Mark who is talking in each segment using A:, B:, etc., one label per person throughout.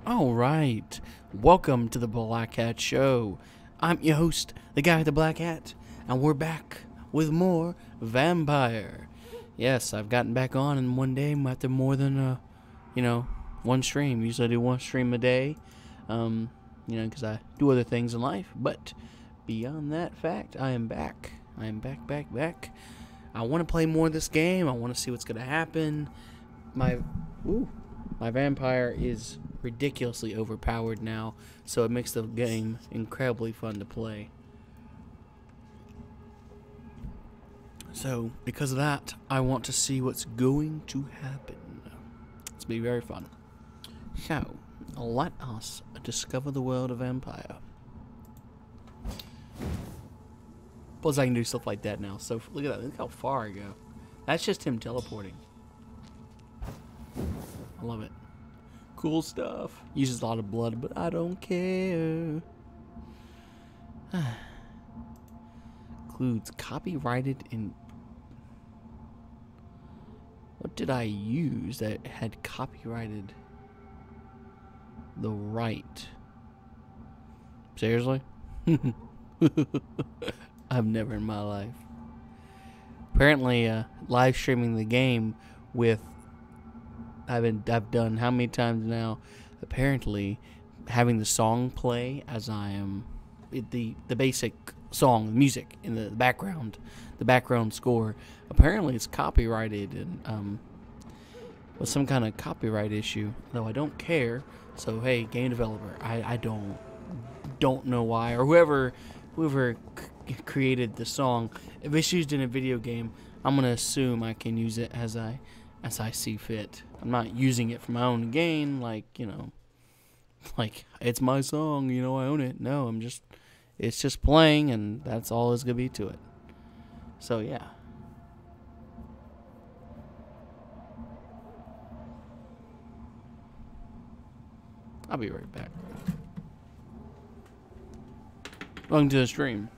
A: All right, welcome to the Black Hat Show. I'm your host, the guy with the black hat, and we're back with more Vampyr. Yes, I've gotten back on in one day after more than, one stream. Usually I do one stream a day, because I do other things in life. But beyond that fact, I am back. I am back. I want to play more of this game. I want to see what's going to happen. My Vampyr is ridiculously overpowered now, so it makes the game incredibly fun to play. So, because of that, I want to see what's going to happen. It's going to be very fun. So, let us discover the world of Vampyr. Plus, I can do stuff like that now. So, look at that. Look how far I go. That's just him teleporting. I love it. Cool stuff. Uses a lot of blood, but I don't care. Includes copyrighted in... What did I use that had copyrighted the right? Seriously? I've never in my life. Apparently, live streaming the game with... I've done how many times now? Apparently, having the song play as I am the basic song, music in the background score. Apparently, it's copyrighted and with some kind of copyright issue. Though I don't care. So hey, game developer, I don't know why, or whoever created the song. If it's used in a video game, I'm gonna assume I can use it as I see fit. I'm not using it for my own gain, like it's my song, I own it. No, it's just playing, and that's all there's gonna be to it. So yeah. I'll be right back. Welcome to the stream.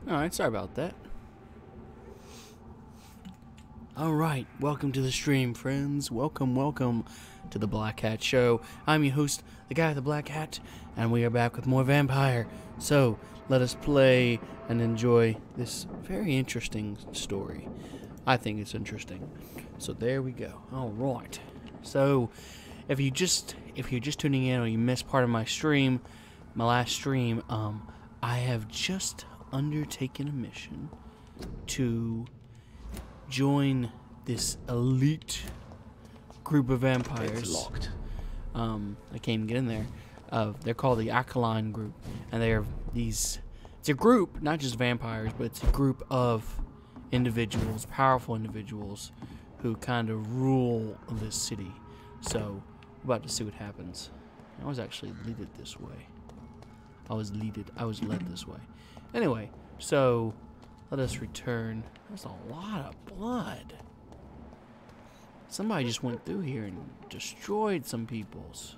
A: Alright, sorry about that. Alright, welcome to the stream, friends. Welcome to the Black Hat Show. I'm your host, the guy with the black hat, and we are back with more Vampyr. So, let us play and enjoy this very interesting story. I think it's interesting. So there we go. Alright. So, if you're just tuning in or you missed part of my stream, my last stream, I have just undertaken a mission to join this elite group of vampires.
B: It's locked.
A: I can't even get in there. They're called the Alkaline Group, and it's a group, not just vampires, but it's a group of individuals, powerful individuals, who kind of rule this city. So we're about to see what happens. I was actually led this way. I was led this way. Anyway, so let us return. There's a lot of blood. Somebody just went through here and destroyed some peoples.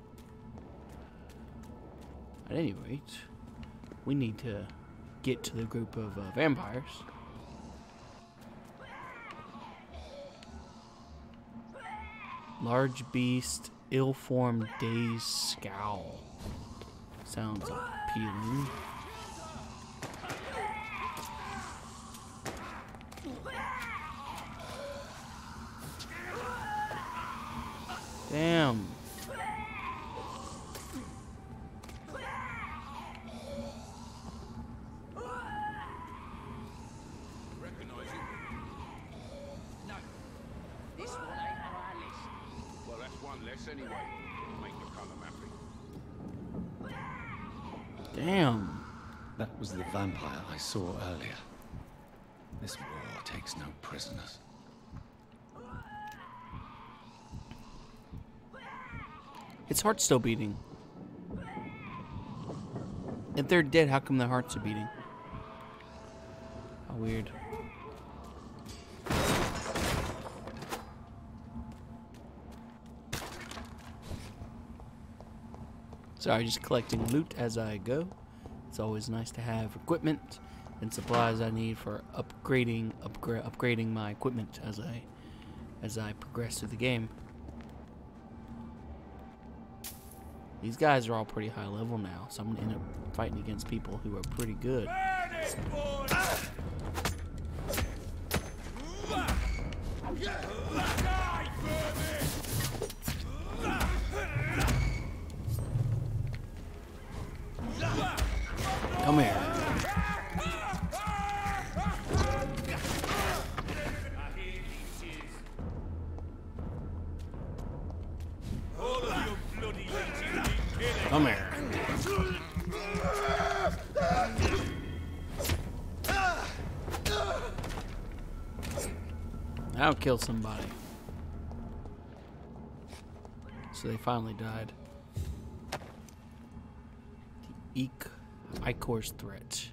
A: At any rate, we need to get to the group of vampires. Large beast, ill-formed, dazed scowl. Sounds appealing. Damn.
B: Well, that's one less anyway. Make your colour happy.
A: Damn.
C: That was the vampire I saw earlier. This war takes no prisoners.
A: Its heart's still beating. If they're dead, how come their hearts are beating? How weird. Sorry, just collecting loot as I go. It's always nice to have equipment and supplies I need for upgrading my equipment as I progress through the game. These guys are all pretty high level now, so I'm gonna end up fighting against people who are pretty good. Come here. Come here. I'll kill somebody. So they finally died. The Icor's threat.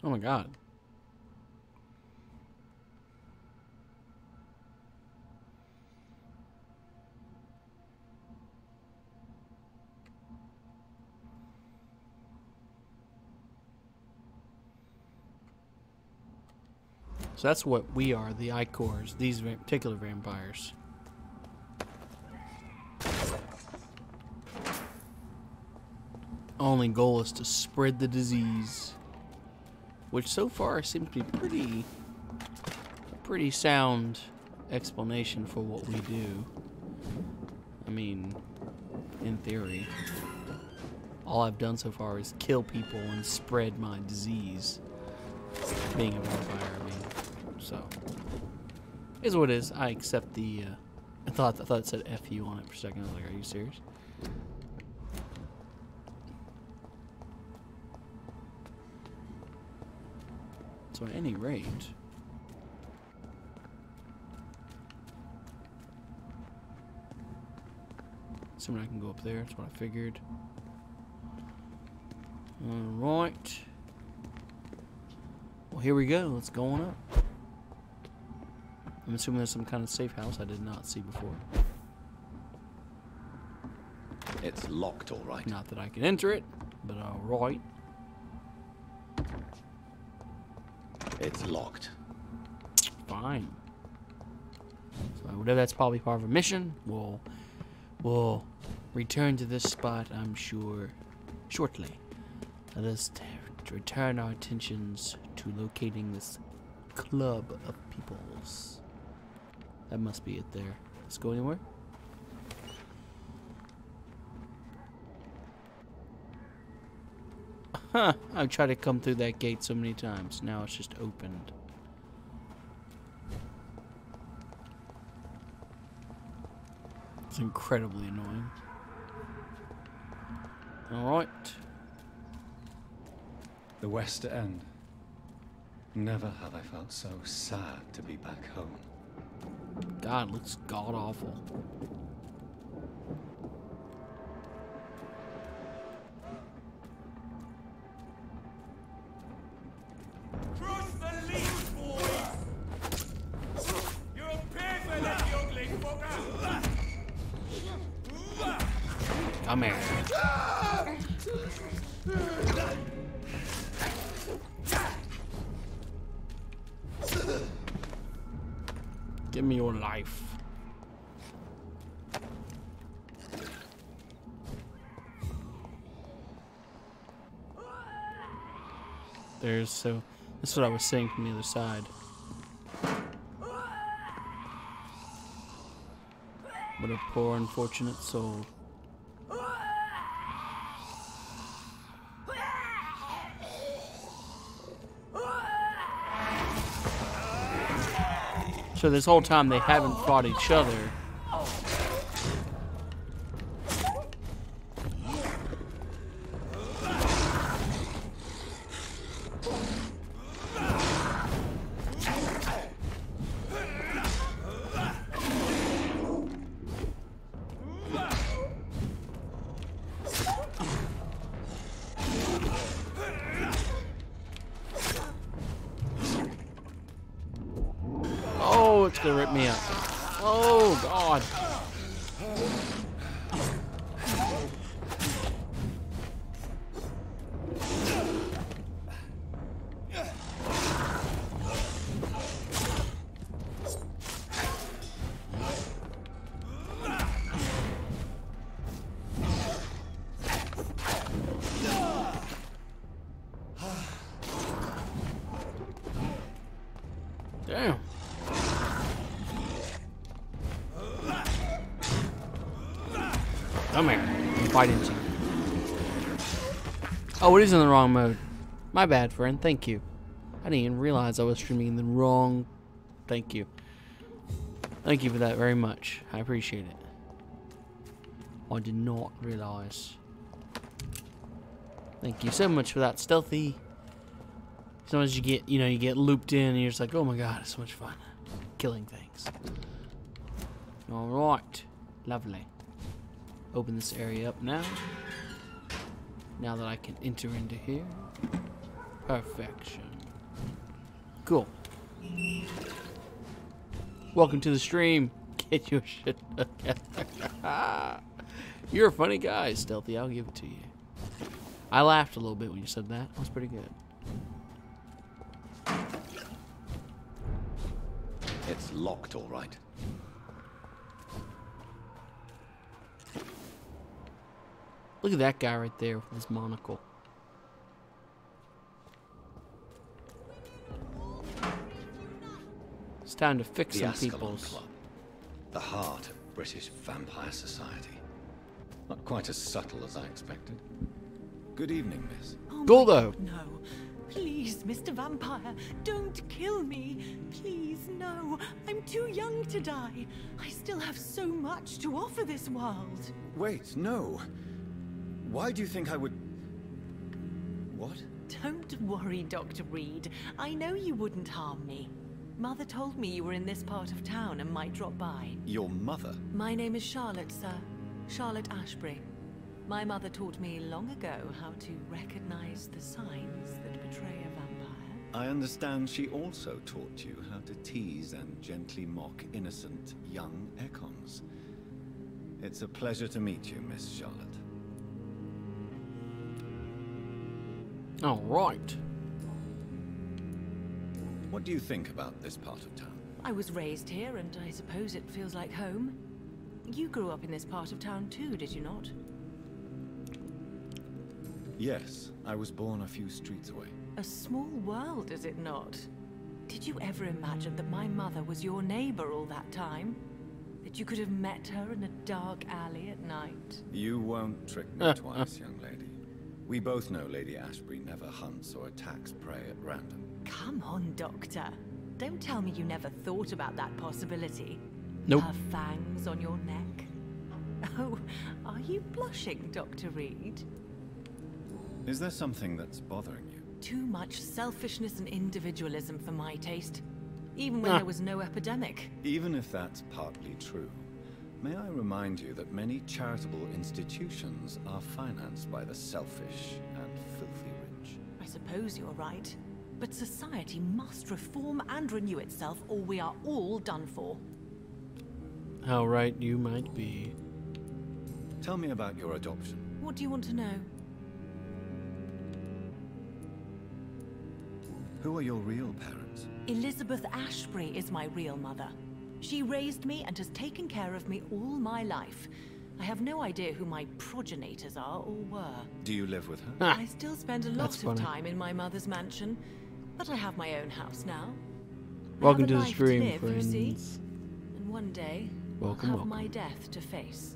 A: Oh my god. So that's what we are, the Icors, these particular vampires. Only goal is to spread the disease, which so far seems to be pretty sound explanation for what we do. I mean, in theory, all I've done so far is kill people and spread my disease. Being a vampire, I mean. So, is what it is. I accept the. I thought it said "FU" on it for a second. I was like, "Are you serious?" So, at any rate, assuming I can go up there. That's what I figured. All right. Well, here we go. Let's go on up. I'm assuming there's some kind of safe house I did not see before.
C: It's locked, all right.
A: Not that I can enter it, but all right.
C: It's locked.
A: Fine. So whatever, that's probably part of a mission. We'll return to this spot, I'm sure, shortly. Let us return our attentions to locating this club of peoples. That must be it there. Let's go anywhere. Huh, I've tried to come through that gate so many times. Now it's just opened. It's incredibly annoying. Alright.
C: The West End. Never have I felt so sad to be back home.
A: God, it looks god awful.
D: Cross the leash, boys! You're a paper, that ugly fucker!
A: Come here. Give me your life. This is what I was saying from the other side. What a poor, unfortunate soul. So this whole time they haven't fought each other. Oh, it's gonna rip me up. Oh, God. Damn. Come here. I'm fighting you. Oh, it is in the wrong mode. My bad, friend. Thank you. I didn't even realize I was streaming in the wrong... Thank you. Thank you for that very much. I appreciate it. I did not realize. Thank you so much for that, Stealthy. Sometimes you get, you get looped in and you're just like, oh my god, it's so much fun. Killing things. Alright. Lovely. Open this area up now. Now that I can enter into here. Perfection. Cool. Welcome to the stream. Get your shit together. You're a funny guy, Stealthy. I'll give it to you. I laughed a little bit when you said that. That was pretty good.
C: It's locked, all right.
A: Look at that guy right there with his monocle. It's time to fix some peoples.
C: Club, the heart of British vampire society. Not quite as subtle as I expected. Good evening, miss.
E: Oh
A: Cool though.
E: No. Please, Mr. Vampire, don't kill me. Please, no. I'm too young to die. I still have so much to offer this world.
C: Wait, no. Why do you think I would... What?
E: Don't worry, Dr. Reed. I know you wouldn't harm me. Mother told me you were in this part of town and might drop by.
C: Your mother?
E: My name is Charlotte, sir. Charlotte Ashbury. My mother taught me long ago how to recognize the signs that betray a vampire.
C: I understand she also taught you how to tease and gently mock innocent young Ekons. It's a pleasure to meet you, Miss Charlotte.
A: All right.
C: What do you think about this part of town?
E: I was raised here, and I suppose it feels like home. You grew up in this part of town too, did you not?
C: Yes, I was born a few streets away.
E: A small world, is it not? Did you ever imagine that my mother was your neighbor all that time? That you could have met her in a dark alley at night?
C: You won't trick me twice, young lady. We both know Lady Ashbury never hunts or attacks prey at random.
E: Come on, Doctor. Don't tell me you never thought about that possibility.
A: Nope.
E: Her fangs on your neck. Oh, are you blushing, Dr. Reed?
C: Is there something that's bothering you?
E: Too much selfishness and individualism for my taste. Even when there was no epidemic.
C: Even if that's partly true, may I remind you that many charitable institutions are financed by the selfish and filthy rich.
E: I suppose you're right. But society must reform and renew itself, or we are all done for.
A: How right you might be.
C: Tell me about your adoption.
E: What do you want to know?
C: Who are your real parents?
E: Elizabeth Ashbury is my real mother. She raised me and has taken care of me all my life. I have no idea who my progenitors are or were.
C: Do you live with her?
A: Ah,
E: I still spend a lot
A: that's
E: of
A: funny.
E: time in my mother's mansion, but I have my own house now. I
A: Welcome
E: have a
A: to the
E: life
A: stream,
E: live, you see.
A: friends.
E: And one day,
A: Welcome,
E: have
A: welcome.
E: my death to face.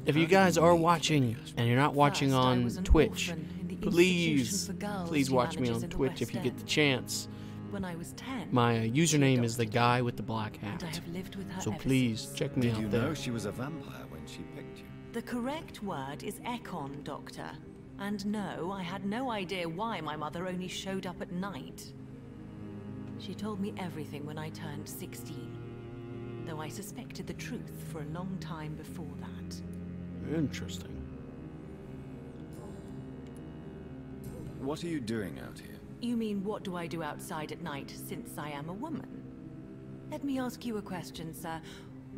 A: If you guys are watching and you're not watching
E: First, I
A: on
E: was an
A: Twitch,
E: orphan in the
A: please,
E: institution for girls
A: please
E: she
A: watch me
E: manages
A: on
E: in the
A: Twitch if
E: West
A: you get the
E: End.
A: chance.
E: When I was 10,
A: My username
E: she
A: is
E: adopted
A: TheGuyWithTheBlackHat.
E: and I have lived with her
A: So
E: ever
A: please
E: since.
A: check me
C: Did
A: out
C: you
A: there.
C: know she was a vampire when she picked you?
E: The correct word is Ekon, Doctor. And no, I had no idea why my mother only showed up at night. She told me everything when I turned 16, though I suspected the truth for a long time before that.
A: Interesting.
C: What are you doing out here?
E: You mean, what do I do outside at night since I am a woman? Let me ask you a question, sir.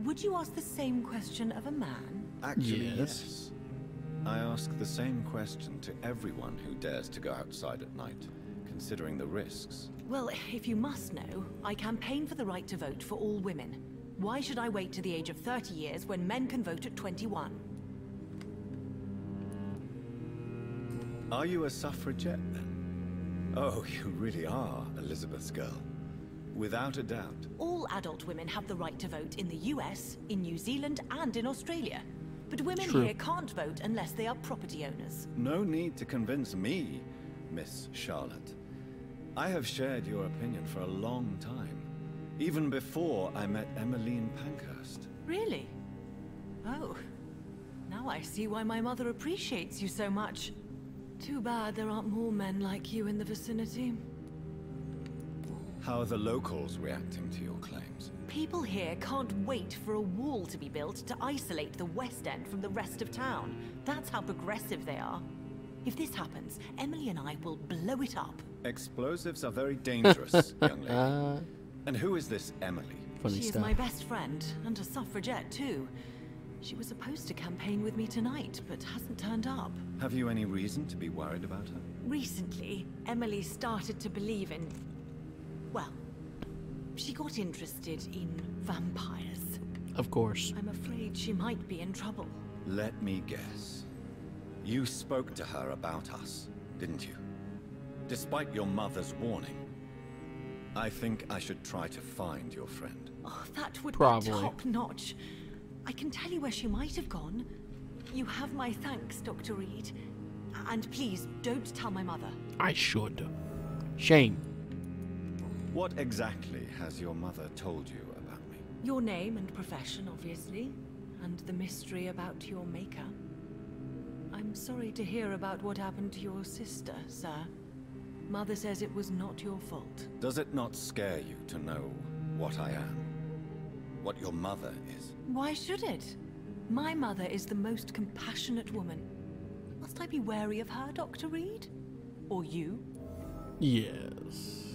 E: Would you ask the same question of a man?
C: Actually,
A: Yes.
C: yes. I ask the same question to everyone who dares to go outside at night, considering the risks.
E: Well, if you must know, I campaign for the right to vote for all women. Why should I wait to the age of 30 years when men can vote at 21?
C: Are you a suffragette then? Oh, you really are Elizabeth's girl. Without a doubt.
E: All adult women have the right to vote in the US, in New Zealand, and in Australia. But women
A: True.
E: here can't vote unless they are property owners.
C: No need to convince me, Miss Charlotte. I have shared your opinion for a long time. Even before I met Emmeline Pankhurst.
E: Really? Oh. Now I see why my mother appreciates you so much. Too bad there aren't more men like you in the vicinity.
C: How are the locals reacting to your claims?
E: People here can't wait for a wall to be built to isolate the West End from the rest of town. That's how progressive they are. If this happens, Emily and I will blow it up.
C: Explosives are very dangerous, young lady. And who is this Emily?
A: Funny
E: She is
A: stuff.
E: my best friend, and a suffragette too. She was supposed to campaign with me tonight, but hasn't turned up.
C: Have you any reason to be worried about her?
E: Recently, Emily started to believe in... well, she got interested in vampires.
A: Of course.
E: I'm afraid she might be in trouble.
C: Let me guess. You spoke to her about us, didn't you? Despite your mother's warning. I think I should try to find your friend.
E: Oh, that would
A: Probably.
E: be top-notch. I can tell you where she might have gone. You have my thanks, Dr. Reed. And please, don't tell my mother.
A: I should. Shame.
C: What exactly has your mother told you about me?
E: Your name and profession, obviously. And the mystery about your maker. I'm sorry to hear about what happened to your sister, sir. Mother says it was not your fault.
C: Does it not scare you to know what I am? What your mother is?
E: Why should it? My mother is the most compassionate woman. Must I be wary of her, Dr. Reed? Or you?
A: Yes.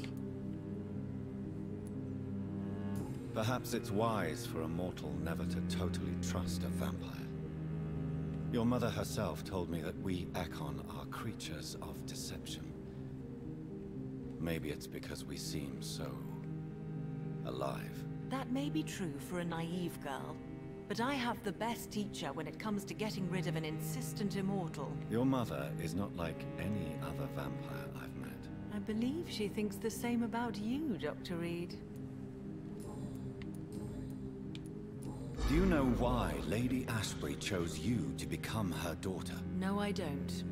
C: Perhaps it's wise for a mortal never to totally trust a vampire. Your mother herself told me that we Ekon are creatures of deception. Maybe it's because we seem so... alive.
E: That may be true for a naive girl, but I have the best teacher when it comes to getting rid of an insistent immortal.
C: Your mother is not like any other vampire I've met.
E: I believe she thinks the same about you, Dr. Reed.
C: Do you know why Lady Ashbury chose you to become her daughter?
E: No, I don't.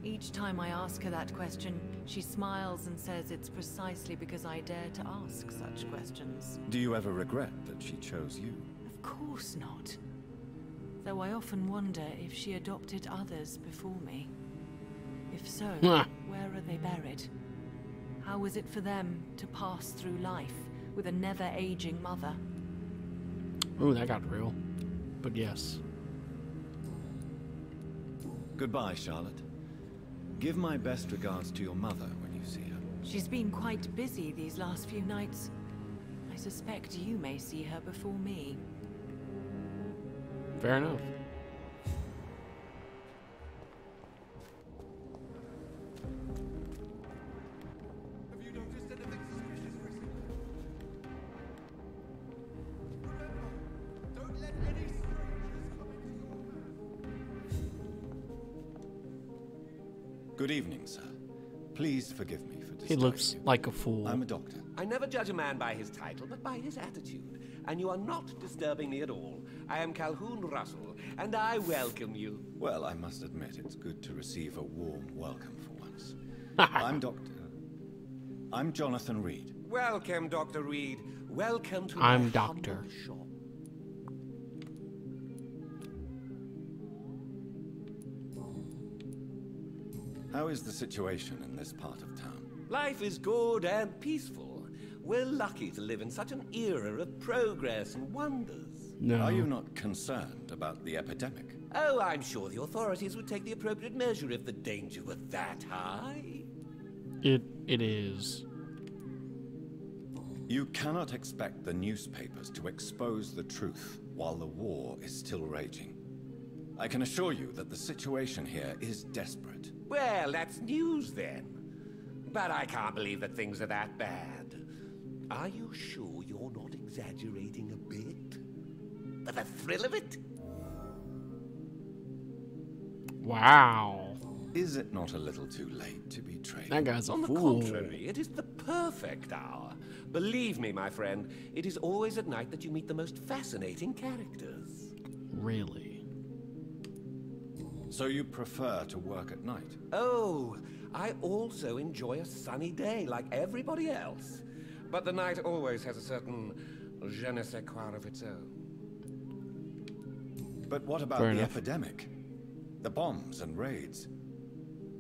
E: Each time I ask her that question, she smiles and says it's precisely because I dare to ask such questions.
C: Do you ever regret that she chose you?
E: Of course not. Though I often wonder if she adopted others before me. If so,
A: Mwah.
E: where are they buried? How is it for them to pass through life with a never-aging mother?
A: Ooh, that got real. But yes.
C: Goodbye, Charlotte. Give my best regards to your mother when you see her.
E: She's been quite busy these last few nights. I suspect you may see her before me.
A: Fair enough.
D: Have you noticed anything suspicious recently? Remember, don't let any strangers come into your house.
C: Good evening, sir. Please forgive me for disturbing
A: He looks
C: you.
A: like a fool.
C: I'm a doctor.
F: I never judge a man by his title, but by his attitude. And you are not disturbing me at all. I am Calhoun Russell, and I welcome you.
C: Well, I must admit, it's good to receive a warm welcome for once. I'm Jonathan Reed.
F: Welcome, Dr. Reed. Welcome to
A: I'm
F: my
A: Doctor.
F: humble shop.
C: How is the situation in this part of town?
F: Life is good and peaceful. We're lucky to live in such an era of progress and wonders.
A: No.
C: Are you not concerned about the epidemic?
F: Oh, I'm sure the authorities would take the appropriate measure if the danger were that high.
A: It is.
C: You cannot expect the newspapers to expose the truth while the war is still raging. I can assure you that the situation here is desperate.
F: Well, that's news then. But I can't believe that things are that bad. Are you sure you're not exaggerating a bit? For the thrill of it?
A: Wow.
C: Is it not a little too late to be trading?
A: That guy's a
F: On the
A: fool.
F: contrary, it is the perfect hour. Believe me, my friend, it is always at night that you meet the most fascinating characters.
A: Really?
C: So you prefer to work at night?
F: Oh, I also enjoy a sunny day like everybody else. But the night always has a certain je ne sais quoi of its own.
C: But what about
A: Fair
C: the
A: enough.
C: epidemic? The bombs and raids?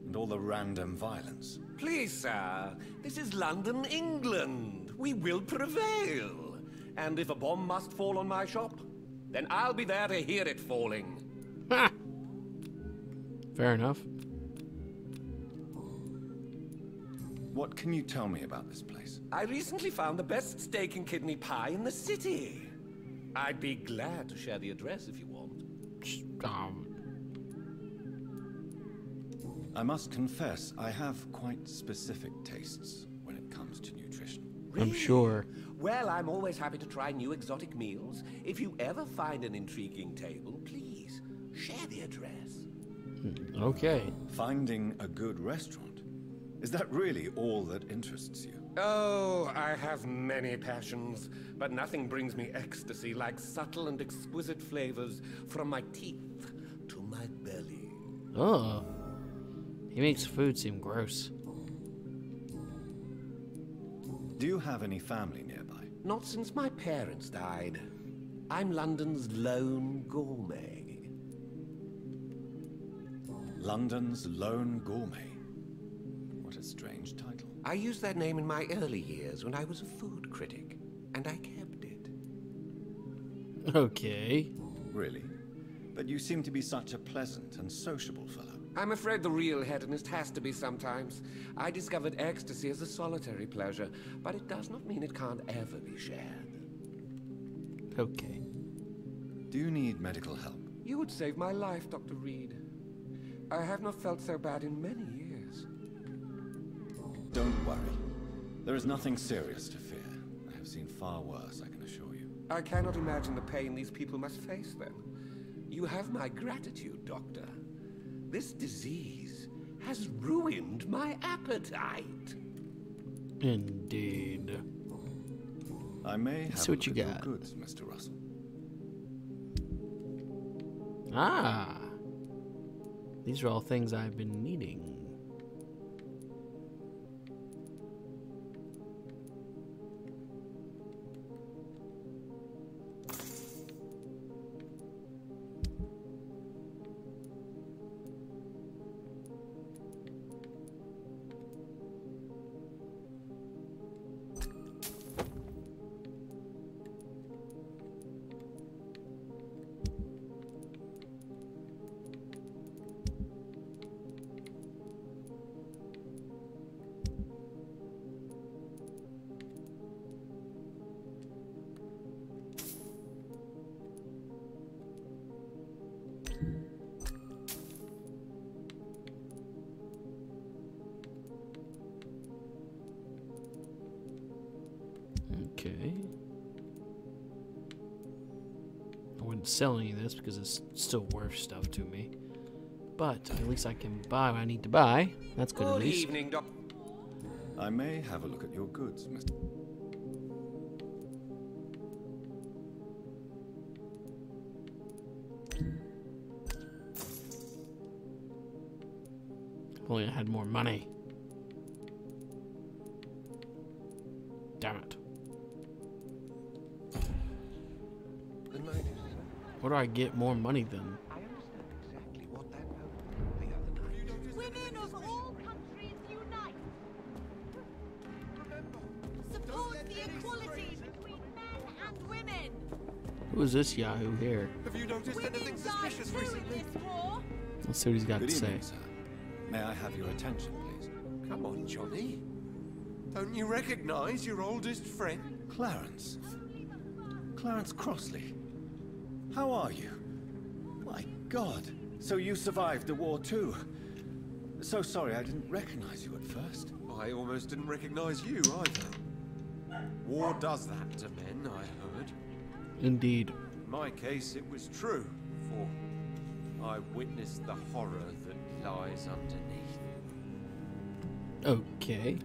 C: And all the random violence?
F: Please, sir, this is London, England. We will prevail. And if a bomb must fall on my shop, then I'll be there to hear it falling.
A: Ha! Fair enough.
C: What can you tell me about this place?
F: I recently found the best steak and kidney pie in the city. I'd be glad to share the address if you want.
C: I must confess, I have quite specific tastes when it comes to nutrition.
A: I'm sure.
F: Well, I'm always happy to try new exotic meals. If you ever find an intriguing table, please share the address.
A: Okay.
C: Finding a good restaurant? Is that really all that interests you?
F: Oh, I have many passions, but nothing brings me ecstasy like subtle and exquisite flavors from my teeth to my belly.
A: Oh. He makes food seem gross.
C: Do you have any family nearby?
F: Not since my parents died. I'm London's lone gourmet.
C: London's Lone Gourmet. What a strange title.
F: I used that name in my early years when I was a food critic, and I kept it.
A: Okay.
C: Really? But you seem to be such a pleasant and sociable fellow.
F: I'm afraid the real hedonist has to be sometimes. I discovered ecstasy as a solitary pleasure, but it does not mean it can't ever be shared.
A: Okay.
C: Do you need medical help?
F: You would save my life, Dr. Reed. I have not felt so bad in many years.
C: Don't worry. There is nothing serious to fear. I have seen far worse, I can assure you.
F: I cannot imagine the pain these people must face then. You have my gratitude, Doctor. This disease has ruined my appetite.
A: Indeed.
C: I may have
A: see what
C: a
A: you
C: look at
A: got.
C: your goods, Mr. Russell.
A: Ah. These are all things I've been needing. Okay. I wouldn't sell any of this because it's still worth stuff to me. But at least I can buy what I need to buy. That's good at
F: Good
A: least.
F: evening, Doc.
C: I may have a look at your goods, Mr.
A: If only I had more money. Damn it. Where do I get more money then?
F: I understand exactly what that note the other night.
G: Women of all countries unite!
D: Remember,
G: Support the equality between men and women!
A: Who is this Yahoo here?
D: have you noticed
G: Women
D: anything
G: die
D: suspicious
G: too in
D: recently?
G: this war!
A: Let's see what he's got
C: Good
A: to say.
C: evening, sir. May I have your attention, please?
D: Come on, Johnny. Don't you recognize your oldest friend?
C: Clarence. Clarence Crossley. How are you? My God. So you survived the war too. So sorry I didn't recognize you at first.
D: I almost didn't recognize you either. War does that to men, I heard.
A: Indeed.
D: In my case, it was true, for I witnessed the horror that lies underneath.
A: Okay.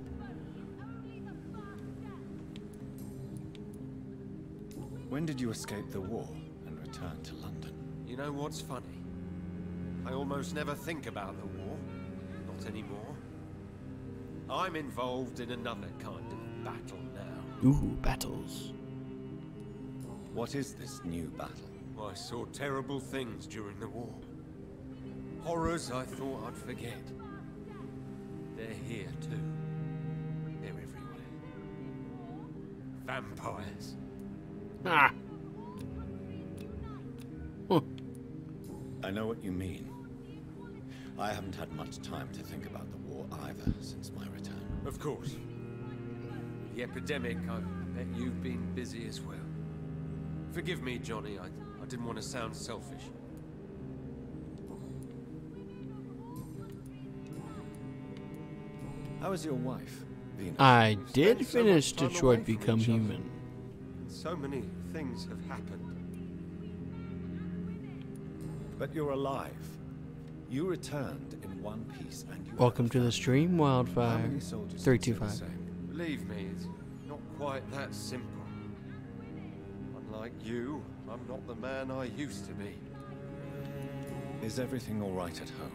C: When did you escape the war and return to London?
D: You know what's funny? I almost never think about the war. Not anymore. I'm involved in another kind of battle now.
A: Ooh, battles.
C: What is this new battle?
D: I saw terrible things during the war. Horrors I thought I'd forget. They're here too. They're everywhere. Vampires.
A: Ah. Huh.
C: I know what you mean. I haven't had much time to think about the war either since my return.
D: Of course. The epidemic, I bet you've been busy as well. Forgive me, Johnny, I didn't want to sound selfish.
C: How is your wife, Venus?
A: I
D: Spent
A: did
D: so
A: finish
D: much time
A: Detroit
D: away from
A: Become
D: each other.
A: Human.
D: So many things have happened.
C: But you're alive. You returned in one piece and you
A: Welcome
C: have a
A: to the
C: family.
A: stream,
C: How
A: Wildfire.
C: many soldiers
A: 325.
C: consider the same?
D: Believe me, it's not quite that simple. Unlike you, I'm not the man I used to be.
C: Is everything all right at home?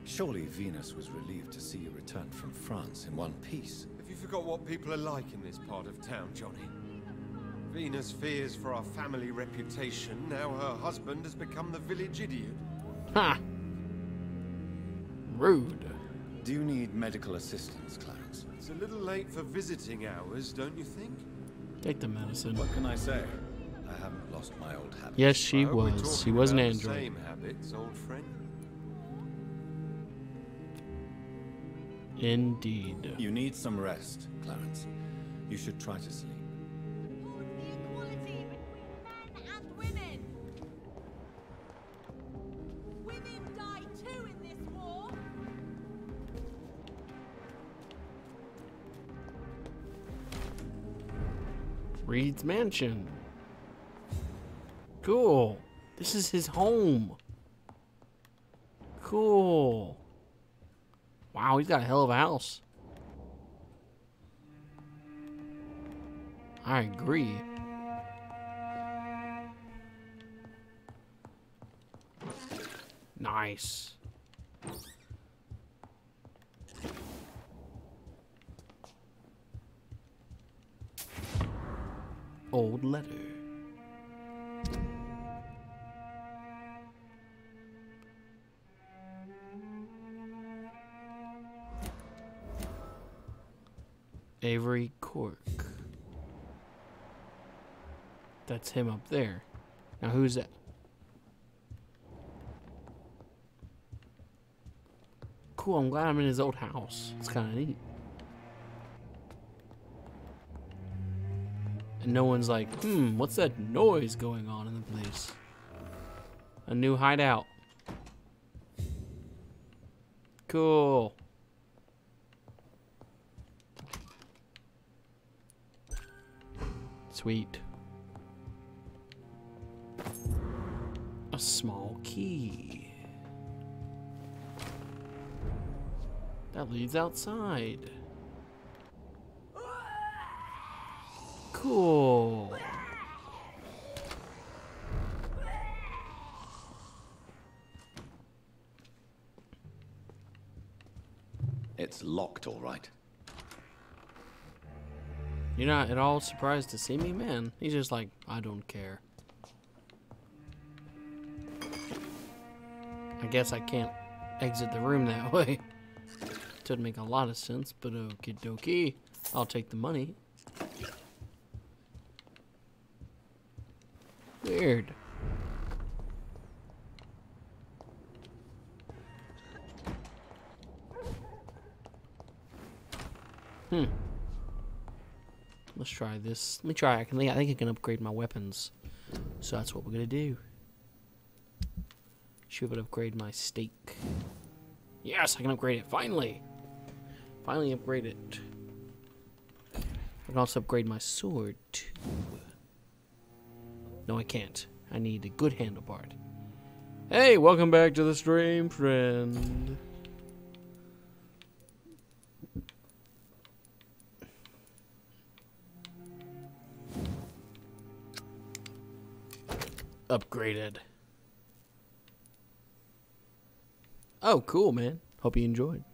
C: Surely Venus was relieved to see you return from France in one piece.
D: Have you forgot what people are like in this part of town, Johnny? Venus fears for our family reputation. Now her husband has become the village idiot.
A: Ha! Rude.
C: Do you need medical assistance, Clarence?
D: It's a little late for visiting hours, don't you think?
A: Take the medicine.
C: What can I say? I haven't lost my old habits.
A: Yes, she
D: I hope we're
A: was. She
D: talking
A: was an
D: about the
A: android.
D: Same habits, old friend.
A: Indeed.
C: You need some rest, Clarence. You should try to sleep.
G: Support the equality between men and women! Women die too in this war!
A: Reed's mansion. Cool. This is his home. Cool. Wow, he's got a hell of a house. I agree. Nice. Old letter. Avery Cork. That's him up there. Now who's that? Cool, I'm glad I'm in his old house. It's kind of neat. And no one's like, what's that noise going on in the place? A new hideout. Cool. Sweet. A small key. That leads outside. Cool.
C: It's locked, all right.
A: You're not at all surprised to see me, man. He's just like, I don't care. I guess I can't exit the room that way. Doesn't make a lot of sense, but okie dokie. I'll take the money. Weird. Let's try this. Let me try. I think I can upgrade my weapons. So that's what we're gonna do. Should we upgrade my stake? Yes, I can upgrade it. Finally. Finally upgrade it. I can also upgrade my sword too. No, I can't. I need a good handle part. Hey, welcome back to the stream, friend. Upgraded. Oh, cool, man. Hope you enjoyed.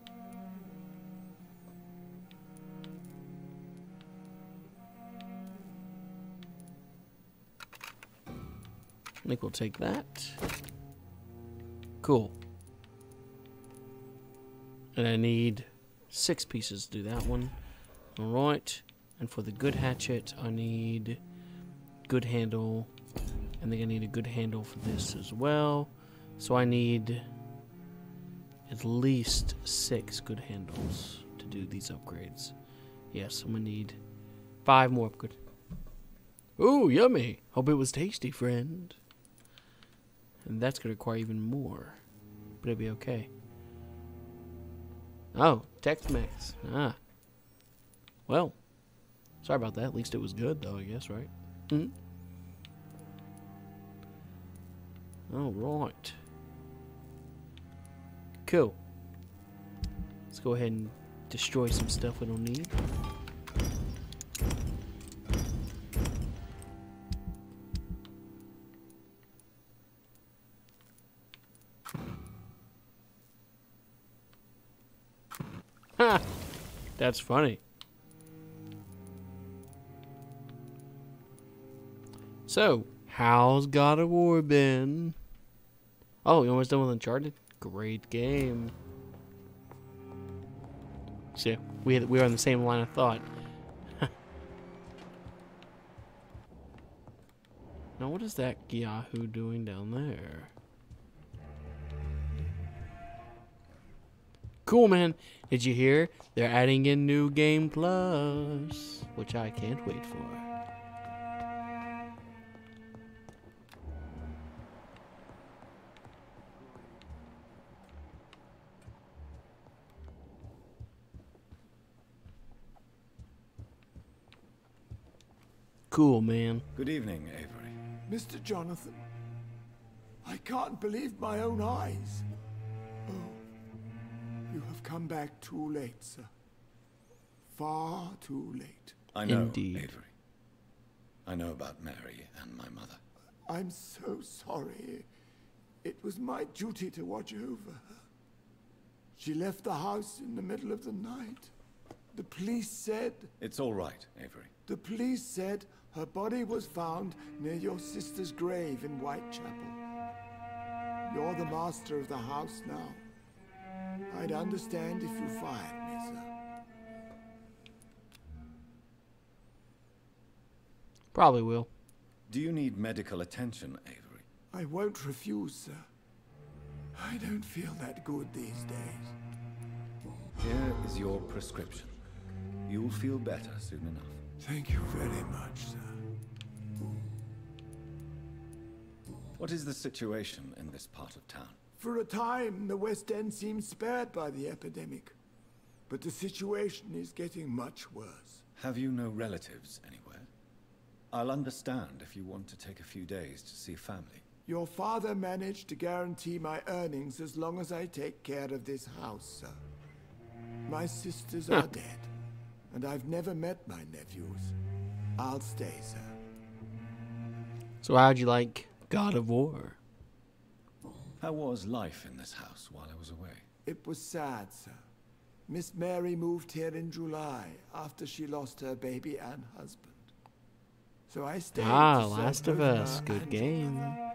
A: I think we'll take that. Cool. And I need 6 pieces to do that one. Alright. And for the good hatchet, I need good handle. I think I need a good handle for this as well. So I need at least 6 good handles to do these upgrades. Yes, I'm gonna need 5 more upgrades. Ooh, yummy! Hope it was tasty, friend. And that's gonna require even more. But it'll be okay. Oh, Tex-Mex. Ah. Well, sorry about that. At least it was good, though, I guess, right? Mm-hmm. Alright. Cool. Let's go ahead and destroy some stuff we don't need. Ha! That's funny. So, how's God of War been? Oh, you almost done with Uncharted? Great game. See, we are on the same line of thought. Now, what is that Yahoo doing down there? Cool, man. Did you hear? They're adding in New Game Plus, which I can't wait for. Cool, man.
C: Good evening, Avery.
H: Mr. Jonathan, I can't believe my own eyes. Oh, you have come back too late, sir. Far too late.
C: I know,
A: Indeed.
C: Avery. I know about Mary and my mother.
H: I'm so sorry. It was my duty to watch over her. She left the house in the middle of the night. The police said...
C: It's all right, Avery.
H: The police said her body was found near your sister's grave in Whitechapel. You're the master of the house now. I'd understand if you fired me, sir.
A: Probably will.
C: Do you need medical attention, Avery?
H: I won't refuse, sir. I don't feel that good these days.
C: Here is your prescription. You'll feel better soon enough.
H: Thank you very much, sir.
C: What is the situation in this part of town?
H: For a time, the West End seemed spared by the epidemic. But the situation is getting much worse.
C: Have you no relatives anywhere? I'll understand if you want to take a few days to see family.
H: Your father managed to guarantee my earnings as long as I take care of this house, sir. My sisters are dead, and I've never met my nephews. I'll stay, sir.
A: So how'd you like God of War?
C: How was life in this house while I was away?
H: It was sad, sir. Miss Mary moved here in July after she lost her baby and husband. So I stayed.
A: Ah,
H: to serve
A: Last of
H: both
A: Us.
H: her
A: Good
H: and your
A: game.
H: mother.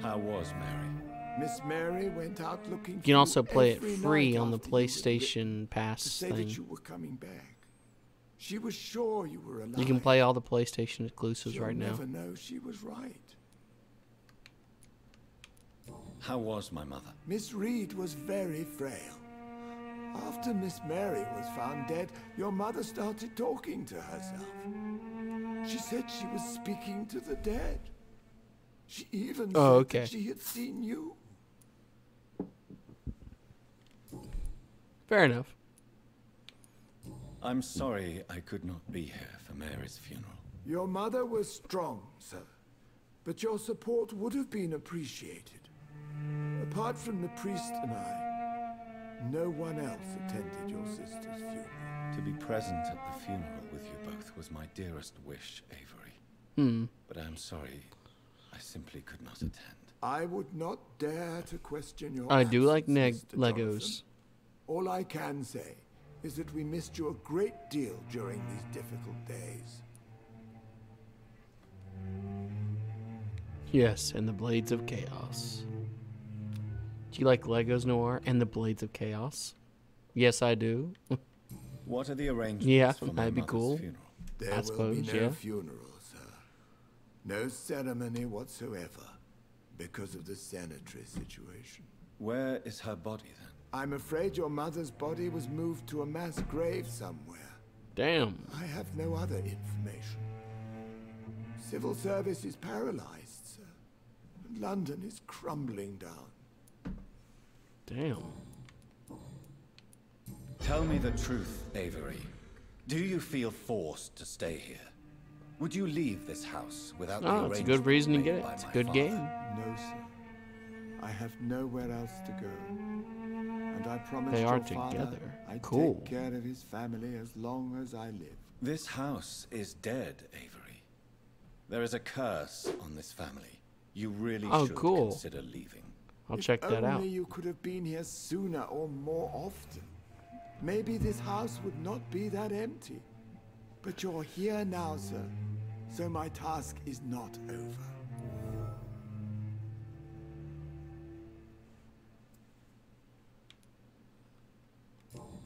C: How was Mary?
H: Miss Mary went out looking.
A: You can also play it
H: every
A: free
H: night
A: on the
H: after you had
A: PlayStation
H: to
A: Pass
H: say that
A: thing.
H: you were coming back. She was sure you were alive.
A: You can play all the PlayStation exclusives
H: She'll
A: right now.
H: never know she was right.
C: How was my mother?
H: Miss Reed was very frail. After Miss Mary was found dead, your mother started talking to herself. She said she was speaking to the dead. She even said that she had seen you.
A: Fair enough.
C: I'm sorry I could not be here for Mary's funeral.
H: Your mother was strong, sir, but your support would have been appreciated. Apart from the priest and I, no one else attended your sister's funeral.
C: To be present at the funeral with you both was my dearest wish, Avery. But I'm sorry, I simply could not attend.
H: I would not dare to question your
A: I do like
H: absence, Mr.
A: Legos.
H: Jonathan. All I can say is that we missed you a great deal during these difficult days.
A: Yes, and the Blades of Chaos. Do you like Legos Noir and the Blades of Chaos? Yes, I do.
C: What are the arrangements
A: Yeah,
C: for my
A: that'd be
C: mother's
A: cool.
C: funeral?
H: There
A: I
H: will
A: suppose,
H: be no
A: yeah.
H: funeral, sir. No ceremony whatsoever because of the sanitary situation.
C: Where is her body then?
H: I'm afraid your mother's body was moved to a mass grave somewhere.
A: Damn.
H: I have no other information. Civil service is paralyzed, sir. And London is crumbling down.
A: Damn.
C: Tell me the truth, Avery. Do you feel forced to stay here? Would you leave this house without the
A: Oh, it's a good
C: arrangement
A: reason to
C: made
A: get it.
C: by
A: It's a
C: my
A: good
C: father?
A: game.
H: No, sir. I have nowhere else to go. And I promised
A: They are
H: your father
A: together.
H: I'd
A: Cool.
H: take care of his family as long as I live.
C: This house is dead, Avery. There is a curse on this family. You really should
A: cool.
C: consider leaving.
A: I'll
H: If
A: check that out.
H: only you could have been here sooner or more often. Maybe this house would not be that empty. But you're here now, sir. So my task is not over.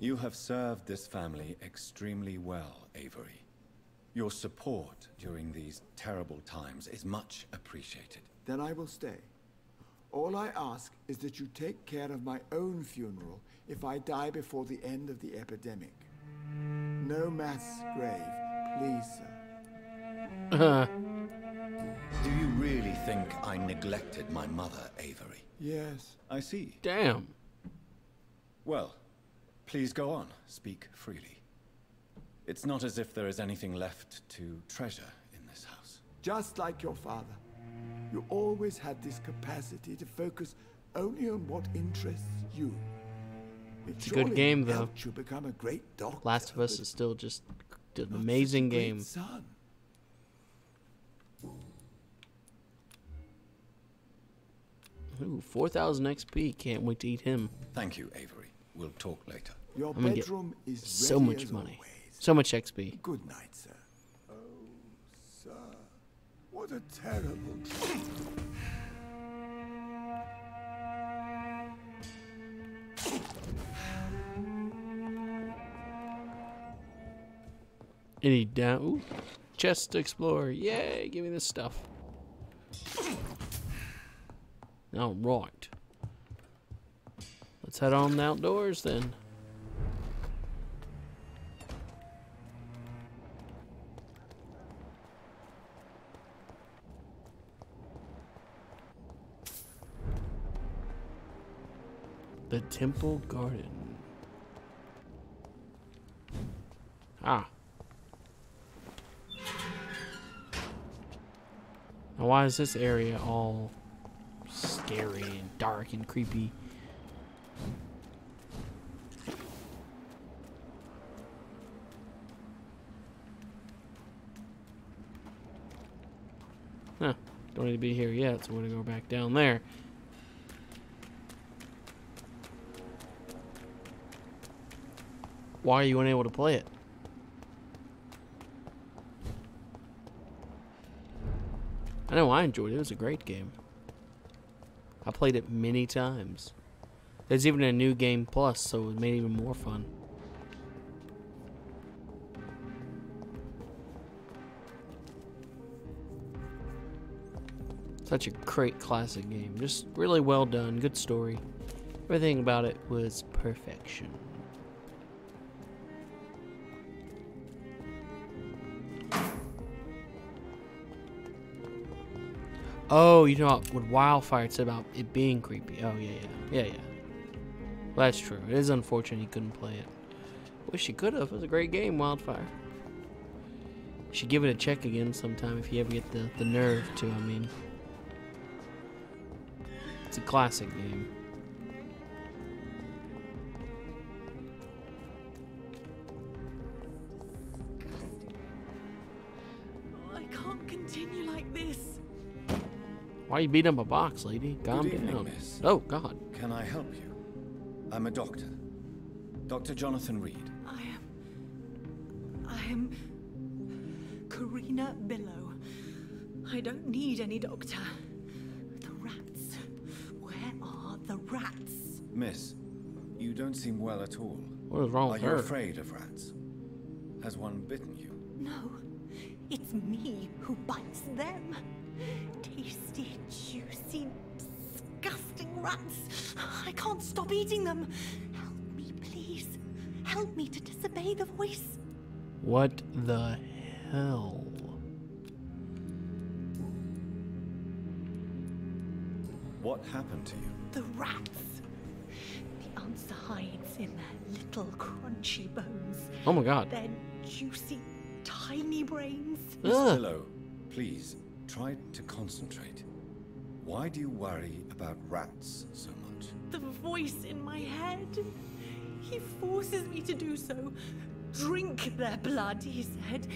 C: You have served this family extremely well, Avery. Your support during these terrible times is much appreciated.
H: Then I will stay. All I ask is that you take care of my own funeral if I die before the end of the epidemic. No mass grave, please, sir.
C: Do you really think I neglected my mother, Avery?
H: Yes.
C: I see.
A: Damn.
C: Well, please go on. Speak freely. It's not as if there is anything left to treasure in this house.
H: Just like your father. You always had this capacity to focus only on what interests you.
A: It's a good game, though.
H: You become a great doctor.
A: Last of Us
H: but
A: is still just an
H: not
A: amazing
H: such a great
A: game.
H: son.
A: Ooh, 4,000 XP. Can't wait to eat him.
C: Thank you, Avery. We'll talk later.
H: Your
A: I'm gonna get
H: bedroom is
A: so
H: ready
A: much
H: as
A: money.
H: always.
A: So much XP.
H: Good night, sir. Oh, sir. What a terrible trip.
A: Any down? Ooh, chest to explore. Yay! Give me this stuff. All right. Let's head on outdoors then. The Temple Garden. Ah. Now why is this area all scary and dark and creepy? Huh. Don't need to be here yet, so we're gonna go back down there. Why are you unable to play it? I know I enjoyed it. It was a great game. I played it many times. There's even a new game plus, so it made it even more fun. Such a great classic game. Just really well done. Good story. Everything about it was perfection. Oh, you know what Wildfire said about it being creepy. Oh, yeah. Well, that's true. It is unfortunate he couldn't play it. Wish he could have. It was a great game, Wildfire. You should give it a check again sometime if you ever get the nerve to, I mean. It's a classic game.
E: I can't continue like this.
A: Why are you beating up a box, lady? Calm
C: Good evening,
A: down.
C: miss.
A: Oh, God.
C: Can I help you? I'm a doctor. Dr. Jonathan Reed.
E: I am Karina Billow. I don't need any doctor. The rats. Where are the rats?
C: Miss, you don't seem well at all.
A: What is wrong
C: Are
A: with
C: you
A: her?
C: afraid of rats? Has one bitten you?
E: No, it's me who bites them. Tasty, juicy, disgusting rats. I can't stop eating them. Help me, please. Help me to disobey the voice.
A: What the hell?
C: What happened to you?
E: The rats. The answer hides in their little crunchy bones.
A: Oh my God.
E: Their juicy, tiny brains.
C: Miss
A: Ugh.
C: Billow, please, try to concentrate. Why do you worry about rats so much?
E: The voice in my head. He forces me to do so. Drink their blood, he said.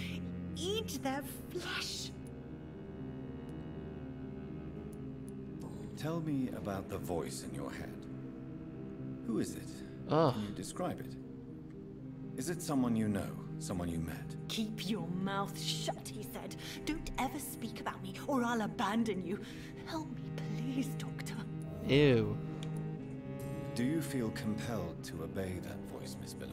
E: Eat their flesh.
C: Tell me about the voice in your head. Who is it?
A: Ugh.
C: Can you describe it? Is it someone you know? Someone you met?
E: Keep your mouth shut, he said. Don't ever speak about me, or I'll abandon you. Help me, please, Doctor.
A: Ew.
C: Do you feel compelled to obey that voice, Miss Billow?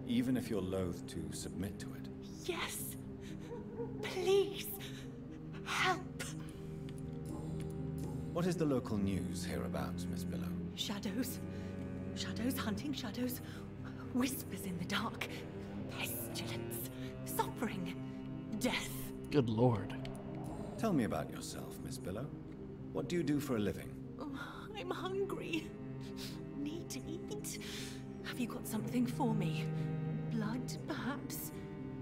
C: Even if you're loath to submit to it?
E: Yes. Please. Help.
C: What is the local news hereabouts, Miss Billow?
E: Shadows. Shadows hunting shadows. Whispers in the dark. Pestilence. Suffering. Death.
A: Good Lord.
C: Tell me about yourself, Miss Billow. What do you do for a living?
E: Oh, I'm hungry. Need to eat. Have you got something for me? Blood, perhaps?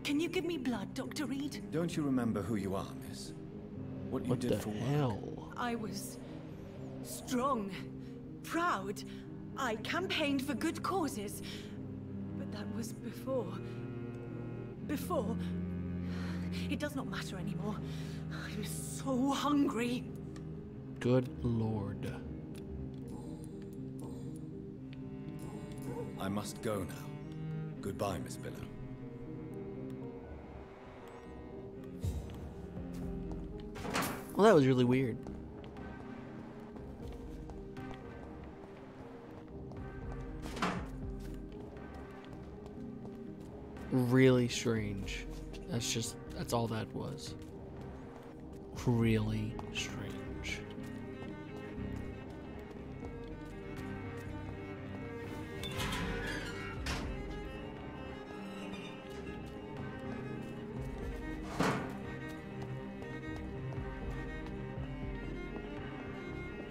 E: Can you give me blood, Dr. Reed?
C: Don't you remember who you are, miss? What you
A: What
C: did
A: the
C: for work?
A: hell?
E: I was strong, proud. I campaigned for good causes. But that was before. Before. It does not matter anymore. I'm so hungry.
A: Good Lord.
C: I must go now. Goodbye, Miss Billow.
A: Well, that was really weird. Really strange. That's all that was. Really strange.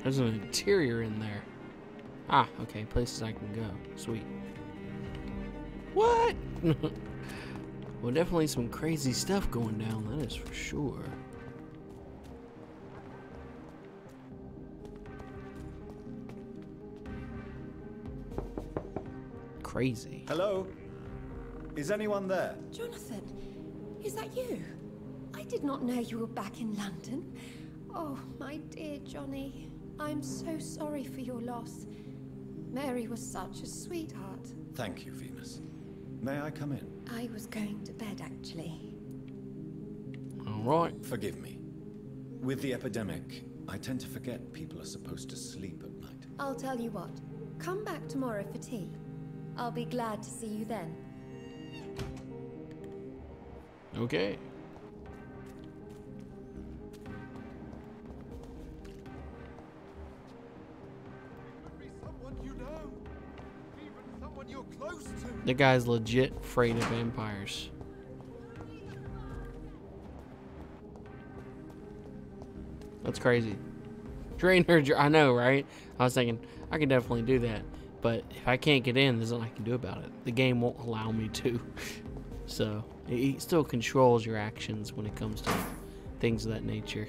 A: There's an interior in there. Ah, okay, places I can go. Sweet. What? Well, definitely some crazy stuff going down, that is for sure. Crazy.
C: Hello? Is anyone there?
I: Jonathan, is that you? I did not know you were back in London. Oh, my dear Johnny. I'm so sorry for your loss. Mary was such a sweetheart.
C: Thank you, Venus. May I come in?
I: I was going to bed, actually.
A: All right.
C: Forgive me. With the epidemic, I tend to forget people are supposed to sleep at night.
I: I'll tell you what. Come back tomorrow for tea. I'll be glad to see you then.
A: Okay.
D: Someone you know, even someone you're close to.
A: The guy's legit afraid of vampires. That's crazy. Drain her. I know, right? I was thinking I can definitely do that, but if I can't get in, there's nothing I can do about it. The game won't allow me to. So it still controls your actions when it comes to things of that nature.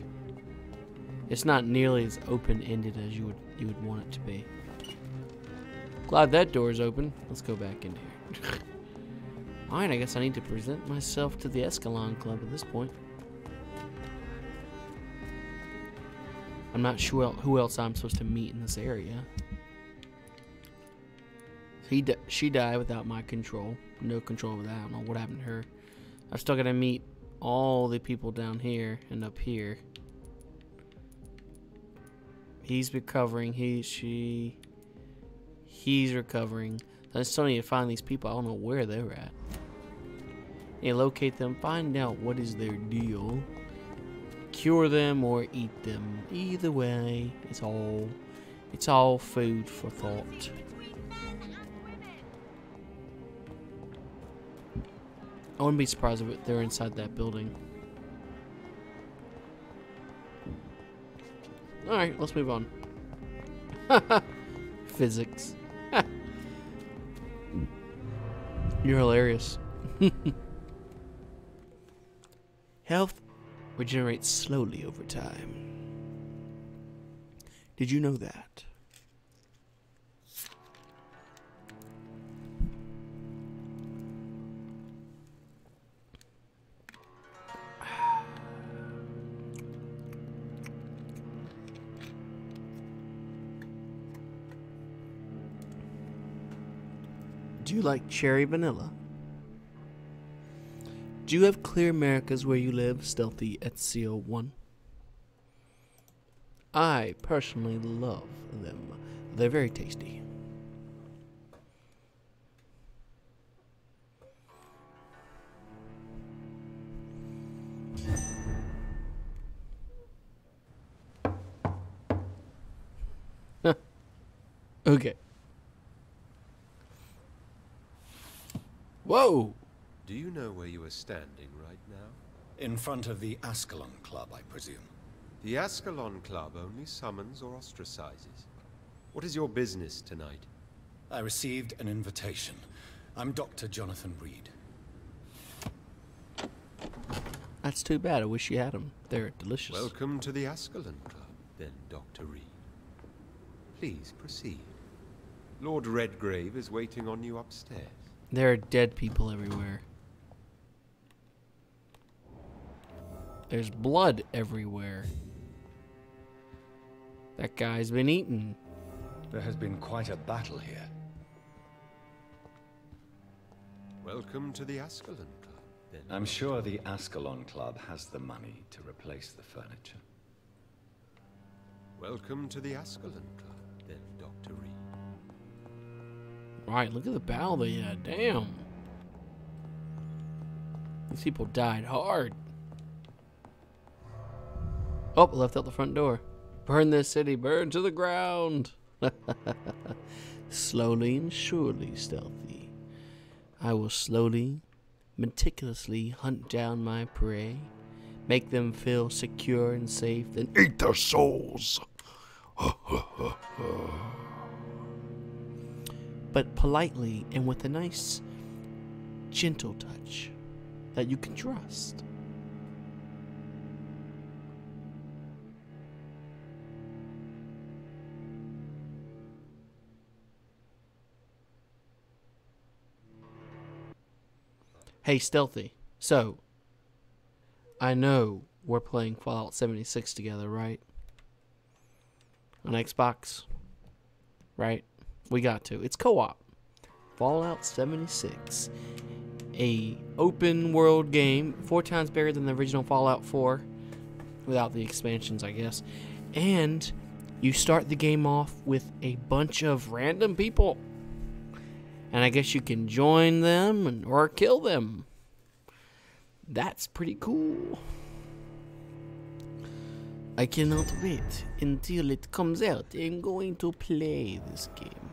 A: It's not nearly as open-ended as you would want it to be. Glad that door's open. Let's go back in here. Alright, I guess I need to present myself to the Escalon Club at this point. I'm not sure who else I'm supposed to meet in this area. She died without my control. No control over that. I don't know what happened to her. I've still got to meet all the people down here and up here. He's recovering. He's recovering. I still need to find these people. I don't know where they're at. Yeah, locate them. Find out what is their deal. Cure them or eat them. Either way, it's all food for thought. I wouldn't be surprised if they're inside that building. Alright, let's move on. Physics. You're hilarious. Health regenerates slowly over time. Did you know that? Do you like cherry vanilla? Do you have clear Americas where you live, Stealthy Ezio 1? I personally love them. They're very tasty. Okay. Whoa!
D: Do you know where you are standing right now?
C: In front of the Ascalon Club, I presume.
D: The Ascalon Club only summons or ostracizes. What is your business tonight?
C: I received an invitation. I'm Dr. Jonathan Reed.
A: That's too bad. I wish you had them. They're delicious.
D: Welcome to the Ascalon Club, then, Dr. Reed. Please proceed. Lord Redgrave is waiting on you upstairs.
A: There are dead people everywhere. There's blood everywhere. That guy's been eaten.
C: There has been quite a battle here.
D: Welcome to the Ascalon Club, then.
C: I'm sure the Ascalon Club has the money to replace the furniture.
D: Welcome to the Ascalon Club, then, Dr. Reed.
A: Right, look at the battle they had. Damn. These people died hard. Oh, left out the front door. Burn this city, burn to the ground. Slowly and surely, Stealthy. I will slowly, meticulously hunt down my prey, make them feel secure and safe, then eat their souls. But politely and with a nice, gentle touch that you can trust. Hey, Stealthy. So, I know we're playing Fallout 76 together, right? On Xbox, right? We got to. It's co-op. Fallout 76. A open world game, 4 times bigger than the original Fallout 4. Without the expansions, I guess. And you start the game off with a bunch of random people. And I guess you can join them or kill them. That's pretty cool. I cannot wait until it comes out. I'm going to play this game.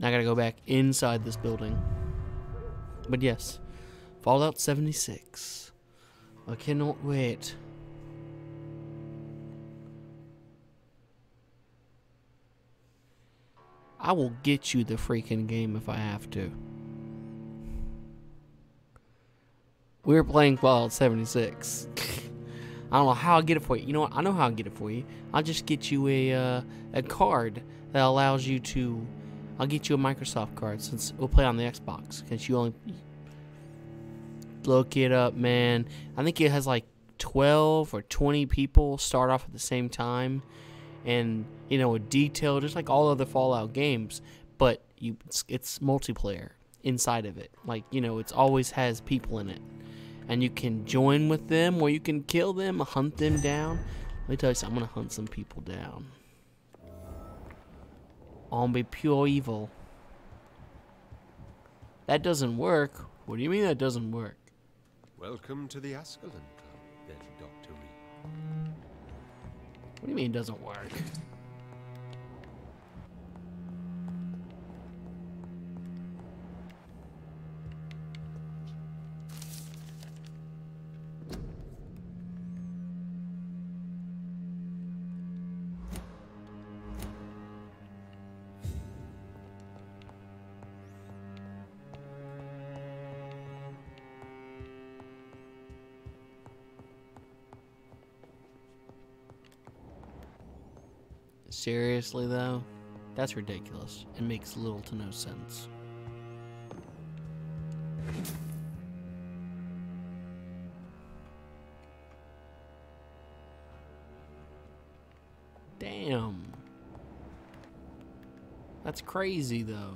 A: I gotta go back inside this building. But yes, Fallout 76. I cannot wait. I will get you the freaking game if I have to. We're playing Fallout 76. I don't know how I'll get it for you. You know what? I know how I'll get it for you. I'll just get you a card that allows you to... I'll get you a Microsoft card since we'll play on the Xbox. Because you only... Look it up, man. I think it has like 12 or 20 people start off at the same time. And, you know, a detail, just like all other Fallout games. But it's multiplayer inside of it. Like, you know, it always has people in it. And you can join with them, or you can kill them, hunt them down. Let me tell you something, I'm going to hunt some people down. I'll be pure evil. That doesn't work. What do you mean that doesn't work?
D: Welcome to the Ascalon Club, then, Dr. Reed.
A: What do you mean it doesn't work? Seriously, though? That's ridiculous. It makes little to no sense. Damn. That's crazy, though.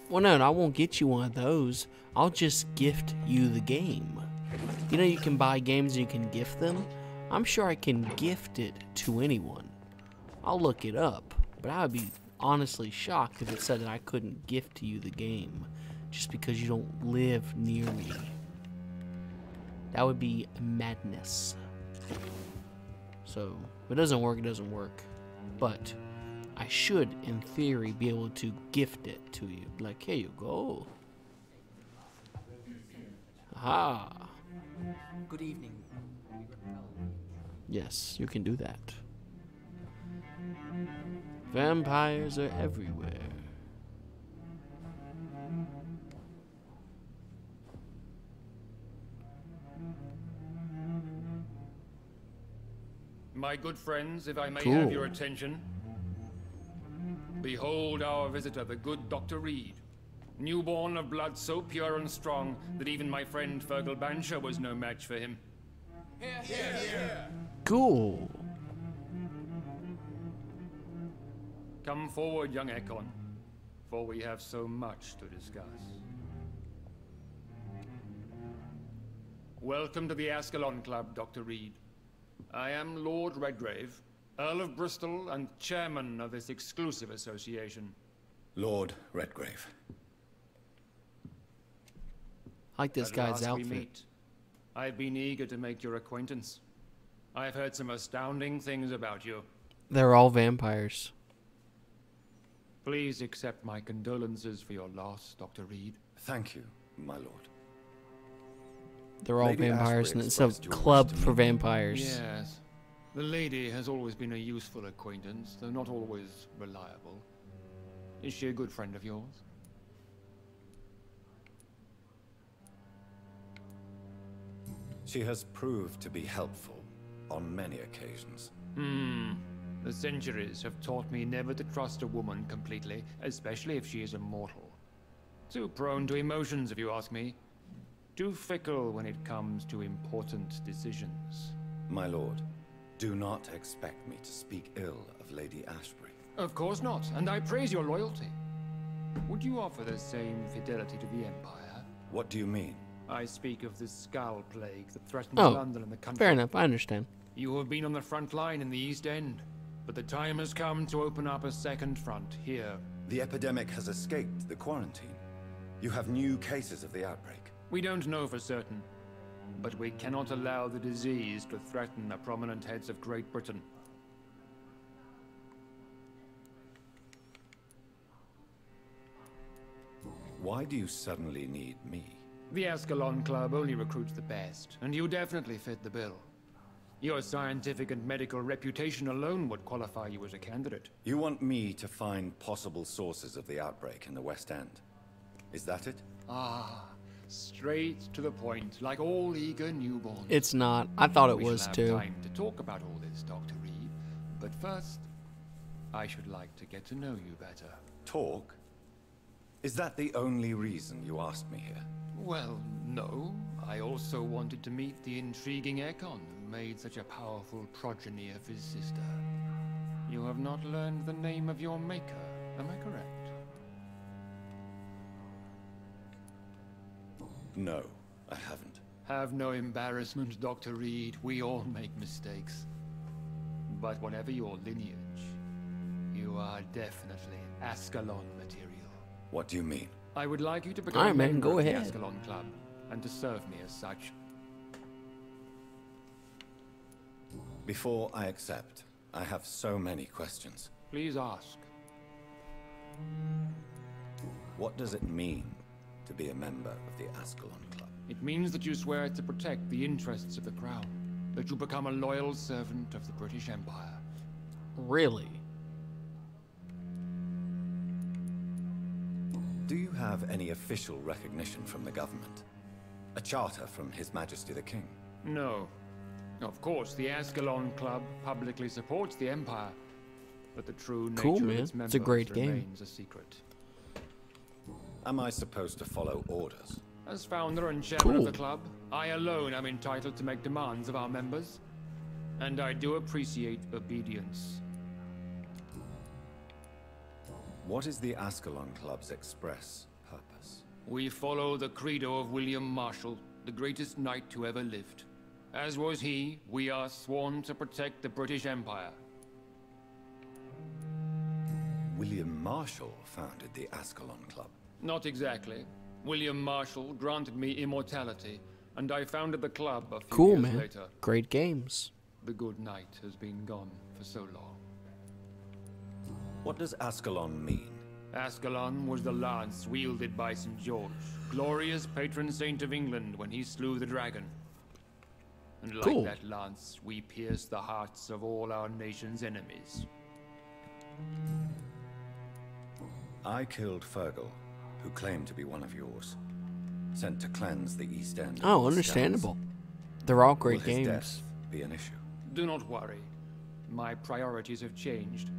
A: Well, no, I won't get you one of those. I'll just gift you the game. You know you can buy games and you can gift them? I'm sure I can gift it to anyone. I'll look it up, but I would be honestly shocked if it said that I couldn't gift to you the game just because you don't live near me. That would be madness. So, if it doesn't work, it doesn't work. But I should, in theory, be able to gift it to you. Like, here you go. Aha.
J: Good evening.
A: Yes, you can do that. Vampires are everywhere.
K: My good friends, if I may
A: Cool.
K: have your attention. Behold our visitor, the good Dr. Reed. Newborn of blood so pure and strong that even my friend Fergal Bansher was no match for him.
A: Cool.
K: Come forward, young Ekon, for we have so much to discuss. Welcome to the Ascalon Club, Dr. Reed. I am Lord Redgrave, Earl of Bristol and chairman of this exclusive association.
C: Lord Redgrave.
A: I like this
K: At
A: guy's
K: last we
A: outfit.
K: meet. I've been eager to make your acquaintance. I've heard some astounding things about you.
A: They're all vampires.
K: Please accept my condolences for your loss, Dr. Reed.
C: Thank you, my lord.
A: They're all
C: Lady
A: vampires,
C: Ashbury
A: and it's a
C: expressed your
A: club
C: wish to
A: for
C: meet me.
A: vampires.
K: Yes. The lady has always been a useful acquaintance, though not always reliable. Is she a good friend of yours?
C: She has proved to be helpful on many occasions.
K: The centuries have taught me never to trust a woman completely, especially if she is immortal. Too prone to emotions, if you ask me. Too fickle when it comes to important decisions.
C: My lord, do not expect me to speak ill of Lady Ashbury.
K: Of course not, and I praise your loyalty. Would you offer the same fidelity to the Empire?
C: What do you mean?
K: I speak of the Skull Plague that threatens
A: Oh,
K: London and the country.
A: fair enough. I understand.
K: You have been on the front line in the East End, but the time has come to open up a second front here.
C: The epidemic has escaped the quarantine. You have new cases of the outbreak.
K: We don't know for certain, but we cannot allow the disease to threaten the prominent heads of Great Britain.
C: Why do you suddenly need me?
K: The Ascalon Club only recruits the best, and you definitely fit the bill. Your scientific and medical reputation alone would qualify you as a candidate.
C: You want me to find possible sources of the outbreak in the West End. Is that it?
K: Ah, straight to the point, like all eager newborns.
A: It's not. I thought it was
K: We
A: too.
K: shall have time to talk about all this, Dr. Reed. But first, I should like to get to know you better.
C: Talk? Is that the only reason you asked me here?
K: Well, no. I also wanted to meet the intriguing Ekon who made such a powerful progeny of his sister. You have not learned the name of your maker, am I correct?
C: No, I haven't.
K: Have no embarrassment, Dr. Reed. We all make mistakes. But whatever your lineage, you are definitely Ascalon material.
C: What do you mean?
K: I would like you to become
A: Alright,
K: a
A: man,
K: member
A: go
K: of
A: ahead.
K: the Ascalon Club, and to serve me as such.
C: Before I accept, I have so many questions.
K: Please ask.
C: What does it mean to be a member of the Ascalon Club?
K: It means that you swear to protect the interests of the Crown, that you become a loyal servant of the British Empire.
A: Really?
C: Do you have any official recognition from the government? A charter from His Majesty the King?
K: No. Of course, the Ascalon Club publicly supports the Empire, but the true nature
A: Cool,
K: of
A: man.
K: its members
A: It's a great game.
K: remains a secret.
C: Am I supposed to follow orders?
K: As founder and chairman of
A: Cool.
K: the club, I alone am entitled to make demands of our members, and I do appreciate obedience.
C: What is the Ascalon Club's express purpose?
K: We follow the credo of William Marshall, the greatest knight who ever lived. As was he, we are sworn to protect the British Empire.
C: William Marshall founded the Ascalon Club.
K: Not exactly. William Marshall granted me immortality, and I founded the club a few
A: Cool,
K: years
A: man.
K: later.
A: Great games.
K: The good knight has been gone for so long.
C: What does Ascalon mean?
K: Ascalon was the lance wielded by St. George, glorious patron saint of England when he slew the dragon. And like
A: Cool.
K: that lance, we pierce the hearts of all our nation's enemies.
C: I killed Fergal, who claimed to be one of yours. Sent to cleanse the East End. of
A: Oh,
C: its
A: understandable.
C: scums.
A: They're all
C: Will
A: great
C: his
A: games.
C: death be an issue?
K: Do not worry. My priorities have changed.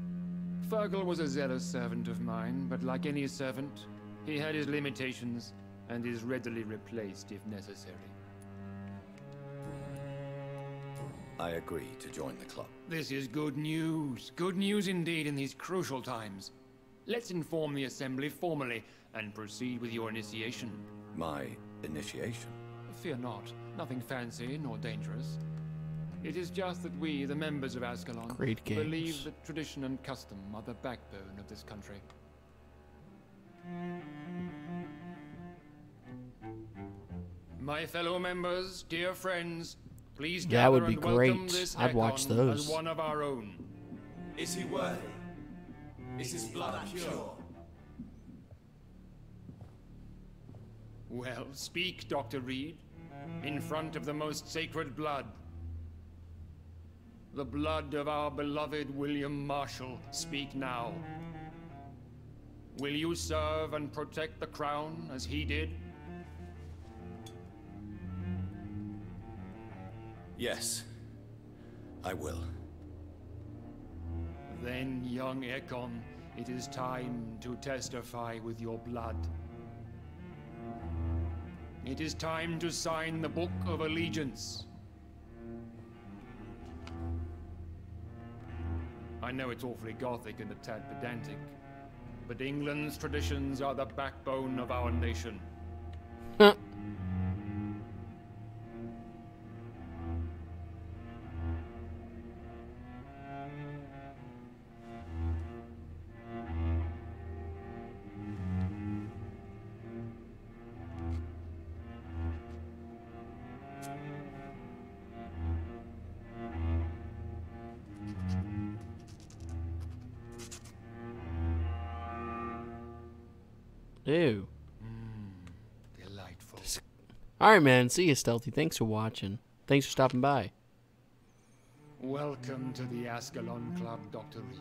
K: Fergal was a zealous servant of mine, but like any servant, he had his limitations and is readily replaced if necessary.
C: I agree to join the club.
K: This is good news. Good news indeed in these crucial times. Let's inform the Assembly formally and proceed with your initiation.
C: My initiation?
K: Fear not. Nothing fancy nor dangerous. It is just that we, the members of Ascalon,
A: Great games.
K: believe that tradition and custom are the backbone of this country. My fellow members, dear friends, please
A: That
K: gather
A: would be
K: and welcome
A: great.
K: this
A: I'd watch
K: Ekon
A: those.
K: as one of our own.
L: Is he worthy? Is his blood pure?
K: Well, speak, Dr. Reed, in front of the most sacred blood. The blood of our beloved William Marshall. Speak now. Will you serve and protect the crown as he did?
C: Yes, I will.
K: Then, young Ekon, it is time to testify with your blood. It is time to sign the Book of Allegiance. I know it's awfully gothic and a tad pedantic, but England's traditions are the backbone of our nation.
A: Ew.
K: Delightful.
A: Alright, man. See you, Stealthy. Thanks for watching. Thanks for stopping by.
K: Welcome to the Ascalon Club, Dr. Reed.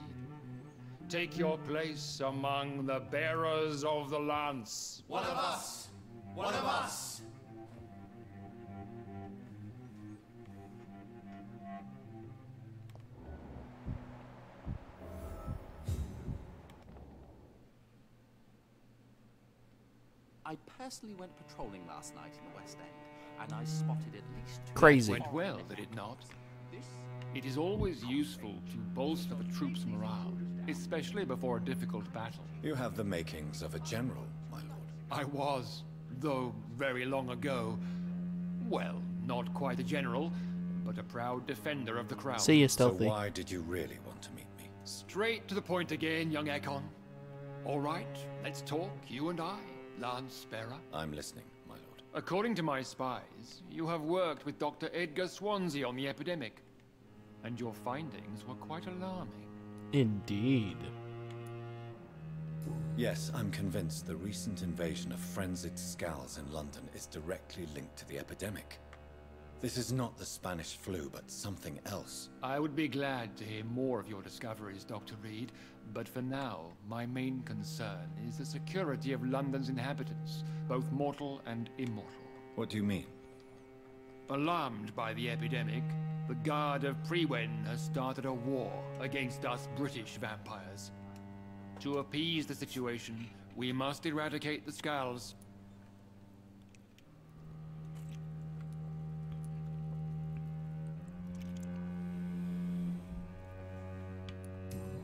K: Take your place among the bearers of the lance.
L: One of us! One of us!
M: I personally went patrolling last night in the West End, and I spotted at least two...
A: Crazy.
K: Went well, did it not? It is always useful to bolster the troops' morale, especially before a difficult battle.
C: You have the makings of a general, my lord.
K: I was, though very long ago. Well, not quite a general, but a proud defender of the crown.
A: See you, Stealthy.
C: So why did you really want to meet me?
K: Straight to the point again, young Ekon. All right, let's talk, you and I, Lance Bearer.
C: I'm listening, my lord.
K: According to my spies, you have worked with Dr. Edgar Swansea on the epidemic, and your findings were quite alarming.
A: Indeed.
C: Yes, I'm convinced the recent invasion of frenzied Skulls in London is directly linked to the epidemic. This is not the Spanish flu, but something else.
K: I would be glad to hear more of your discoveries, Dr. Reed, but for now, my main concern is the security of London's inhabitants, both mortal and immortal.
C: What do you mean?
K: Alarmed by the epidemic, the Guard of Prewen has started a war against us British vampires. To appease the situation, we must eradicate the Skulls.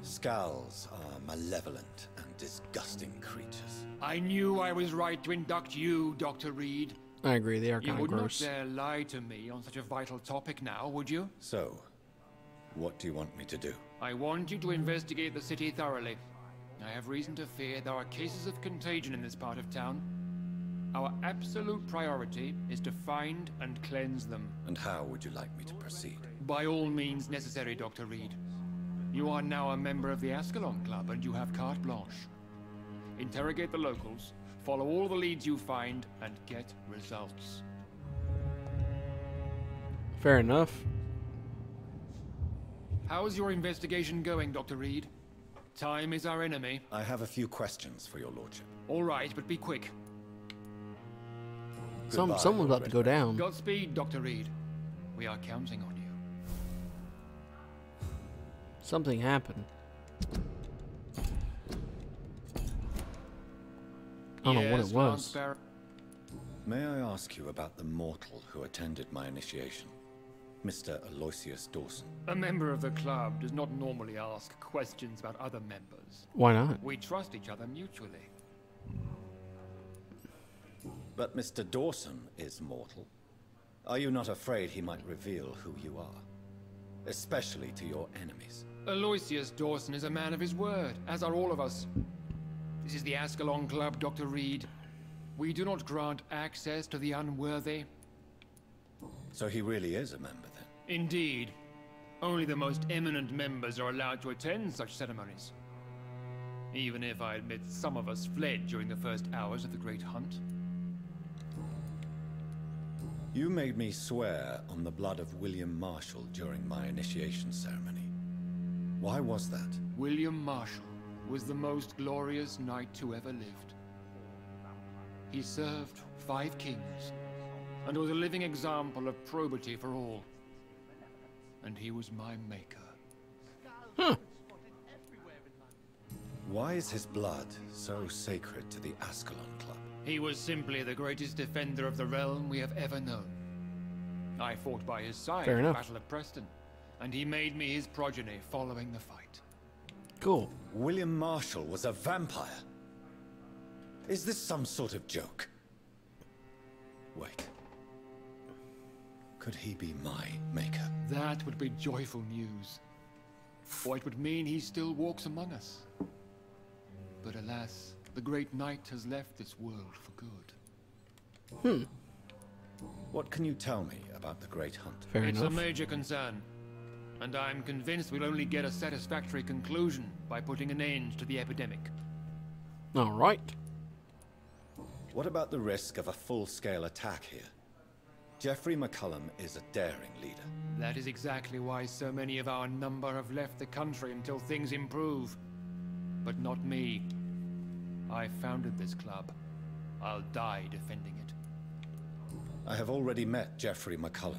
C: Skulls are malevolent and disgusting creatures.
K: I knew I was right to induct you, Dr. Reed.
A: I agree, they are
K: You
A: kind of
K: would
A: gross.
K: not dare lie to me on such a vital topic now, would you?
C: So, what do you want me to do?
K: I want you to investigate the city thoroughly. I have reason to fear there are cases of contagion in this part of town. Our absolute priority is to find and cleanse them.
C: And how would you like me to proceed?
K: By all means necessary, Dr. Reed. You are now a member of the Ascalon Club and you have carte blanche. Interrogate the locals, follow all the leads you find, and get results.
A: Fair enough.
K: How's your investigation going, Dr. Reed? Time is our enemy.
C: I have a few questions for your lordship.
K: All right, but be quick.
C: Goodbye,
A: Someone's about to go down.
K: Godspeed, Dr. Reed. We are counting on you.
A: Something happened. I don't know what it was.
C: May I ask you about the mortal who attended my initiation? Mr. Aloysius Dawson.
K: A member of the club does not normally ask questions about other members.
A: Why not?
K: We trust each other mutually.
C: But Mr. Dawson is mortal. Are you not afraid he might reveal who you are? Especially to your enemies.
K: Aloysius Dawson is a man of his word, as are all of us. This is the Ascalon Club, Dr. Reed. We do not grant access to the unworthy.
C: So he really is a member, then?
K: Indeed. Only the most eminent members are allowed to attend such ceremonies. Even if I admit some of us fled during the first hours of the Great Hunt.
C: You made me swear on the blood of William Marshall during my initiation ceremony. Why was that?
K: William Marshall was the most glorious knight who ever lived. He served 5 kings, and was a living example of probity for all. And he was my maker.
A: Huh.
C: Why is his blood so sacred to the Ascalon Club?
K: He was simply the greatest defender of the realm we have ever known. I fought by his side
A: Fair
K: in the
A: enough.
K: Battle of Preston, and he made me his progeny following the fight.
A: Cool.
C: William Marshall was a vampire? Is this some sort of joke? Wait. Could he be my maker?
K: That would be joyful news. For it would mean he still walks among us. But alas, the great knight has left this world for good.
C: What can you tell me about the Great Hunt?
A: Fair
K: It's
A: enough.
K: a major concern. And I'm convinced we'll only get a satisfactory conclusion by putting an end to the epidemic.
A: All right.
C: What about the risk of a full-scale attack here? Jeffrey McCullum is a daring leader.
K: That is exactly why so many of our number have left the country until things improve. But not me. I founded this club. I'll die defending it.
C: I have already met Jeffrey McCullum.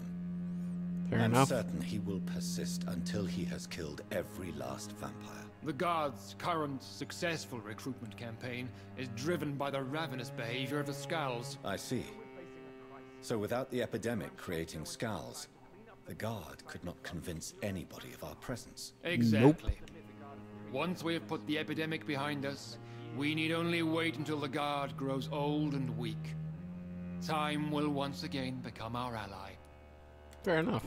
A: Fair
C: I'm
A: enough.
C: certain he will persist until he has killed every last vampire.
K: The Guard's current successful recruitment campaign is driven by the ravenous behavior of the Skulls.
C: I see. So without the epidemic creating Skulls, the Guard could not convince anybody of our presence.
K: Exactly. Once we have put the epidemic behind us, we need only wait until the Guard grows old and weak. Time will once again become our ally.
A: Fair enough.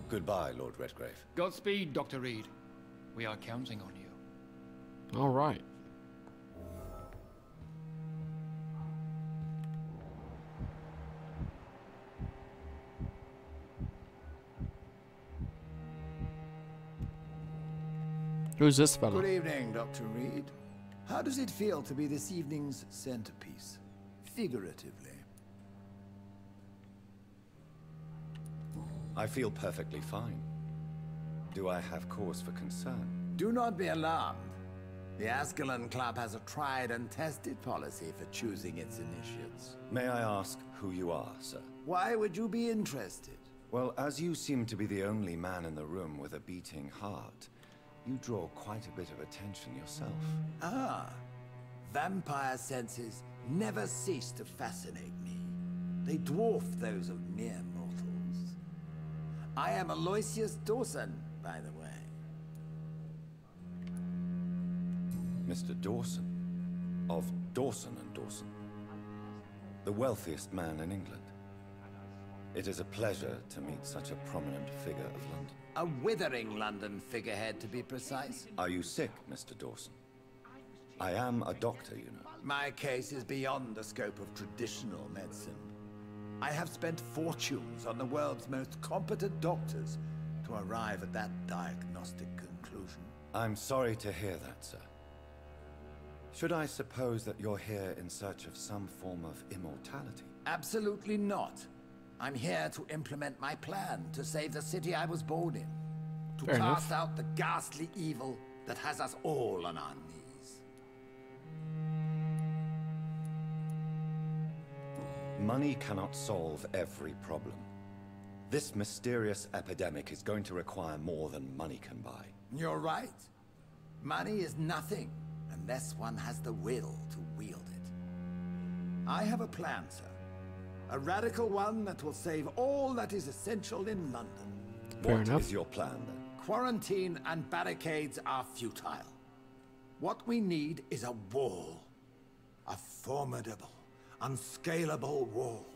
C: Goodbye, Lord Redgrave.
K: Godspeed, Dr. Reed. We are counting on you.
A: All right. Who's this fellow?
H: Good evening, Dr. Reed. How does it feel to be this evening's centerpiece? Figuratively.
C: I feel perfectly fine. Do I have cause for concern?
H: Do not be alarmed. The Ascalon Club has a tried and tested policy for choosing its initiates.
C: May I ask who you are, sir?
H: Why would you be interested?
C: Well, as you seem to be the only man in the room with a beating heart, you draw quite a bit of attention yourself.
H: Ah, vampire senses never cease to fascinate me. They dwarf those of mere mortals. I am Aloysius Dawson, by the way.
C: Mr. Dawson, of Dawson and Dawson, the wealthiest man in England. It is a pleasure to meet such a prominent figure of London.
H: A withering London figurehead, to be precise.
C: Are you sick, Mr. Dawson? I am a doctor, you know.
H: My case is beyond the scope of traditional medicine. I have spent fortunes on the world's most competent doctors to arrive at that diagnostic conclusion.
C: I'm sorry to hear that, sir. Should I suppose that you're here in search of some form of immortality?
H: Absolutely not. I'm here to implement my plan to save the city I was born in. To
A: Fair
H: cast
A: enough.
H: out the ghastly evil that has us all on our knees.
C: Money cannot solve every problem. This mysterious epidemic is going to require more than money can buy.
H: You're right. Money is nothing unless one has the will to wield it. I have a plan, sir. A radical one that will save all that is essential in London.
A: Fair
C: What
A: enough.
C: is your plan, then?
H: Quarantine and barricades are futile. What we need is a wall. A formidable, unscalable wall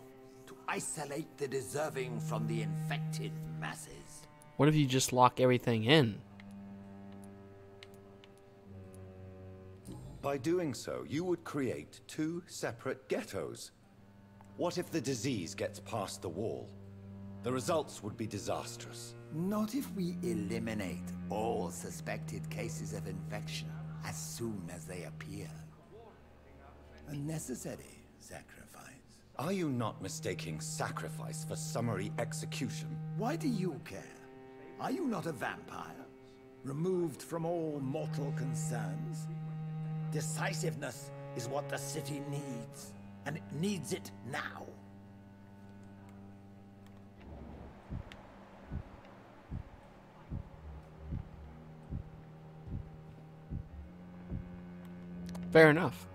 H: to isolate the deserving from the infected masses.
A: What if you just lock everything in?
C: By doing so, you would create two separate ghettos. What if the disease gets past the wall? The results would be disastrous.
H: Not if we eliminate all suspected cases of infection as soon as they appear. A necessary sacrifice.
C: Are you not mistaking sacrifice for summary execution?
H: Why do you care? Are you not a vampire? Removed from all mortal concerns? Decisiveness is what the city needs, and it needs it now.
A: Fair enough.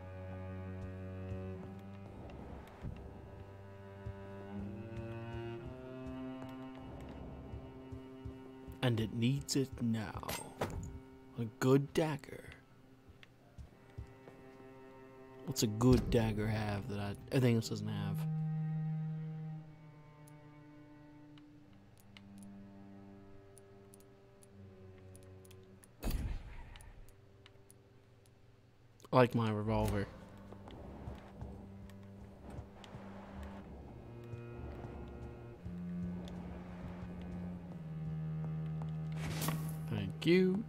A: And it needs it now. A good dagger. What's a good dagger have that everything else doesn't have? I like my revolver. Thank you.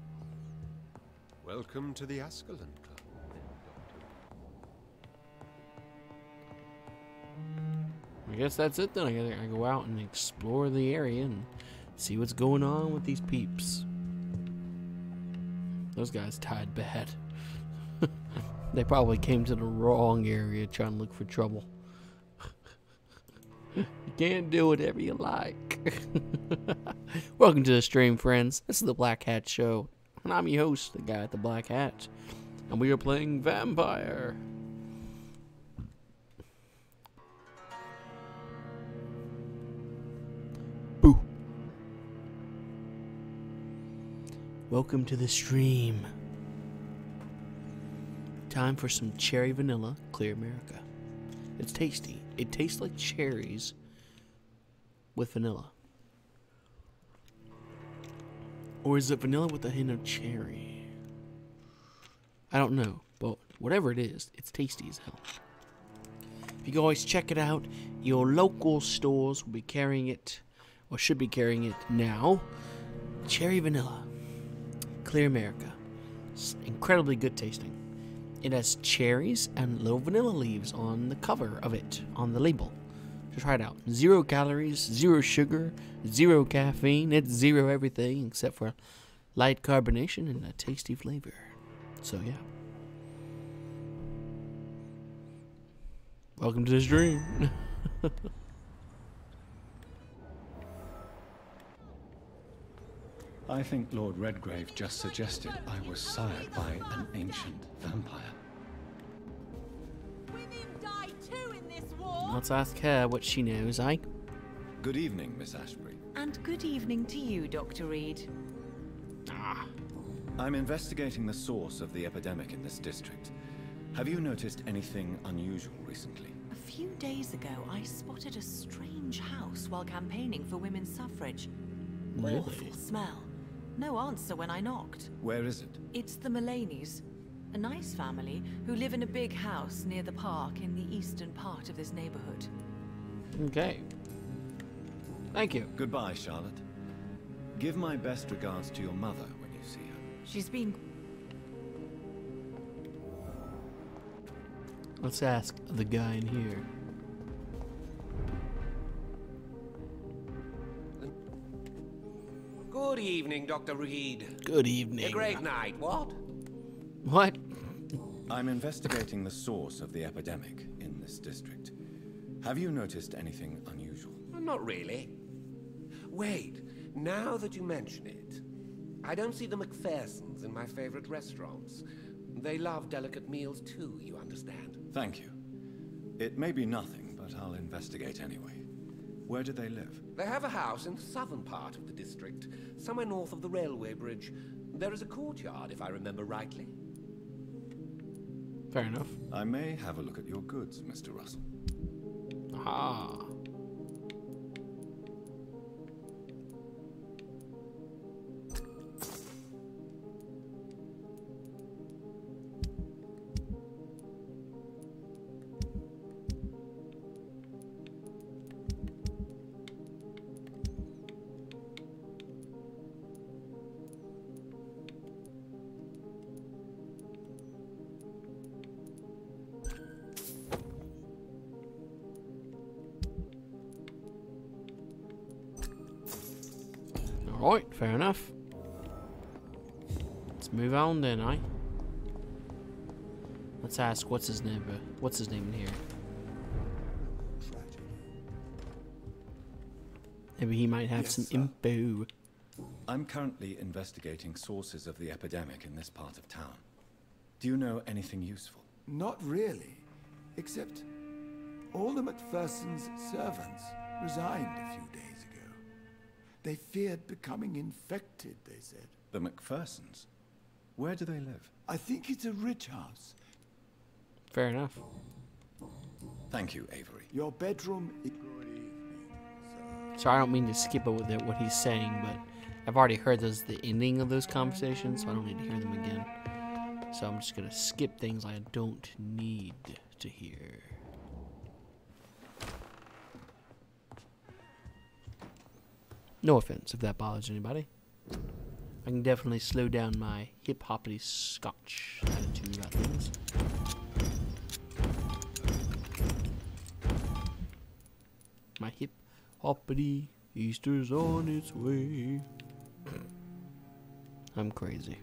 D: Welcome to the Ascalon Club.
A: I guess that's it then. I gotta go out and explore the area and see what's going on with these peeps. Those guys tied bad. They probably came to the wrong area trying to look for trouble. You can't do whatever you like. Welcome to the stream, friends. This is the Black Hat Show. And I'm your host, the guy with the black hat. And we are playing Vampyr. Boo. Welcome to the stream. Time for some cherry vanilla clear America. It's tasty. It tastes like cherries with vanilla. Or is it vanilla with a hint of cherry? I don't know, but whatever it is, it's tasty as hell. If you guys check it out, your local stores will be carrying it, or should be carrying it now. Cherry vanilla, clear America. It's incredibly good tasting. It has cherries and little vanilla leaves on the cover of it, on the label. Just try it out. 0 calories, 0 sugar, 0 caffeine. It's 0 everything except for light carbonation and a tasty flavor. So yeah. Welcome to the stream.
C: I think Lord Redgrave just suggested I was sired by an ancient vampire.
G: Women die too in this war.
A: Let's ask her what she knows, eh?
C: Good evening, Miss Ashbury.
E: And good evening to you, Dr. Reed.
C: I'm investigating the source of the epidemic in this district. Have you noticed anything unusual recently?
E: A few days ago, I spotted a strange house while campaigning for women's suffrage.
A: Really?
E: Awful smell. No answer when I knocked.
C: Where is it?
E: It's the Mullaneys, a nice family who live in a big house near the park in the eastern part of this neighborhood.
A: Okay. Thank you.
C: Goodbye, Charlotte. Give my best regards to your mother when you see her.
E: She's been...
A: Let's ask the guy in here.
F: Good evening, Dr. Reed.
A: Good evening.
F: A great night, what?
A: What?
C: I'm investigating the source of the epidemic in this district. Have you noticed anything unusual?
F: Not really. Wait, now that you mention it, I don't see the McPhersons in my favorite restaurants. They love delicate meals too, you understand.
C: Thank you. It may be nothing, but I'll investigate anyway. Where do they live?
F: They have a house in the southern part of the district, somewhere north of the railway bridge. There is a courtyard, if I remember rightly.
A: Fair enough.
C: I may have a look at your goods, Mr. Russell.
A: Ah. Alright, fair enough. Let's move on then, eh? Let's ask what's his name in here. Maybe he might have some info.
C: I'm currently investigating sources of the epidemic in this part of town. Do you know anything useful?
H: Not really. Except all the MacPherson's servants resigned a few days ago. They feared becoming infected, they said.
C: The MacPhersons? Where do they live?
H: I think it's a rich house.
A: Fair enough.
C: Thank you, Avery.
H: Your bedroom... Good evening, sir.
A: Sorry, I don't mean to skip over what he's saying, but I've already heard the ending of those conversations, so I don't need to hear them again. So I'm just gonna skip things I don't need to hear. No offense if that bothers anybody. I can definitely slow down my hip-hoppity Scotch attitude about things. My hip-hoppity Easter's on its way. I'm crazy.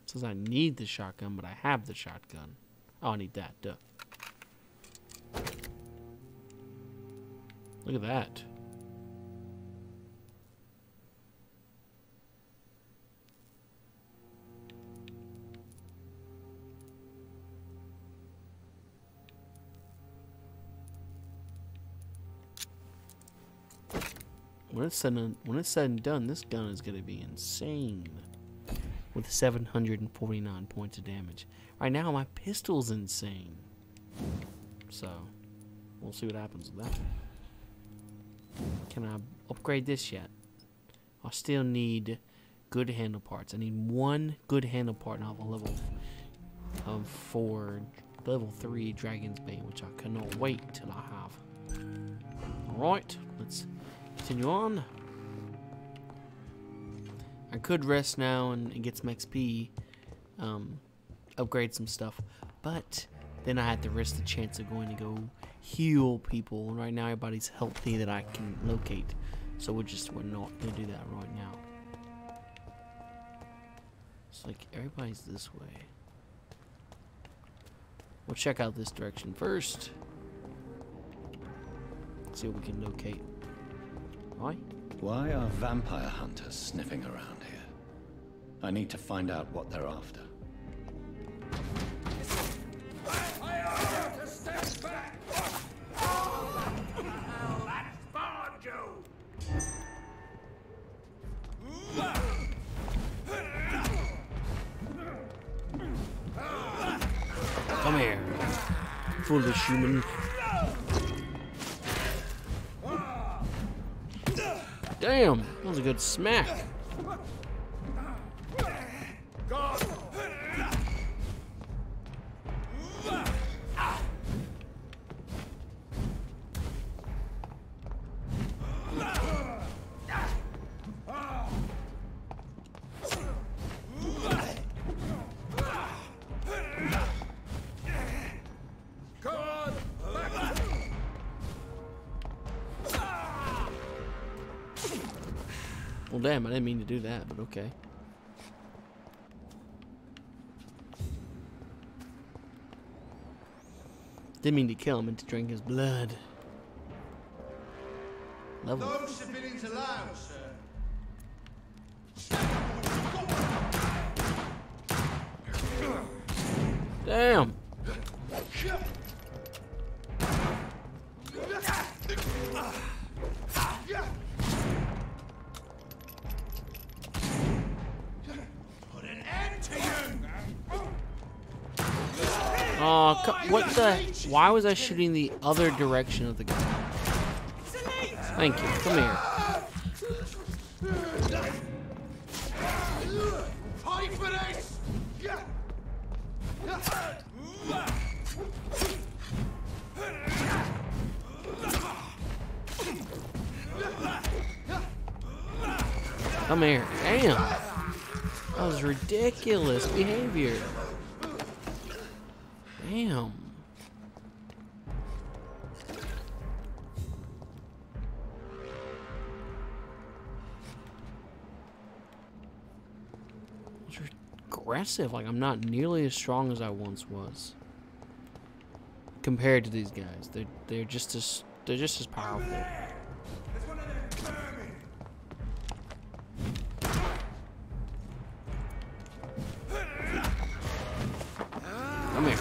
A: Says I need the shotgun, but I have the shotgun. Oh, I need that, duh. Look at that. When it's said and done, this gun is gonna be insane. With 749 points of damage. Right now, my pistol's insane. So, we'll see what happens with that. Can I upgrade this yet? I still need good handle parts. I need one good handle part, and I'll have a level 3 Dragon's Bane, which I cannot wait till I have. Alright, let's continue on. I could rest now and get some XP, upgrade some stuff, but then I had to risk the chance of going to go heal people. And right now everybody's healthy that I can locate, so we're not gonna do that right now. It's like everybody's this way. We'll check out this direction first. See what we can locate. Right?
C: Why are vampire hunters sniffing around here? I need to find out what they're after.
A: Come here, foolish human. Damn, that was a good smack. Well, damn, I didn't mean to do that, but okay. Didn't mean to kill him and to drink his blood. Level.
N: No civilians allowed, sir.
A: Damn. Oh, what the? Why was I shooting the other direction of the gun? Thank you. Come here. Come here. Damn. That was ridiculous behavior. Damn. It's aggressive. Like, I'm not nearly as strong as I once was. compared to these guys. They're just as powerful. Come here.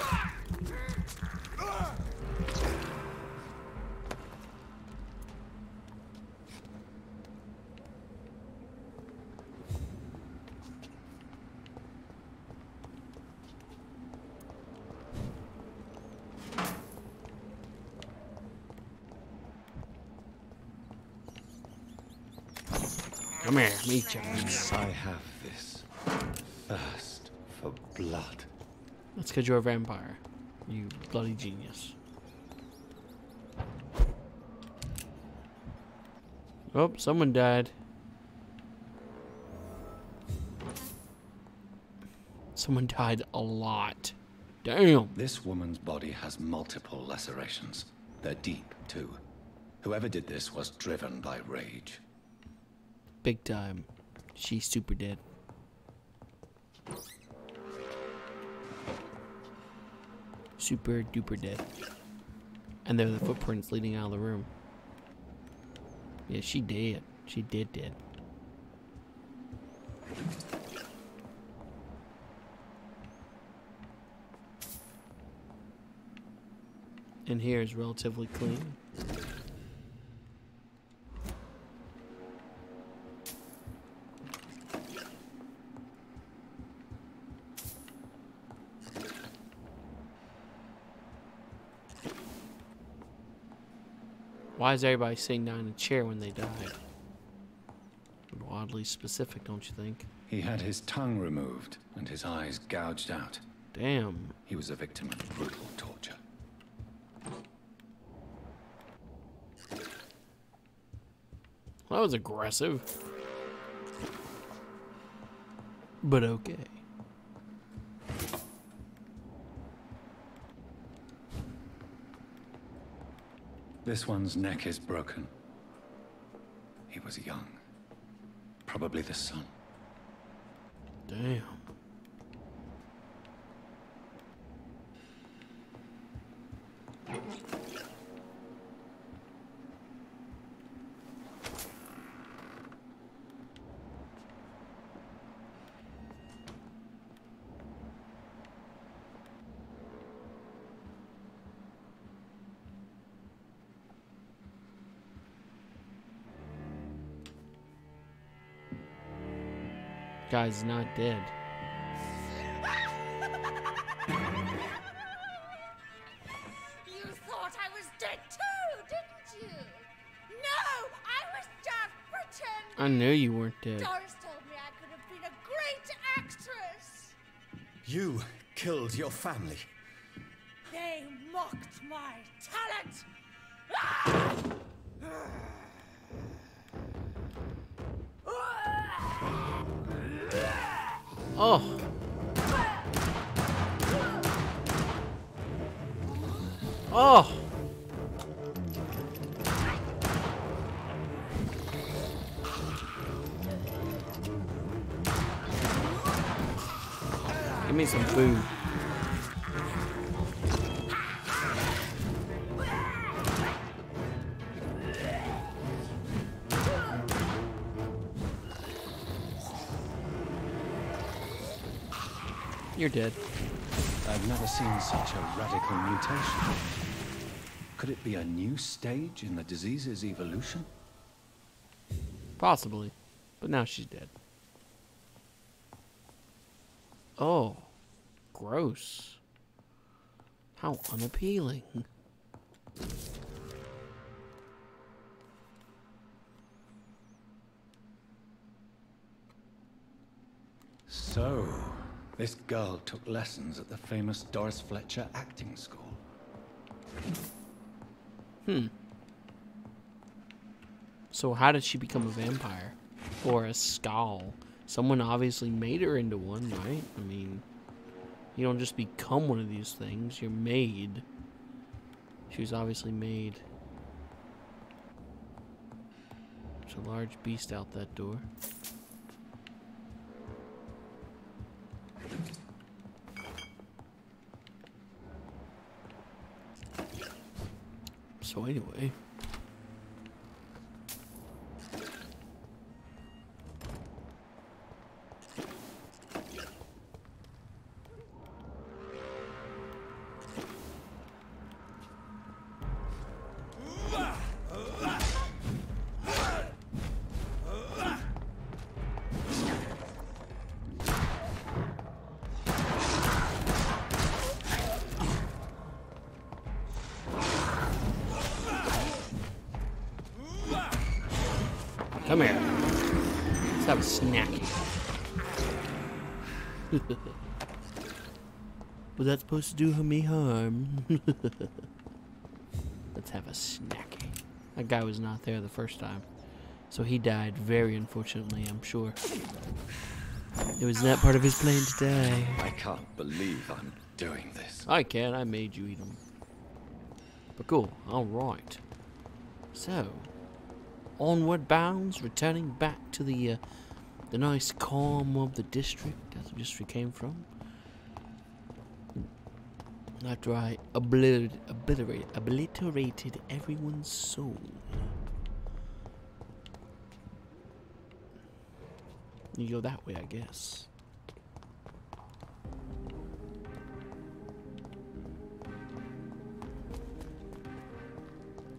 A: Come here, meet you.
C: I have this thirst for blood.
A: That's because you're a vampire. You bloody genius. Oh, someone died. Someone died a lot. Damn.
C: This woman's body has multiple lacerations. They're deep, too. Whoever did this was driven by rage.
A: Big time. She's super dead. Super duper dead. And there are the footprints leading out of the room. Yeah, she dead. She dead. And here is relatively clean. Why is everybody sitting down in a chair when they died? Oddly specific, don't you think?
C: He had his tongue removed and his eyes gouged out.
A: Damn.
C: He was a victim of brutal torture.
A: That was aggressive. But okay.
C: This one's neck is broken. He was young. Probably the son.
A: Damn. Guy's not dead.
G: You thought I was dead too, didn't you? No, I was just pretending.
A: I knew you weren't dead.
G: Doris told me I could have been a great actress.
C: You killed your family.
G: They mocked my talent. Ah!
A: Oh. Oh. Give me some food. You're dead.
C: I've never seen such a radical mutation. Could it be a new stage in the disease's evolution?
A: Possibly. But now she's dead. Oh. Gross. How unappealing.
C: So, this girl took lessons at the famous Doris Fletcher acting school.
A: So how did she become a vampire? Or a skull? Someone obviously made her into one, right? I mean, you don't just become one of these things. You're made. She was obviously made. There's a large beast out that door. So anyway. Come here. Let's have a snacky. Was that supposed to do me harm? Let's have a snacky. That guy was not there the first time, so he died very unfortunately, I'm sure. It was not part of his plan to die.
C: I can't believe I'm doing this.
A: I can. I made you eat them. But cool. Alright. So, onward bounds, returning back to the nice calm of the district, as the district came from. After I obliterated everyone's soul. You go that way, I guess.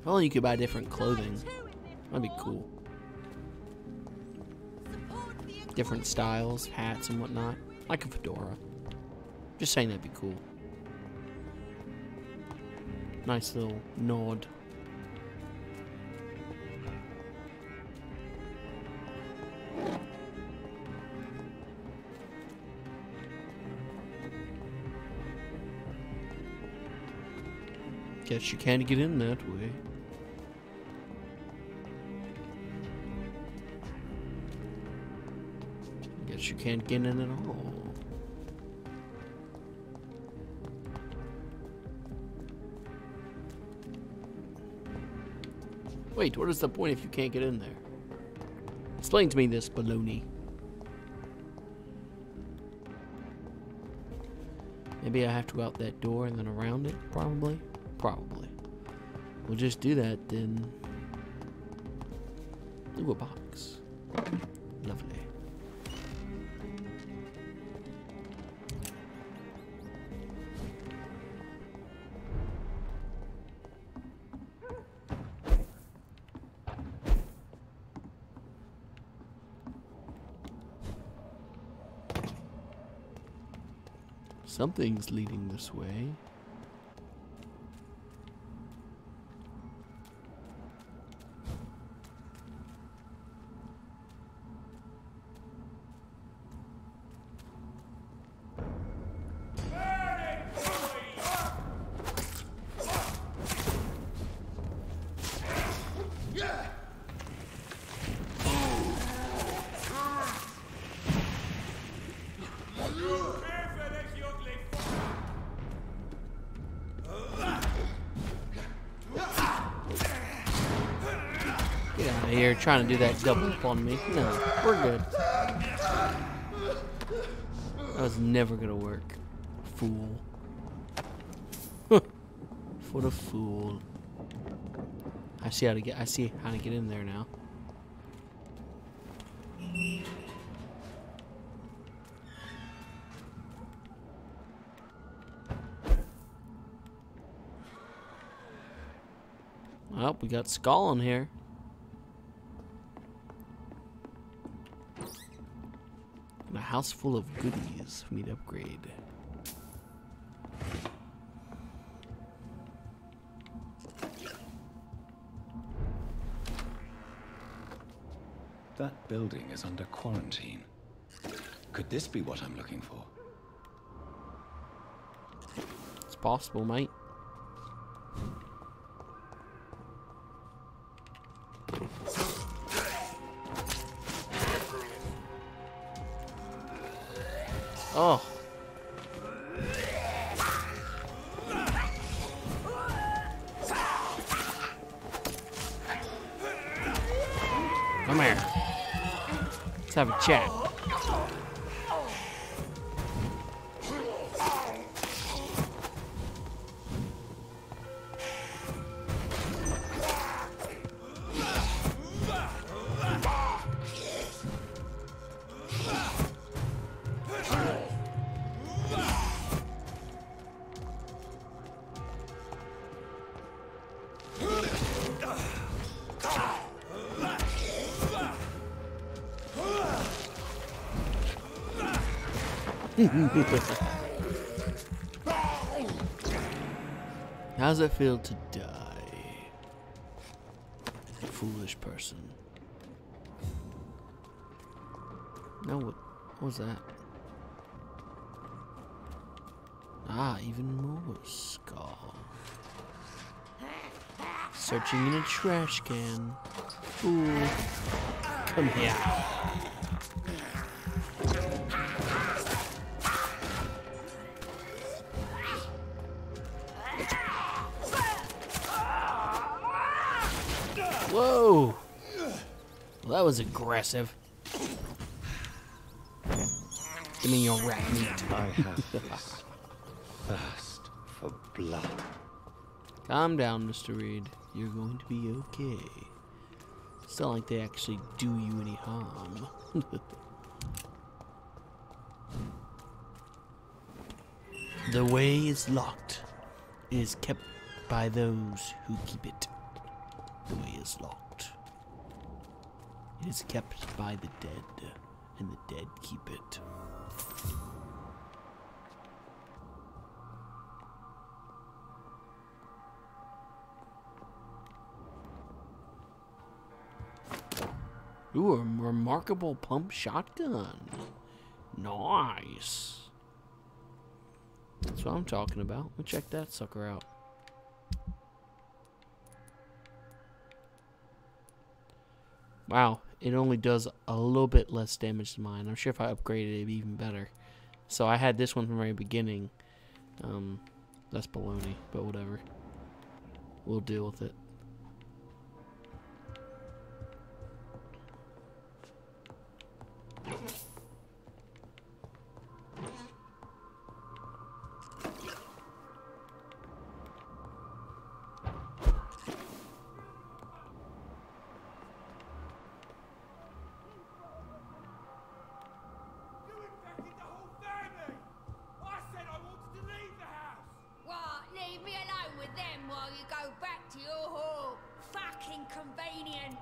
A: If only you could buy different clothing. That'd be cool. Different styles, hats and whatnot. Like a fedora. Just saying that'd be cool. Nice little nod. Guess you can't get in that way. Guess you can't get in at all. Wait, what is the point if you can't get in there? Explain to me this baloney. Maybe I have to go out that door and then around it? Probably. Probably. We'll just do that then. Ooh, a box. Lovely. Something's leading this way. Here trying to do that double up on me. No, we're good. That was never gonna work. Fool. What a fool. I see how to get in there now. Well, we got Skull in here. A house full of goodies we need to upgrade.
C: That building is under quarantine. Could this be what I'm looking for?
A: It's possible, mate. Oh. Come here. Let's have a chat. How's it feel to die? Foolish person. No, what was that? Ah, even more skull. Searching in a trash can. Fool. Come here. Whoa! Well, that was aggressive. Give me your rat meat.
C: I have this thirst for blood.
A: Calm down, Mr. Reed. You're going to be okay. It's not like they actually do you any harm. The way is locked. It is kept by those who keep it. The way is locked. It is kept by the dead, and the dead keep it. Ooh, a remarkable pump shotgun. Nice. That's what I'm talking about. Let me check that sucker out. Wow, it only does a little bit less damage than mine. I'm sure if I upgraded it, it'd be even better. So I had this one from the very beginning. That's baloney, but whatever. We'll deal with it.
G: Convenient.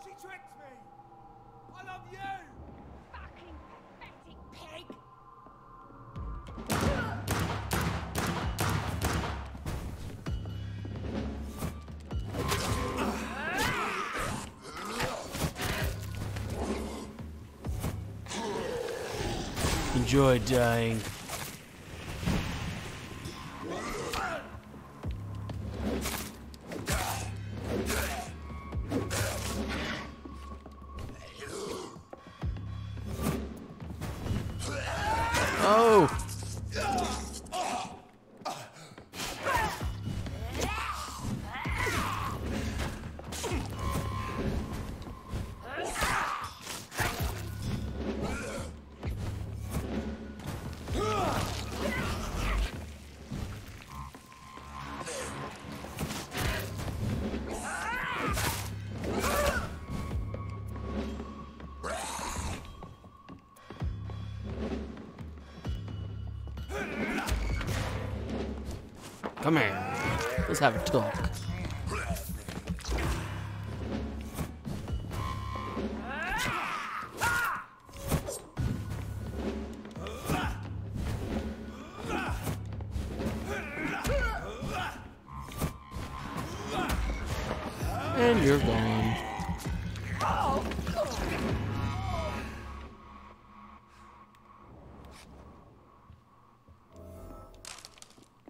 L: She tricked me. I love you.
G: Fucking pathetic pig.
A: Enjoy dying. Oh! Come here. Let's have a talk. And you're gone.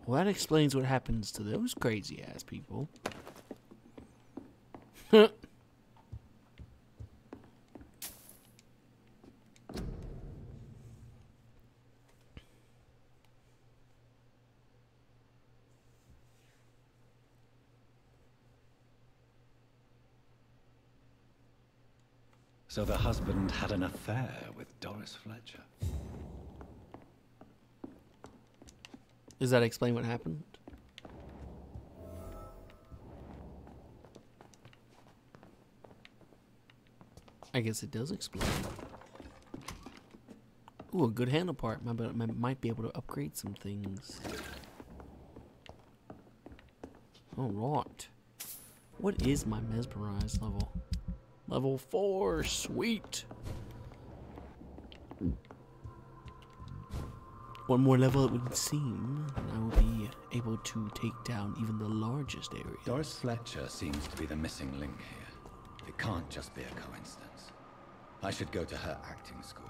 A: Well, that explains what happens to those crazy ass people.
C: So the husband had an affair with Doris Fletcher.
A: Does that explain what happened? I guess it does explain. Ooh, a good handle part. Might be able to upgrade some things. Alright. What is my mesmerize level? Level 4. Sweet. One more level, it would seem, and I will be able to take down even the largest area.
C: Doris Fletcher seems to be the missing link here. It can't just be a coincidence. I should go to her acting school.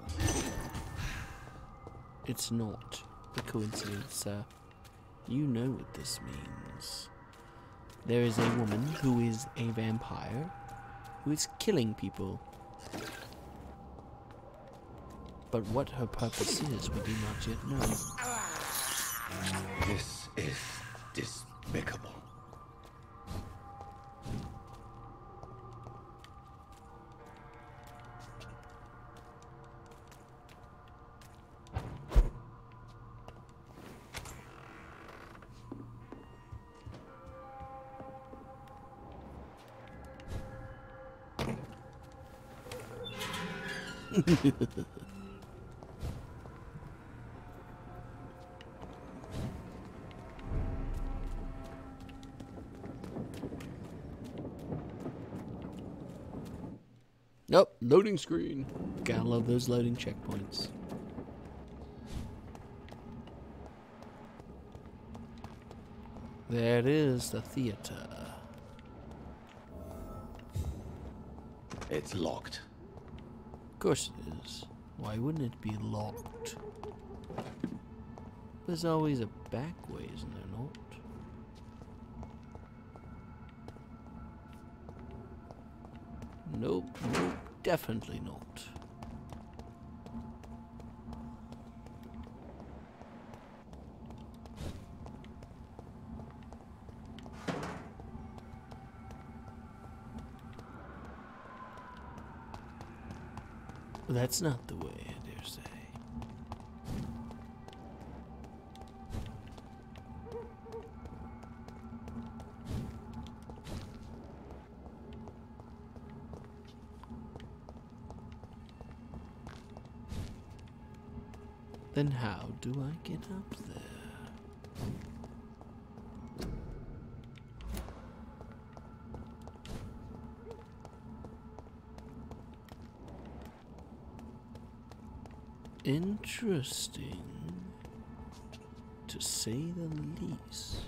A: It's not a coincidence, sir. You know what this means. There is a woman who is a vampire who is killing people. But what her purpose is, we do not yet know.
C: This is despicable.
A: Nope, loading screen. Gotta love those loading checkpoints. There it is, the theater.
C: It's locked.
A: Of course it is. Why wouldn't it be locked? There's always a back way, isn't there not? Nope, nope, definitely not. That's not the way, I dare say. Then how do I get up there? Interesting, to say the least.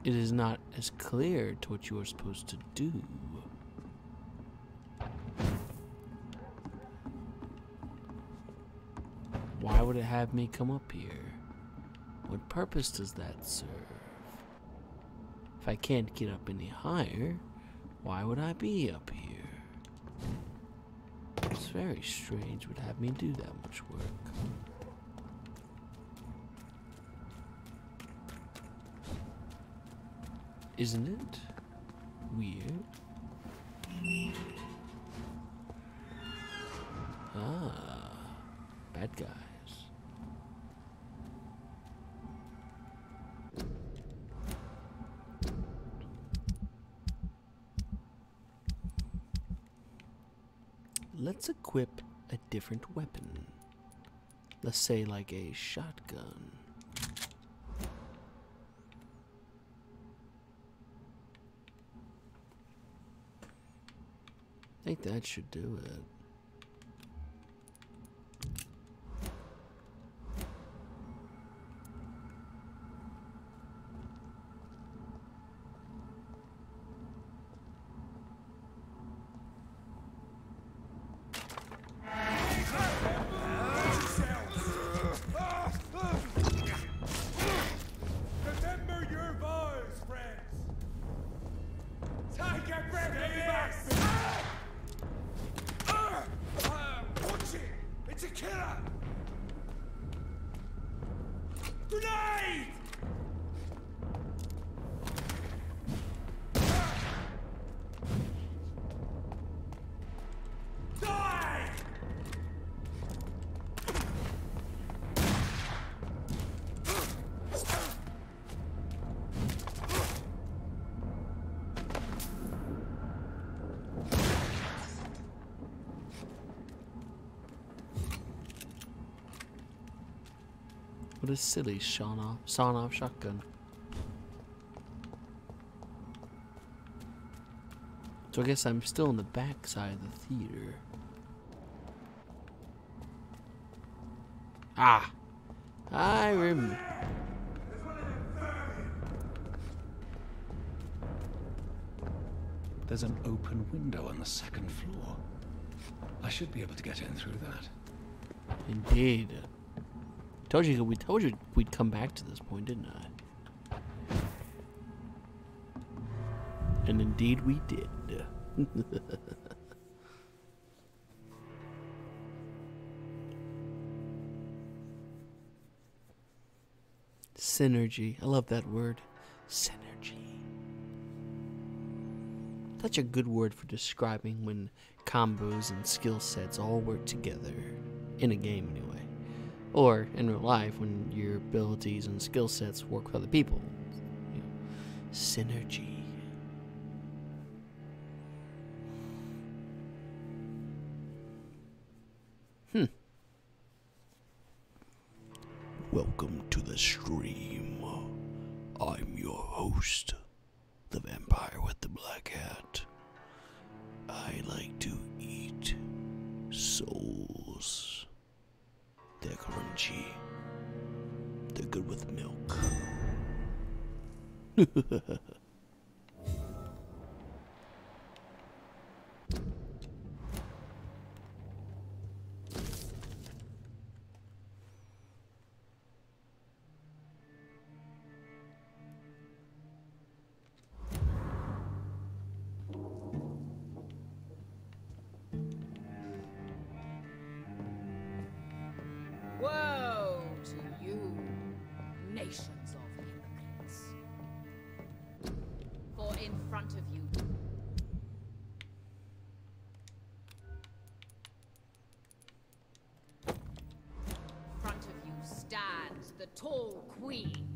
A: It is not as clear to what you are supposed to do. Why would it have me come up here? What purpose does that serve? If I can't get up any higher, why would I be up here? It's very strange would have me do that much work. Isn't it weird? Ah, bad guys. Let's equip a different weapon. Let's say like a shotgun. I think that should do it.
L: Remember your vows, friends. Take a breath, baby.
A: What a silly sawn-off shotgun. So I guess I'm still on the back side of the theater. Ah! I remember.
C: There's an open window on the second floor. I should be able to get in through that.
A: Indeed. Told you we'd come back to this point, didn't I? And indeed we did. Synergy. I love that word. Synergy. Such a good word for describing when combos and skill sets all work together. In a game, anyway. Or in real life, when your abilities and skill sets work with other people. You know, synergy. Welcome to the stream. I'm your host, the Vampire with the Black Hat. I like to eat souls. They're crunchy. They're good with milk.
G: Woe to you, nations of hypocrites. For in front of you stands the tall queen.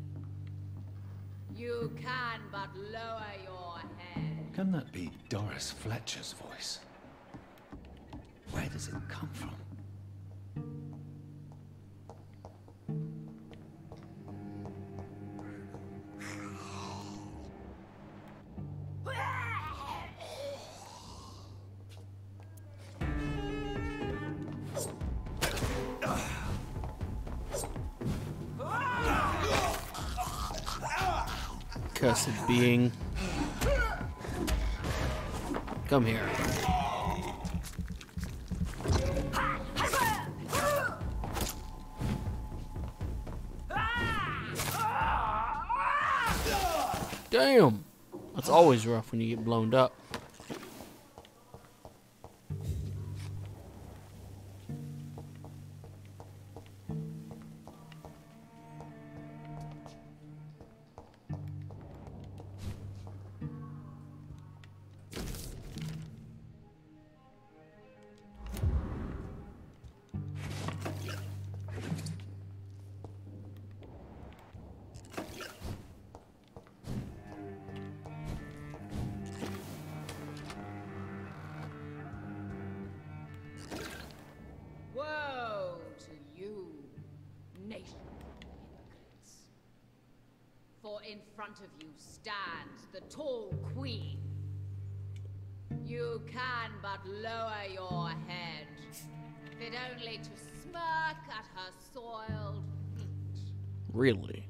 G: You can but lower your head.
C: Can that be Doris Fletcher's voice? Where does it come from?
A: Cursed being. Come here. Damn! That's always rough when you get blown up.
G: Woe to you, nation of hypocrites. For in front of you stands the tall queen. You can but lower your head, fit only to smirk at her soiled feet.
A: Really?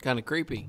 A: Kind of creepy.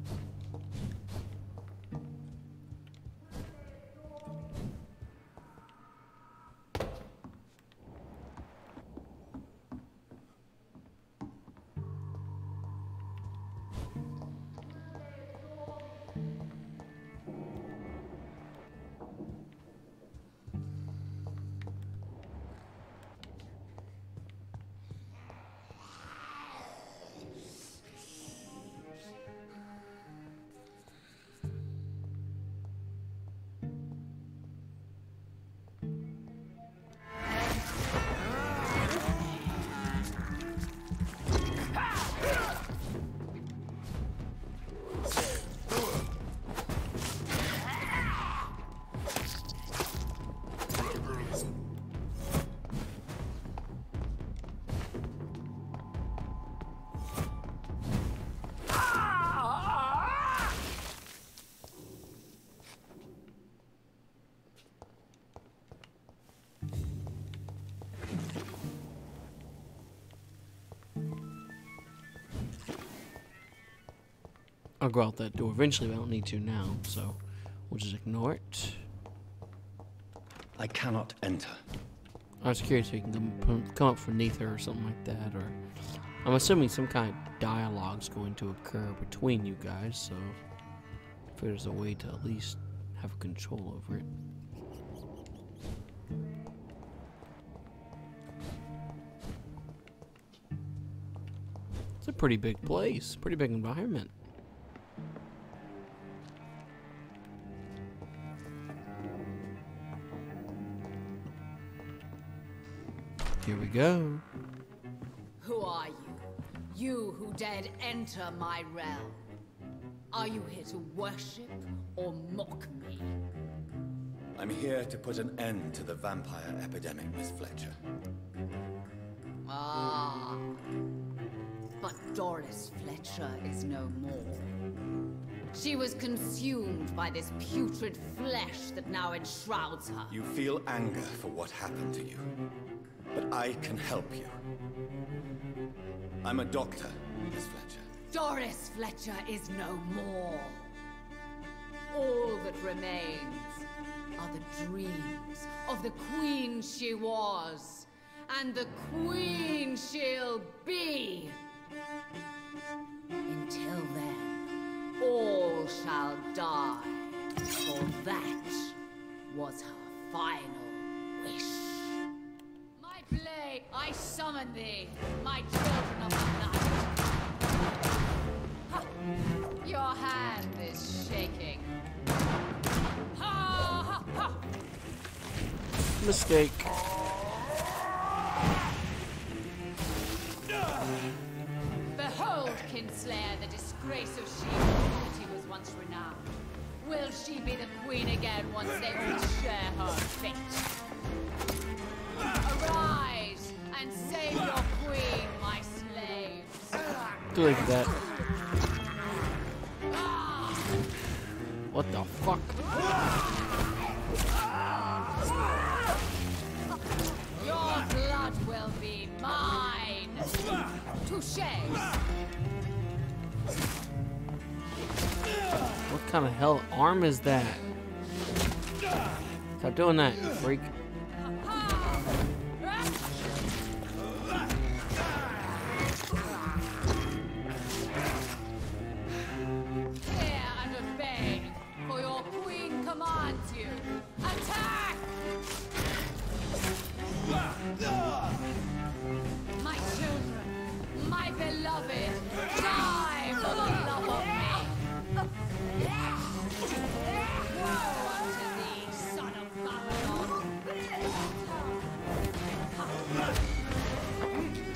A: I'll go out that door eventually, but I don't need to now, so we'll just ignore it.
C: I cannot enter.
A: I was curious if you can come up beneath her or something like that, or I'm assuming some kind of dialogue's going to occur between you guys, so if there's a way to at least have control over it. It's a pretty big place, pretty big environment. Here we go.
G: Who are you? You who dared enter my realm. Are you here to worship or mock me?
C: I'm here to put an end to the vampire epidemic, Miss Fletcher.
G: Ah. But Doris Fletcher is no more. She was consumed by this putrid flesh that now enshrouds her.
C: You feel anger for what happened to you. But I can help you. I'm a doctor, Miss Fletcher.
G: Doris Fletcher is no more. All that remains are the dreams of the queen she was, and the queen she'll be. Until then, all shall die, for that was her final wish. My blade, I summon thee, my children of the night. Ha! Your hand is shaking. Ha ha ha!
A: Mistake.
G: Behold, Kinslayer, the disgrace of she who was once renowned. Will she be the queen again once they all share her fate? Arise and save your queen, my slaves.
A: Too late for that. What the fuck?
G: Your blood will be mine. Touché.
A: What kind of hell arm is that? Stop doing that, you freak.
G: Hear and obey, for your queen commands you. Attack! My children, my beloved, die for the love of me. Woe unto thee, son of Babylon.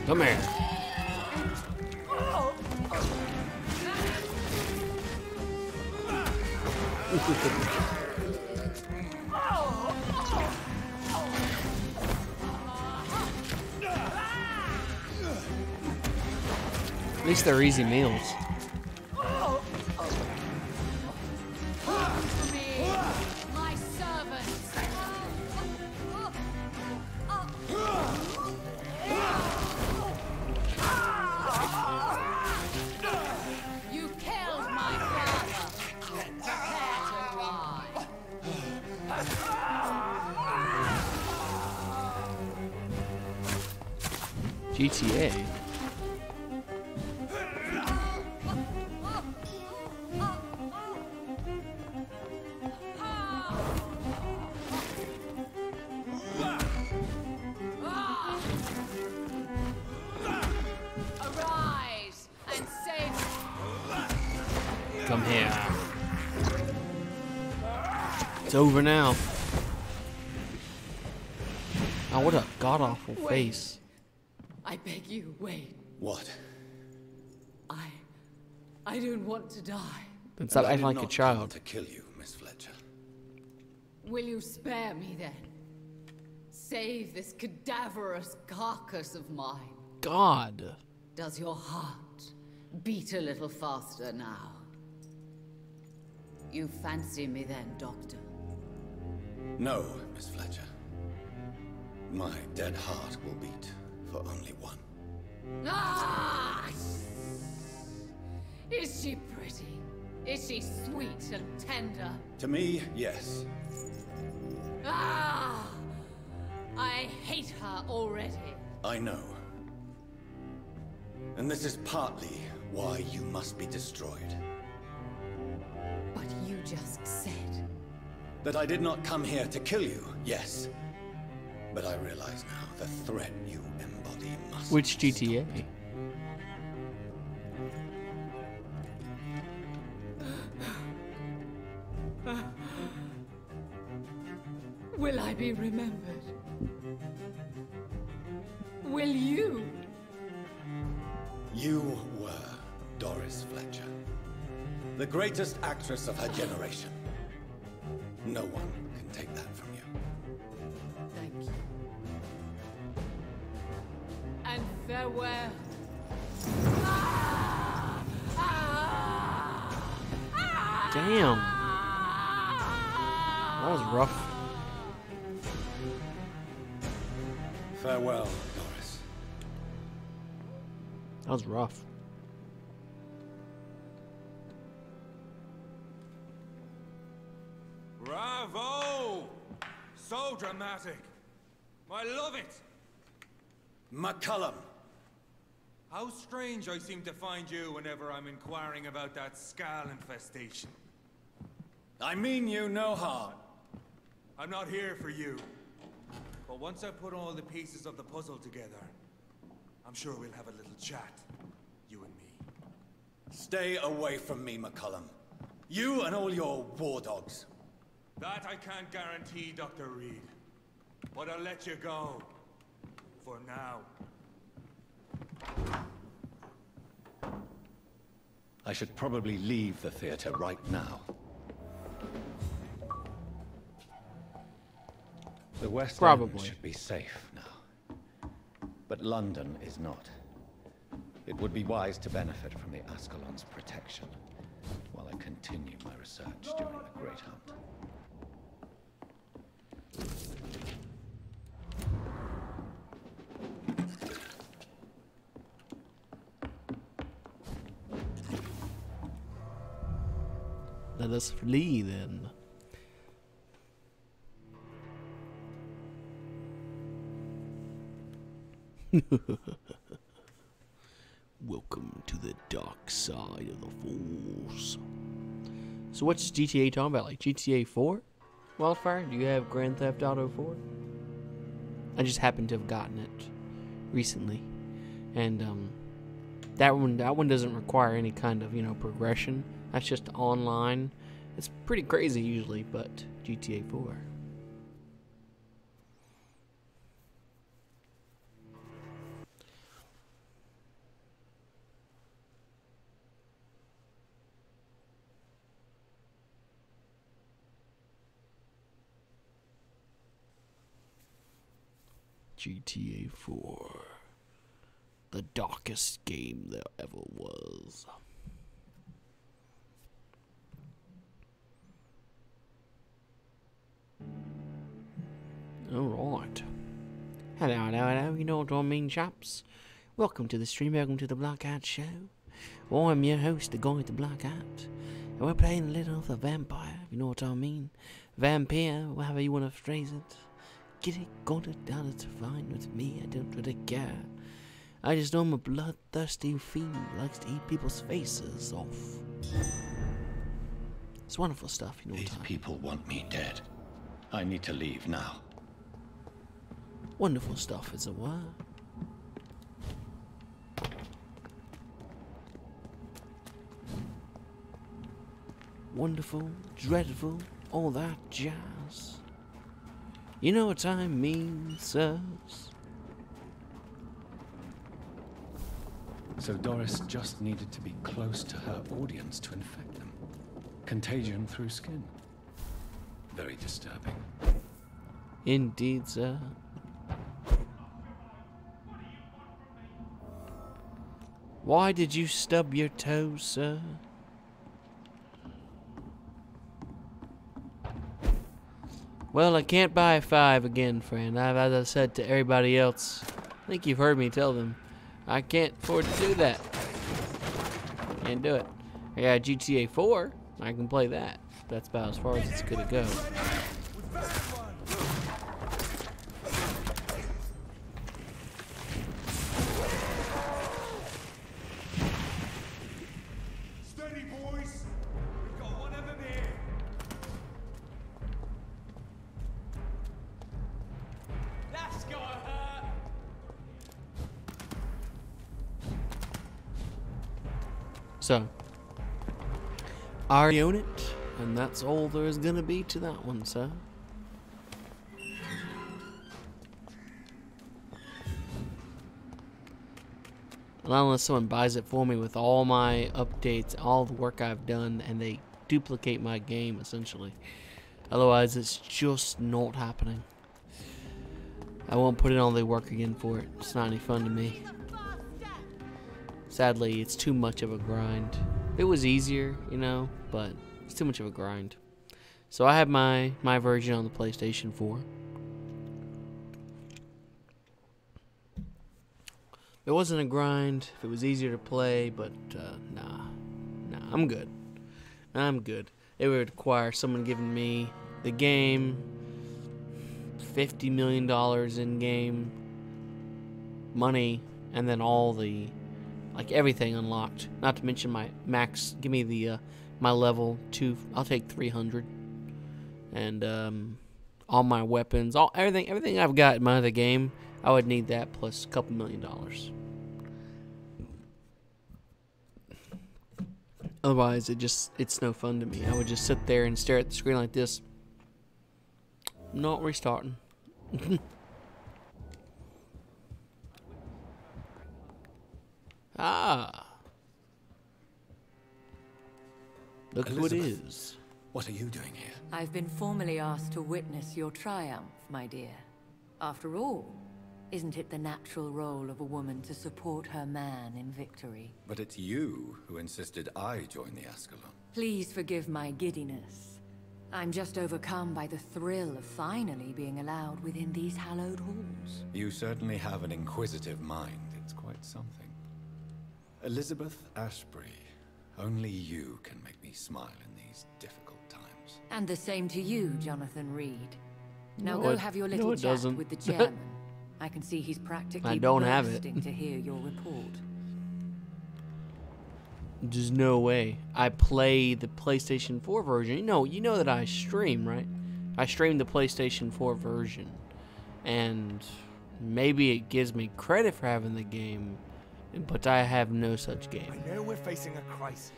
A: Come here. At least they're easy meals.
G: Me, my servants. You killed my father. Prepare to ride.
A: GTA.
G: Arise and save.
A: Come here. It's over now. Oh, what a god-awful face.
G: I beg you, wait.
C: What?
G: I don't want to die.
A: Then stop acting like a
C: I
A: child.
C: to kill you, Miss Fletcher.
G: Will you spare me then? Save this cadaverous carcass of mine.
A: God.
G: Does your heart beat a little faster now? You fancy me then, Doctor?
C: No, Miss Fletcher. My dead heart will beat for only one.
G: Ah! Is she pretty? Is she sweet and tender?
C: To me, yes.
G: Ah! I hate her already.
C: I know. And this is partly why you must be destroyed.
G: But you just said...
C: That I did not come here to kill you, yes. But I realize now the threat you embody must...
A: Which GTA?
G: Will I be remembered? Will you?
C: You were Doris Fletcher. The greatest actress of her generation. No one can take that from you.
G: Thank you. And farewell.
A: Damn. That was rough.
C: Farewell, Doris.
A: That was rough.
L: Bravo! So dramatic. I love it.
C: McCullum.
L: How strange I seem to find you whenever I'm inquiring about that Skal infestation.
C: I mean you no harm.
L: I'm not here for you. But once I put all the pieces of the puzzle together, I'm sure we'll have a little chat, you and me.
C: Stay away from me, McCullum. You and all your war dogs.
L: That I can't guarantee, Dr. Reed. But I'll let you go. For now.
C: I should probably leave the theater right now. The West End should be safe now. But London is not. It would be wise to benefit from the Ascalon's protection while I continue my research during the Great Hunt.
A: Let us flee then. Welcome to the dark side of the Force. So what's GTA talking about? Like GTA 4? Wildfire? Do you have Grand Theft Auto 4? I just happened to have gotten it recently. And that one doesn't require any kind of, progression. That's just online. It's pretty crazy usually, but GTA 4. GTA 4. The darkest game there ever was. Alright. Hello, you know what I mean, chaps? Welcome to the stream, welcome to the Black Hat Show. Well, I'm your host, the guy with the black hat. And we're playing a little of the Vampire, if you know what I mean. Vampyr, however you want to phrase it. Get it, got it, done it's fine with me, I don't really care. I just know I'm a bloodthirsty fiend who likes to eat people's faces off. It's wonderful stuff, you know.
C: These people want me dead. I need to leave now.
A: Wonderful stuff, as it were. Wonderful, dreadful, all that jazz. You know what I mean, sirs?
C: So Doris just needed to be close to her audience to infect them. Contagion through skin. Very disturbing.
A: Indeed, sir. Why did you stub your toe, sir? Well, I can't buy 5 again, friend. As I said to everybody else, I think you've heard me tell them, I can't afford to do that. Can't do it. Yeah, GTA 4. I can play that. That's about as far as it's gonna go.
L: Steady, boys. We've got one of them here. That's gotta hurt.
A: So, I already own it, and that's all there is gonna be to that one, sir. Not unless someone buys it for me with all my updates, all the work I've done, and they duplicate my game, essentially. Otherwise, it's just not happening. I won't put in all the work again for it. It's not any fun to me. Sadly, it's too much of a grind. It was easier, you know, but it's too much of a grind. So I have my version on the PlayStation 4. It wasn't a grind. If it was easier to play, but nah, I'm good. I'm good. It would require someone giving me the game, $50 million in game money, and then all the, like, everything unlocked. Not to mention my max. Give me the my level 2. I'll take 300, and all my weapons, everything I've got in my other game. I would need that plus a couple $1 million. Otherwise, it's no fun to me. I would just sit there and stare at the screen like this. Not restarting. Ah. Look who it is.
C: What are you doing here?
N: I've been formally asked to witness your triumph, my dear. After all, isn't it the natural role of a woman to support her man in victory?
C: But it's you who insisted I join the Ascalon.
N: Please forgive my giddiness. I'm just overcome by the thrill of finally being allowed within these hallowed halls.
C: You certainly have an inquisitive mind. It's quite something. Elizabeth Ashbury, only you can make me smile in these difficult times.
N: And the same to you, Jonathan Reed. Now
A: No,
N: go have your little
A: it
N: chat
A: doesn't.
N: with the chairman. I can see he's practically
A: I don't have it.
N: bursting to hear your report.
A: There's no way. I play the PlayStation 4 version. You know that I stream, right? I stream the PlayStation 4 version. And maybe it gives me credit for having the game, but I have no such game.
L: I know we're facing a crisis.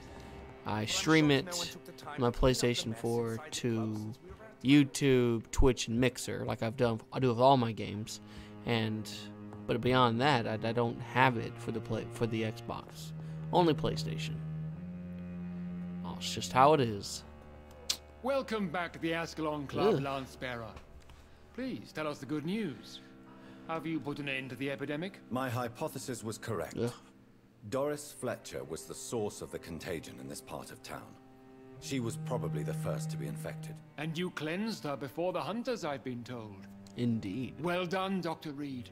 A: I stream it on my PlayStation 4 to YouTube, Twitch, and Mixer, like I do with all my games. But beyond that, I don't have it for the Xbox. Only PlayStation. Oh, it's just how it is.
K: Welcome back to the Ascalon Club,
A: Ugh.
K: Lance-Bearer. Please tell us the good news. Have you put an end to the epidemic?
C: My hypothesis was correct.
A: Ugh.
C: Doris Fletcher was the source of the contagion in this part of town. She was probably the first to be infected.
K: And you cleansed her before the hunters, I've been told.
A: Indeed.
K: Well done, Dr. Reed.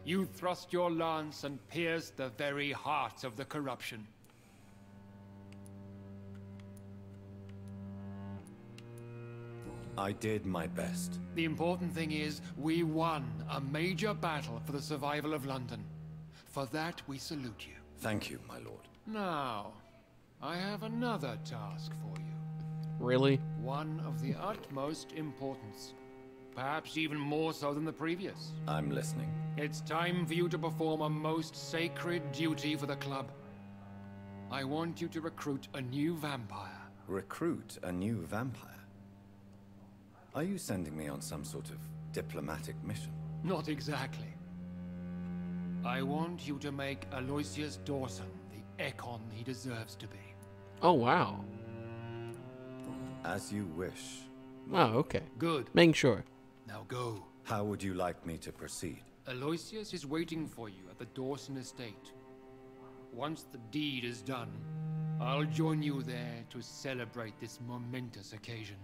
K: You thrust your lance and pierced the very heart of the corruption.
C: I did my best.
K: The important thing is, we won a major battle for the survival of London. For that, we salute you.
C: Thank you, my lord.
K: Now, I have another task for you.
A: Really?
K: One of the utmost importance. Perhaps even more so than the previous.
C: I'm listening.
K: It's time for you to perform a most sacred duty for the club. I want you to recruit a new vampire.
C: Recruit a new vampire? Are you sending me on some sort of diplomatic mission?
K: Not exactly. I want you to make Aloysius Dawson the Ekon he deserves to be.
A: Oh, wow.
C: As you wish.
A: Oh, okay.
K: Good.
A: Making sure.
K: Now go.
C: How would you like me to proceed?
K: Aloysius is waiting for you at the Dawson estate. Once the deed is done, I'll join you there to celebrate this momentous occasion.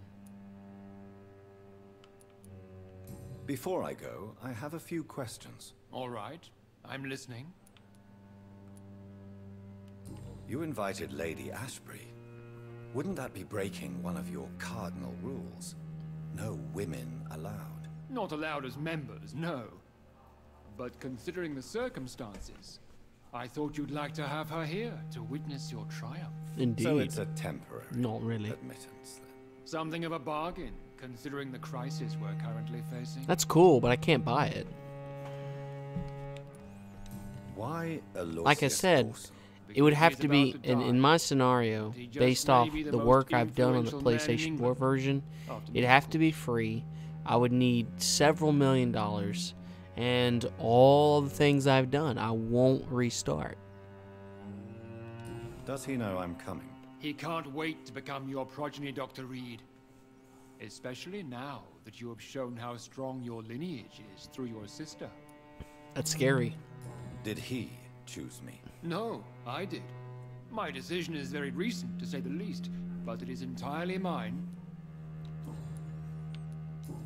C: Before I go, I have a few questions.
K: All right. I'm listening.
C: You invited Lady Ashbury. Wouldn't that be breaking one of your cardinal rules? No women allowed.
K: Not allowed as members, no. But considering the circumstances, I thought you'd like to have her here to witness your triumph.
A: Indeed.
C: So it's a temporary
A: Not really.
C: admittance, then.
K: Something of a bargain, considering the crisis we're currently facing.
A: That's cool, but I can't buy it.
C: Why Aloysius
A: Like I said,
C: Dawson?
A: it would have to be, in my scenario, based off the work I've done on the PlayStation 4 version, it'd have to be free. I would need several $1 million, and all the things I've done, I won't restart.
C: Does he know I'm coming?
K: He can't wait to become your progeny, Dr. Reed. Especially now that you have shown how strong your lineage is through your sister.
A: That's scary.
C: Did he choose me?
K: No, I did. My decision is very recent, to say the least, but it is entirely mine.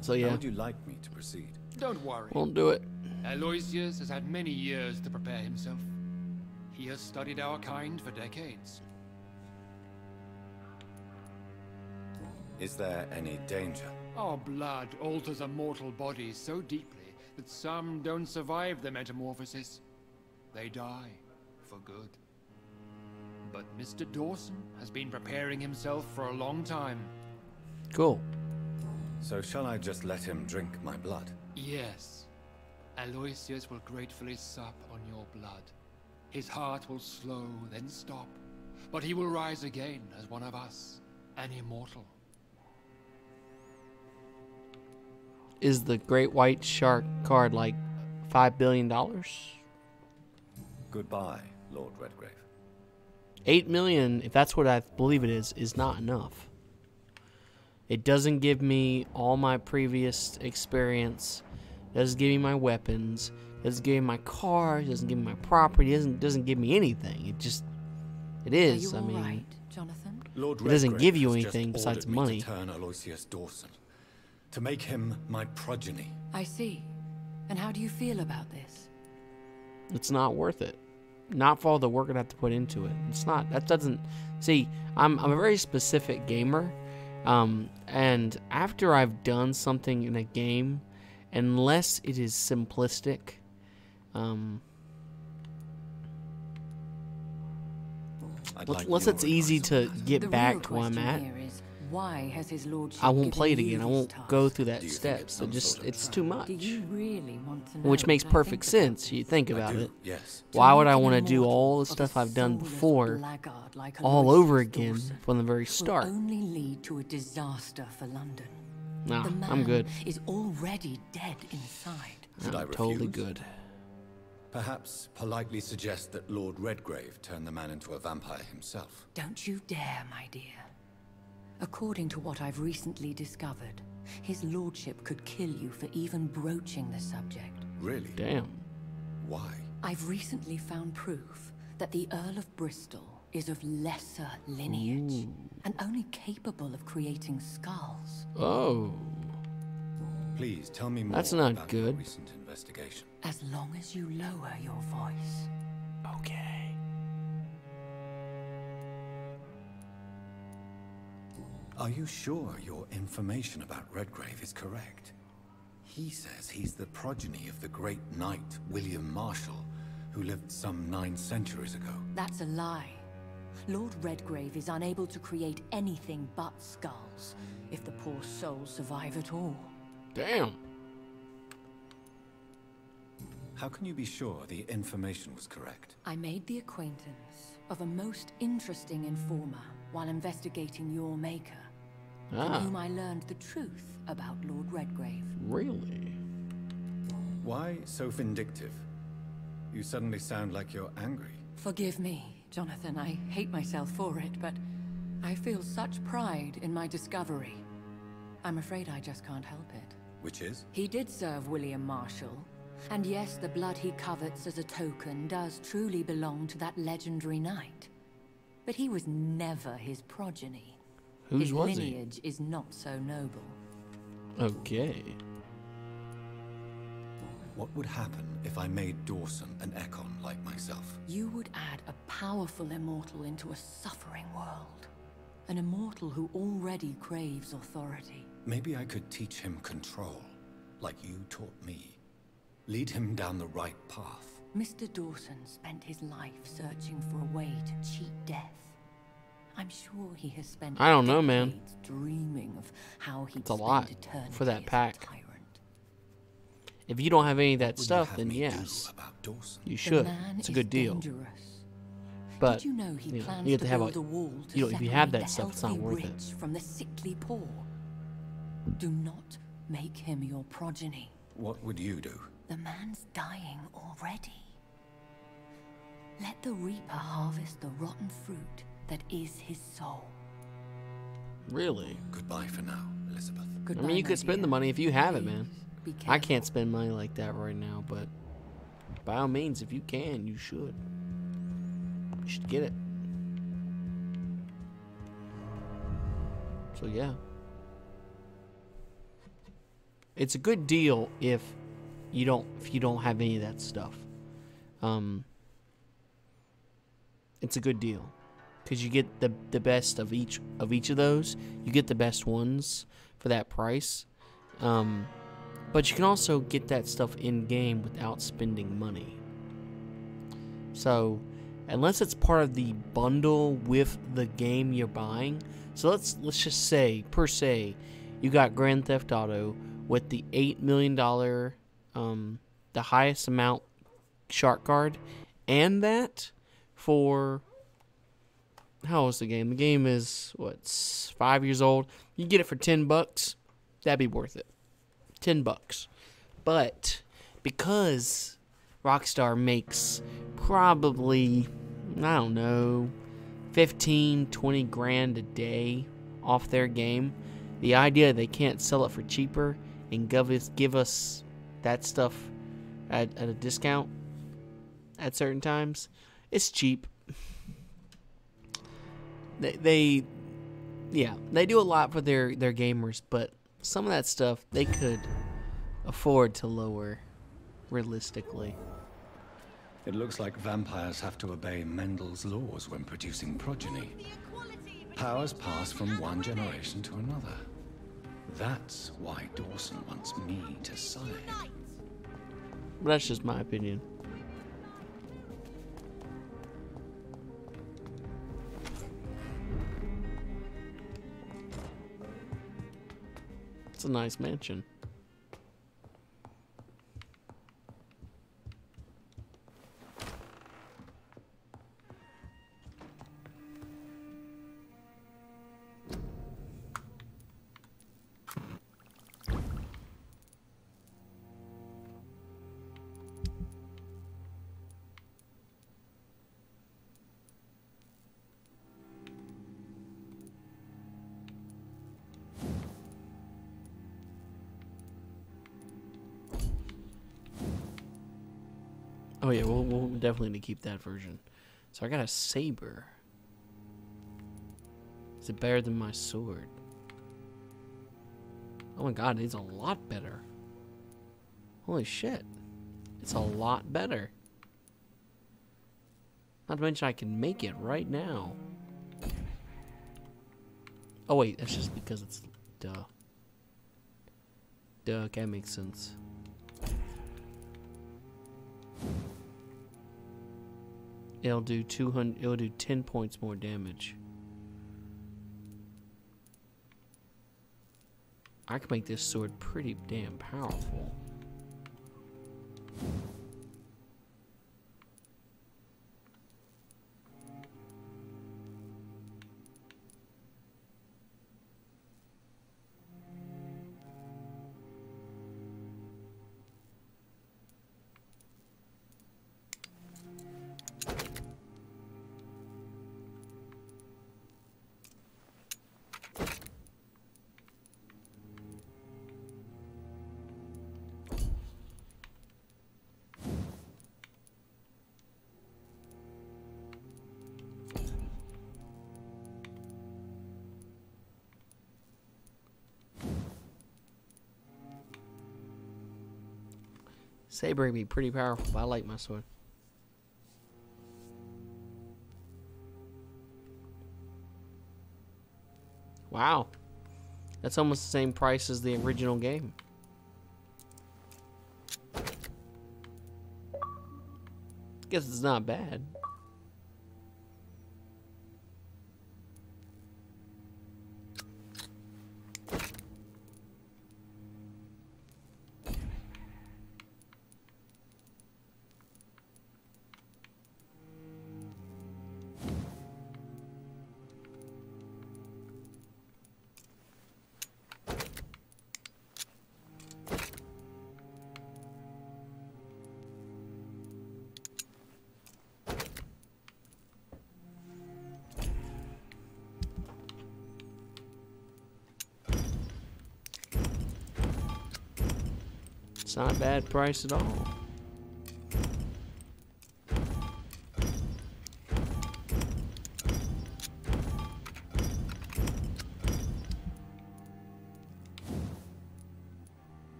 A: So yeah.
C: How would you like me to proceed?
K: Don't worry.
A: Won't do it.
K: Aloysius has had many years to prepare himself. He has studied our kind for decades.
C: Is there any danger?
K: Our blood alters a mortal body so deeply that some don't survive the metamorphosis. They die for good. But Mr. Dawson has been preparing himself for a long time.
A: Cool.
C: So shall I just let him drink my blood?
K: Yes. Aloysius will gratefully sup on your blood. His heart will slow, then stop. But he will rise again as one of us, an immortal.
A: Is the Great White Shark card like $5 billion?
C: Goodbye, Lord Redgrave.
A: 8 million, if that's what I believe it is not enough. It doesn't give me all my previous experience. It doesn't give me my weapons. It doesn't give me my cars. It doesn't give me my property. It doesn't give me anything. It is.
N: Are you
A: I mean,
N: all right, Jonathan?
C: Lord
A: it doesn't
C: Redgrave
A: give you
C: has
A: anything
C: just
A: besides
C: ordered me
A: money.
C: to turn Aloysius Dawson, to make him my progeny.
N: I see. And how do you feel about this?
A: It's not worth it. Not for all the work I'd have to put into it. It's not. That doesn't. See, I'm a very specific gamer. And after I've done something in a game, unless it is simplistic, unless it's easy to get back to where I'm at,
N: why has his lordship
A: I won't play it
N: given
A: again. I
N: you
A: won't
N: this
A: go
N: task?
A: through that steps. It's too much.
N: Do you really want to know
A: Which makes
N: what I
A: perfect
N: think about
A: sense. You think about it.
C: Yes.
A: Why
N: To
A: would I
N: make
A: want to
N: an
A: do all the
N: immortal of
A: stuff
N: a
A: I've done
N: soulless
A: before
N: blackguard like
A: all
N: Aloysius
A: over again
N: Dawson
A: from the very
N: will
A: start?
N: only lead to a disaster for London.
A: Nah,
N: the man
A: I'm good.
N: is already dead inside.
C: Should I
A: I'm totally
C: refuse?
A: good.
C: Perhaps politely suggest that Lord Redgrave turn the man into a vampire himself.
N: Don't you dare, my dear. According to what I've recently discovered, his lordship could kill you for even broaching the subject.
C: Really?
A: Damn.
C: Why?
N: I've recently found proof that the Earl of Bristol is of lesser lineage and only capable of creating skulls.
A: Oh.
C: Please tell me more
A: That's not
C: about your
A: good.
C: recent investigation.
N: As long as you lower your voice.
A: Okay.
C: Are you sure your information about Redgrave is correct? He says he's the progeny of the great knight William Marshall, who lived some 9 centuries ago.
N: That's a lie. Lord Redgrave is unable to create anything but skulls, if the poor souls survive at all.
A: Damn.
C: How can you be sure the information was correct?
N: I made the acquaintance of a most interesting informer while investigating your maker, from whom I learned the truth about Lord Redgrave.
A: Really?
C: Why so vindictive? You suddenly sound like you're angry.
N: Forgive me, Jonathan. I hate myself for it, but I feel such pride in my discovery. I'm afraid I just can't help it.
C: Which is?
N: He did serve William Marshall. And yes, the blood he covets as a token does truly belong to that legendary knight. But he was never his progeny.
A: Whose was
N: his
A: he?
N: lineage is not so noble.
A: Okay.
C: What would happen if I made Dawson an Ekon like myself?
N: You would add a powerful immortal into a suffering world. An immortal who already craves authority.
C: Maybe I could teach him control, like you taught me. Lead him down the right path.
N: Mr. Dawson spent his life searching for a way to cheat death. I'm sure he has spent
A: I don't know, man.
N: decades dreaming of how he'd
A: It's a lot
N: spend eternity
A: for that
N: as a
A: pack.
N: tyrant.
A: If you don't have any of that
C: What will
A: stuff,
C: you have
A: then
C: me
A: yes,
C: do about Dawson?
A: you
N: The
A: should.
N: man
A: It's a
N: is
A: good deal.
N: dangerous.
A: But
N: Did you know he
A: you know,
N: plans
A: you have
N: to
A: to have
N: build
A: a,
N: a wall to
A: you know, if you have
N: separate
A: that
N: the
A: stuff, it's not
N: healthy
A: worth it.
N: rich from the sickly poor? Do not make him your progeny.
C: What would you do?
N: The man's dying already. Let the reaper harvest the rotten fruit that is his soul.
A: Really?
C: Goodbye for now, Elizabeth.
A: I mean, you could spend the money if you have it, man.
N: Be
A: I
N: careful.
A: can't spend money like that right now, but by all means, if you can, you should. You should get it. So yeah. It's a good deal if you don't have any of that stuff. It's a good deal because you get the best of each of those. You get the best ones for that price. But you can also get that stuff in game without spending money. So, unless it's part of the bundle with the game you're buying, so let's just say, per se, you got Grand Theft Auto with the $8 million, the highest amount shark card, and that for, how old is the game? The game is, what, 5 years old. You get it for $10, that'd be worth it. $10. But because Rockstar makes probably, I don't know, 15, 20 grand a day off their game, the idea they can't sell it for cheaper and give us that stuff at a discount at certain times, it's cheap. They do a lot for their gamers, but some of that stuff they could afford to lower realistically.
C: It looks like vampires have to obey Mendel's laws when producing progeny. Powers pass from one generation to another. That's why Dawson wants me to sign.
A: But that's just my opinion. It's a nice mansion. Oh yeah, we'll definitely need to keep that version. So I got a saber. Is it better than my sword? Oh my god, it's a lot better. Holy shit. It's a lot better. Not to mention I can make it right now. Oh wait, that's just because it's... Duh. Duh, that makes sense. It'll do 200. It'll do 10 points more damage. I can make this sword pretty damn powerful. Saber can be pretty powerful, but I like my sword. Wow. That's almost the same price as the original game. Guess it's not bad. It's not a bad price at all.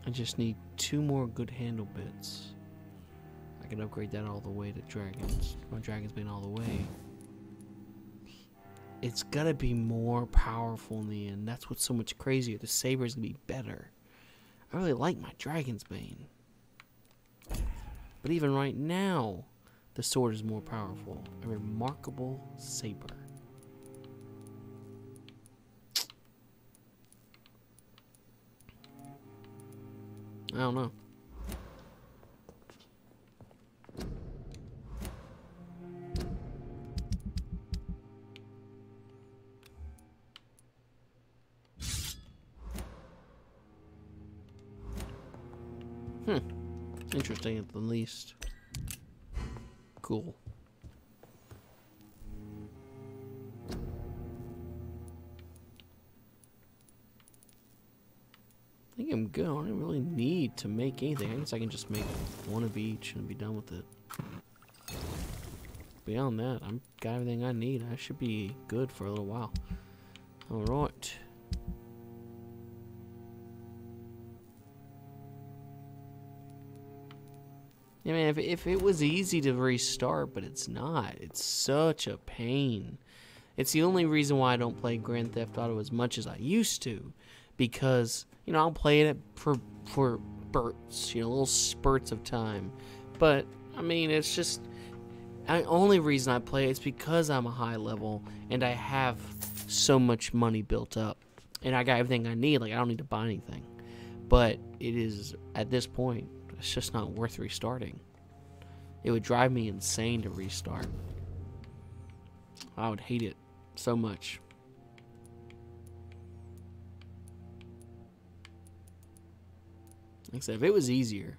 A: I just need 2 more good handle bits. I can upgrade that all the way to dragons. My dragon's been all the way. It's gotta be more powerful in the end. That's what's so much crazier. The saber's gonna be better. I really like my Dragon's Bane. But even right now, the sword is more powerful. A remarkable saber. I don't know. Interesting at the least. Cool. I think I'm good. I don't really need to make anything. I guess I can just make 1 of each and be done with it. Beyond that, I've got everything I need. I should be good for a little while. Alright. Yeah, man, if it was easy to restart, but it's not. It's such a pain. It's the only reason why I don't play Grand Theft Auto as much as I used to. Because, you know, I'll play it for spurts, you know, little spurts of time. But, I mean, it's just... The only reason I play it is because I'm a high level and I have so much money built up. And I got everything I need. Like, I don't need to buy anything. But it is, at this point... It's just not worth restarting. It would drive me insane to restart. I would hate it so much. Like I said, if it was easier.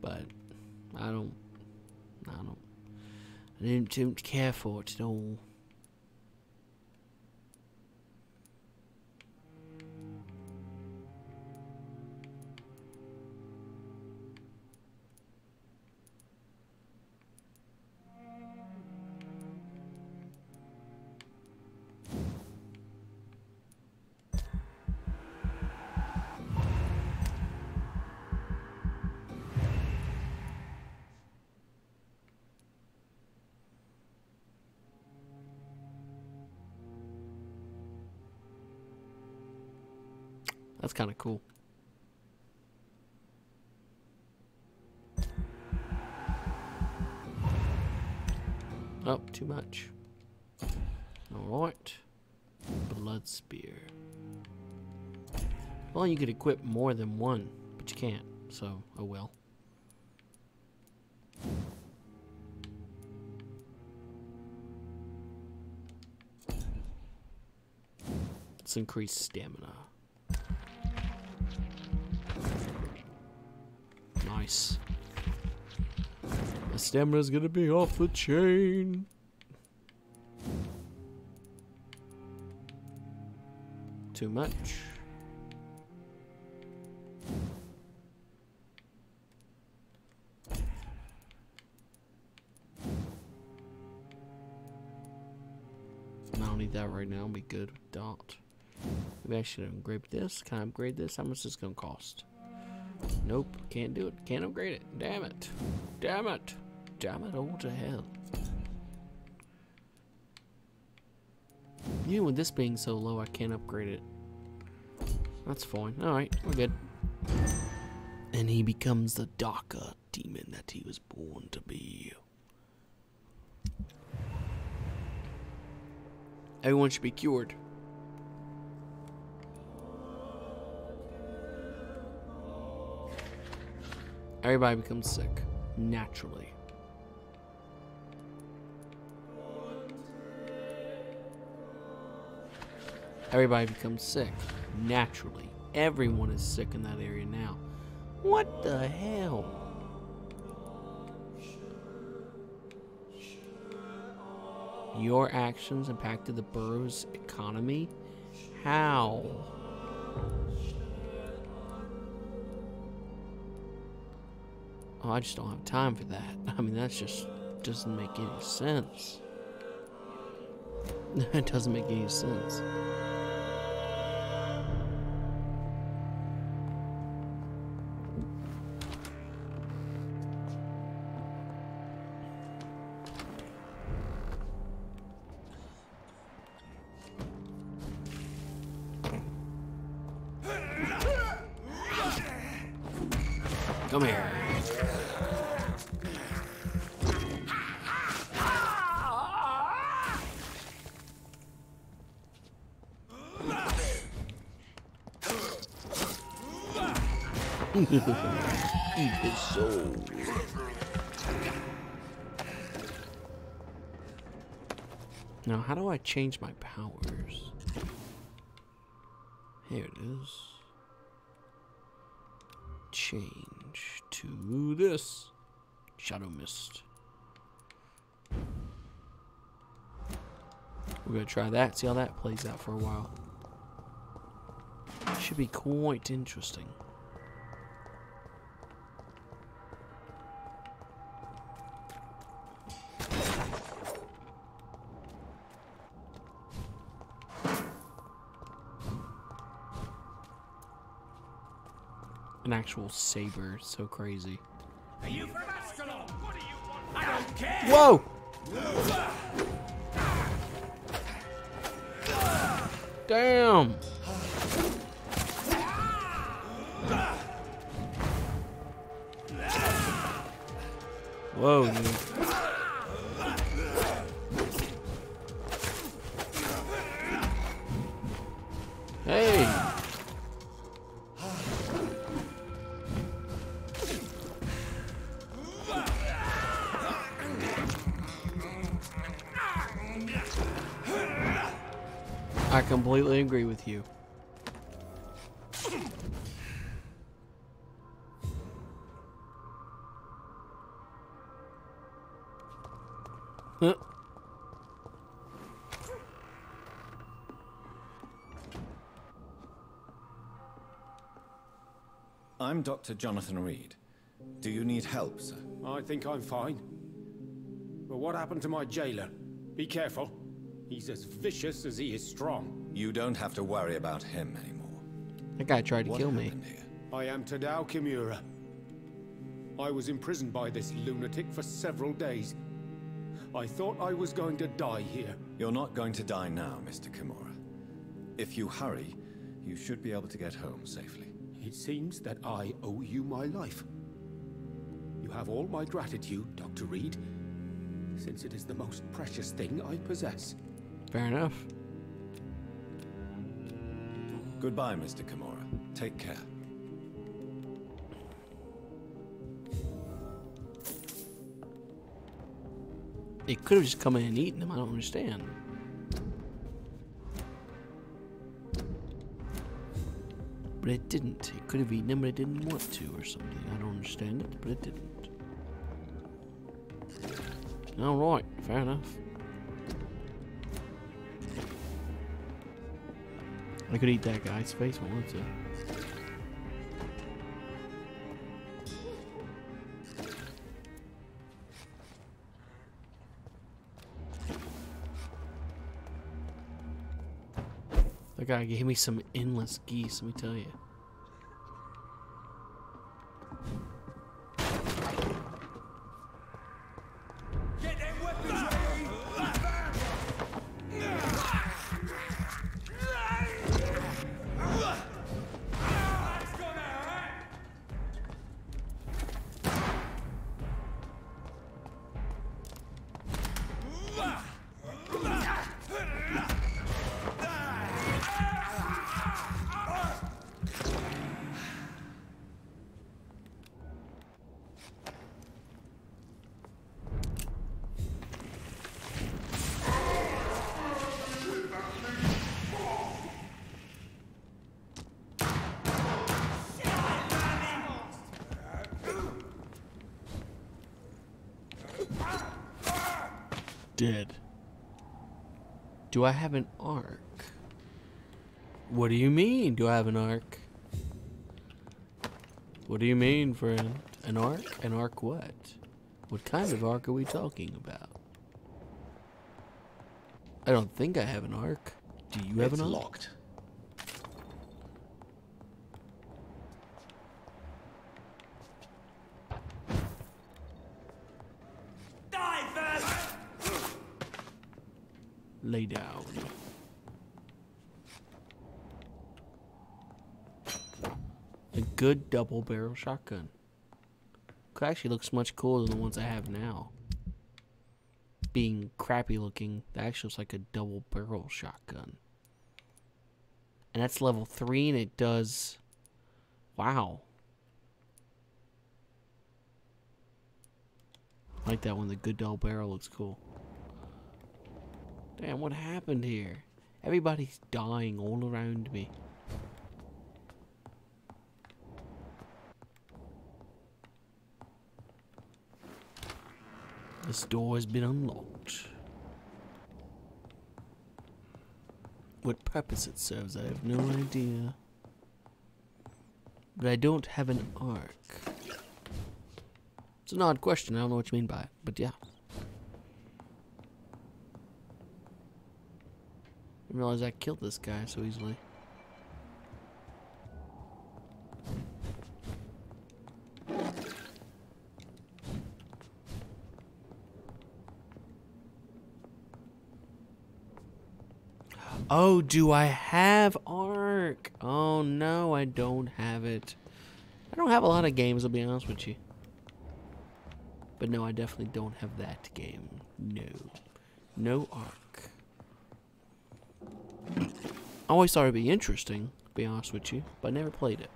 A: But I didn't care for it at all. That's kind of cool. Oh, too much. Alright. Blood spear. Well, you could equip more than one, but you can't. So, oh well. Let's increase stamina. Nice. My stamina's gonna be off the chain. Too much. I don't need that right now. I'll be good with dot. Maybe I should upgrade this. Can I upgrade this? How much is this gonna cost? Nope, can't do it. Can't upgrade it. Damn it. Damn it. Damn it all to hell. Even with this being so low, I can't upgrade it. That's fine. Alright, we're good. And he becomes the darker demon that he was born to be. Everyone should be cured. Everybody becomes sick, naturally. Everybody becomes sick, naturally. Everyone is sick in that area now. What the hell? Your actions impacted the borough's economy? How? Oh, I just don't have time for that. I mean, that's just doesn't make any sense. It doesn't make any sense. Come here. Eat his soul. Now, how do I change my powers? Here it is. Change to this. Shadow Mist. We're gonna try that, see how that plays out for a while. Should be quite interesting. An actual saber, so crazy.
F: Are you from Ascalon? What do you want? I don't care.
A: Whoa! Damn! Whoa, dude. Hey! I completely agree with you. Huh.
C: I'm Dr. Jonathan Reed. Do you need help, sir?
F: I think I'm fine. But what happened to my jailer? Be careful. He's as vicious as he is strong.
C: You don't have to worry about him anymore.
A: That guy tried to kill me.
F: I am Tadao Kimura. I was imprisoned by this lunatic for several days. I thought I was going to die here.
C: You're not going to die now, Mr. Kimura. If you hurry, you should be able to get home safely.
F: It seems that I owe you my life. You have all my gratitude, Dr. Reed, since it is the most precious thing I possess.
A: Fair enough.
C: Goodbye, Mr. Kimura. Take care.
A: It could have just come in and eaten him. I don't understand. But it didn't. It could have eaten him, but it didn't want to or something. I don't understand it, but it didn't. Alright, fair enough. I could eat that guy's face if I wanted to. That guy gave me some endless geese, let me tell you. dead. Do I have an arc? What do you mean, do I have an arc? What do you mean, friend? An arc? An arc what? What kind of arc are we talking about? I don't think I have an arc. Do you have an arc? It's locked.
L: Die first!
A: Lay down. A good double barrel shotgun. Could actually looks much cooler than the ones I have now. Being crappy looking, that actually looks like a double barrel shotgun. And that's level 3 and it does... Wow. I like that one, the good double barrel looks cool. Damn, what happened here? Everybody's dying all around me. This door has been unlocked. What purpose it serves, I have no idea. But I don't have an arc. It's an odd question, I don't know what you mean by it, but yeah. I didn't realize I killed this guy so easily. Oh, do I have arc? Oh no, I don't have it. I don't have a lot of games, I'll be honest with you. But no, I definitely don't have that game. No. No arc. I always thought it'd be interesting, to be honest with you, but I never played it.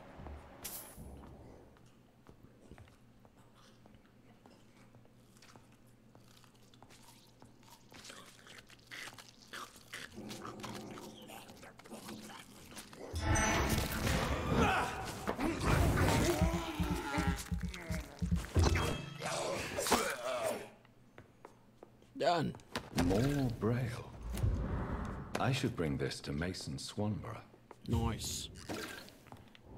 A: Done.
C: More Braille. I should bring this to Mason Swanborough.
A: Nice.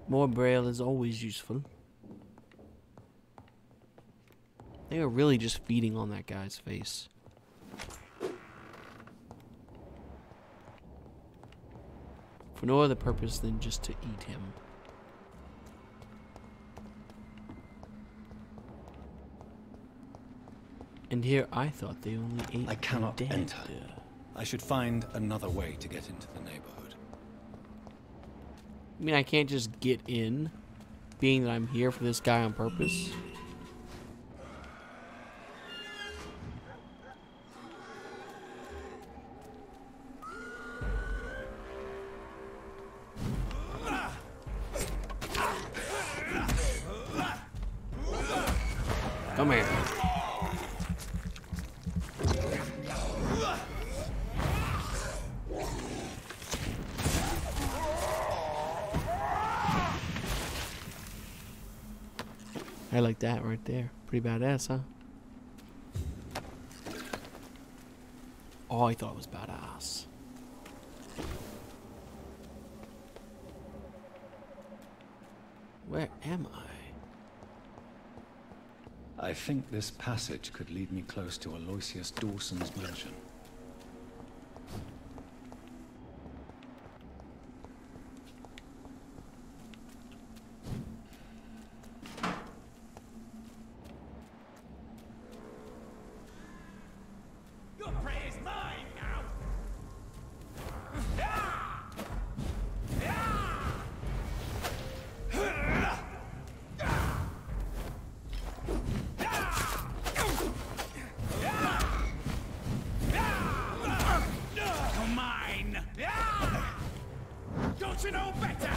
A: More Braille is always useful. They are really just feeding on that guy's face. For no other purpose than just to eat him. And here I thought they only ate
C: I cannot
A: dead.
C: enter. I should find another way to get into the neighborhood.
A: I mean, I can't just get in, being that I'm here for this guy on purpose. Come here. I like that right there. Pretty badass, huh? Oh, I thought it was badass. Where am I?
C: I think this passage could lead me close to Aloysius Dawson's mansion.
L: Don't you know better?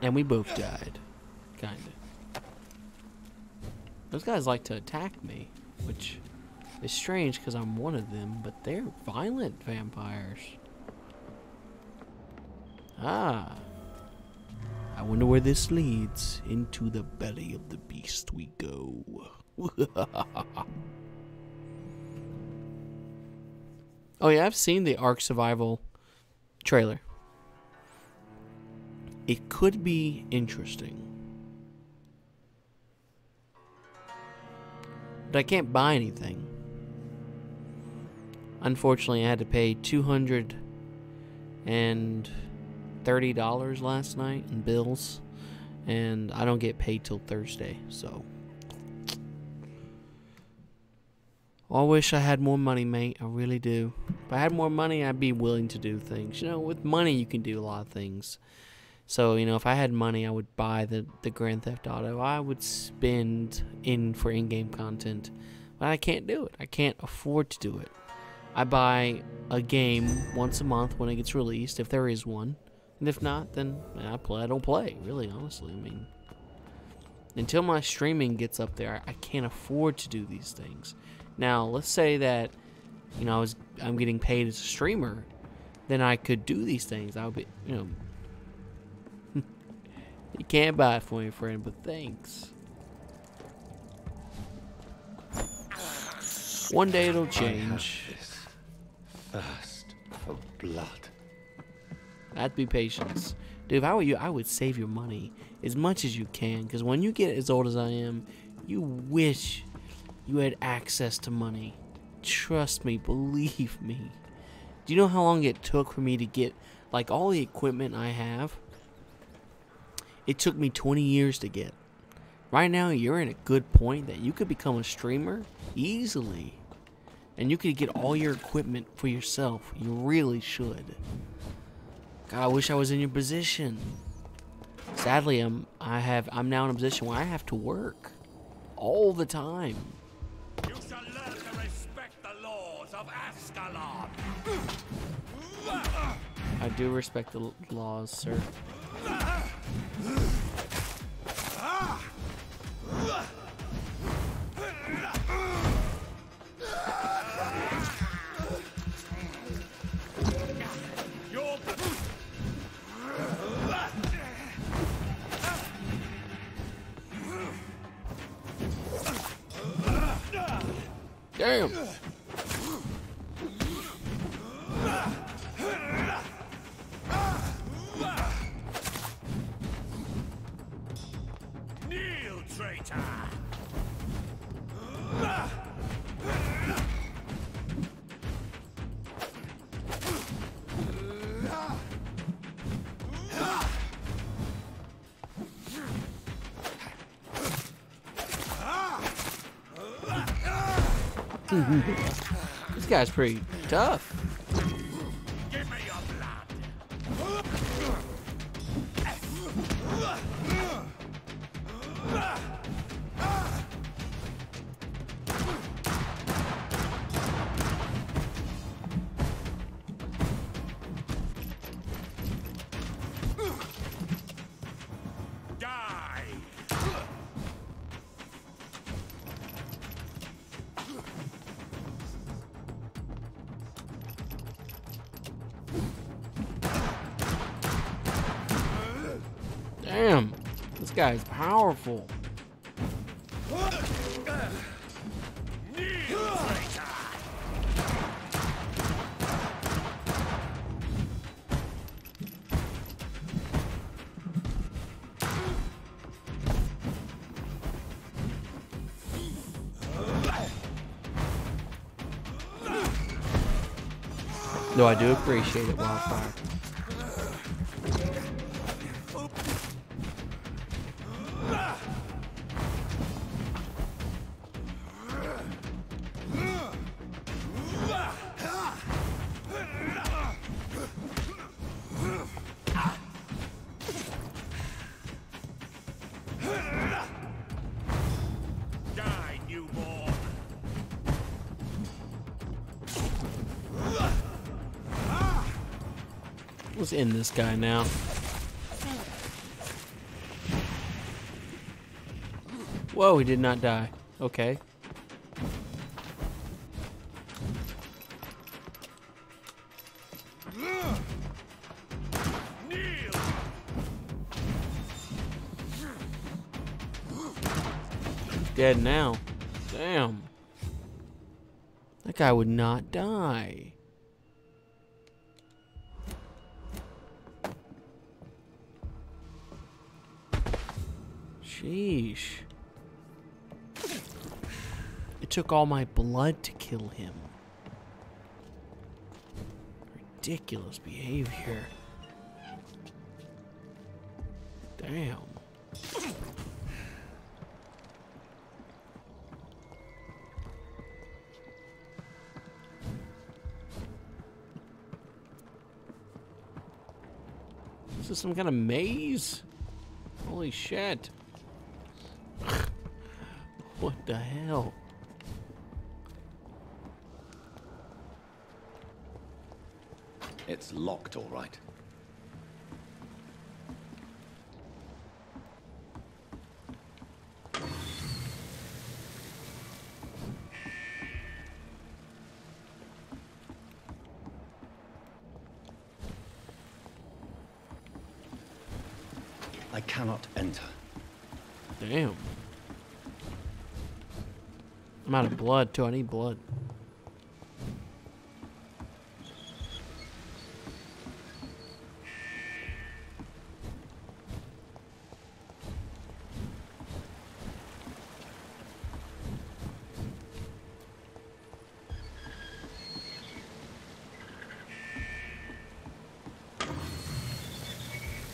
A: And we both died. Kinda. Those guys like to attack me, which It's strange because I'm one of them, but they're violent vampires. Ah. I wonder where this leads. Into the belly of the beast we go. Oh yeah, I've seen the Ark Survival trailer. It could be interesting. But I can't buy anything. Unfortunately, I had to pay $230 last night in bills, and I don't get paid till Thursday, so I wish I had more money, mate. I really do. If I had more money, I'd be willing to do things. You know, with money, you can do a lot of things. So, you know, if I had money, I would buy the Grand Theft Auto. I would spend for in-game content. But I can't do it. I can't afford to do it. I buy a game once a month when it gets released, if there is one. And if not, then I don't play, really, honestly. I mean, until my streaming gets up there, I can't afford to do these things. Now, let's say that, you know, I'm getting paid as a streamer, then I could do these things. I would be, you know, you can't buy it for me, friend, but thanks. One day it'll change.
F: Thirst for blood.
A: That'd be patience. Dude, if I were you, I would save your money as much as you can, because when you get as old as I am, you wish you had access to money. Trust me, believe me. Do you know how long it took for me to get, like, all the equipment I have? It took me 20 years to get. Right now, you're in a good point that you could become a streamer easily. And you could get all your equipment for yourself. You really should. God, I wish I was in your position. Sadly, I'm now in a position where I have to work all the time.
F: You shall learn to respect the laws of Ascalon.
A: I do respect the laws, sir. Damn.
F: Kneel, traitor.
A: This guy's pretty tough.
F: Give me your blood. Die.
A: Damn, this guy's powerful. Though I do appreciate it, Wildfire.
F: Die, newborn.
A: Let's end this guy now. Whoa, he did not die. Okay. dead now. Damn. That guy would not die. Sheesh. It took all my blood to kill him. Ridiculous behavior. Damn. Is this some kind of maze? Holy shit. What the hell?
C: It's locked, all right. I cannot enter.
A: Damn. I'm out of blood too. I need blood.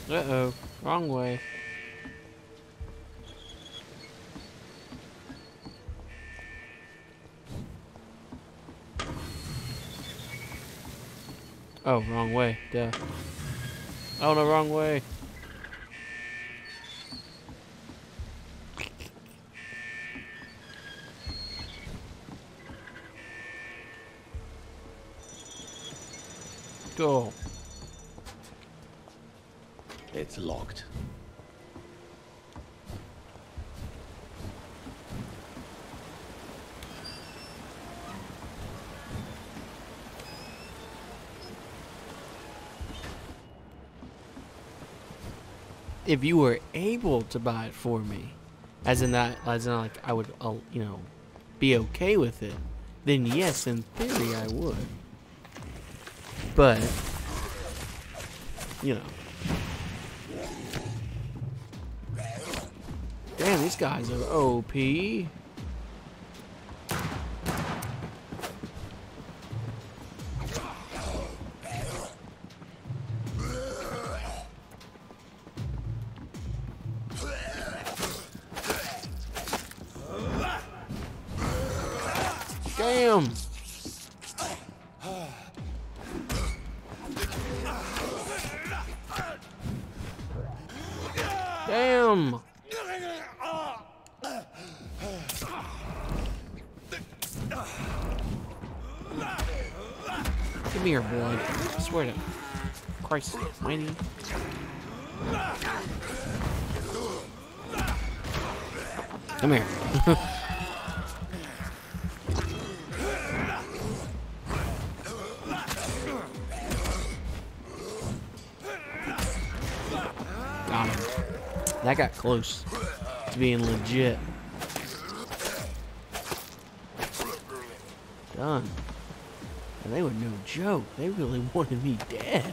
A: Uh-oh. Wrong way. Oh, wrong way. Duh. Oh, no, wrong way. Go.
C: It's locked.
A: If you were able to buy it for me, as in like I would, you know, be okay with it, then yes, in theory I would. But, you know. Damn, these guys are OP. Damn. Damn. Give me your blood. I swear to Christ almighty. Come here. Got him. That got close to being legit. Done. And they were no joke. They really wanted me dead.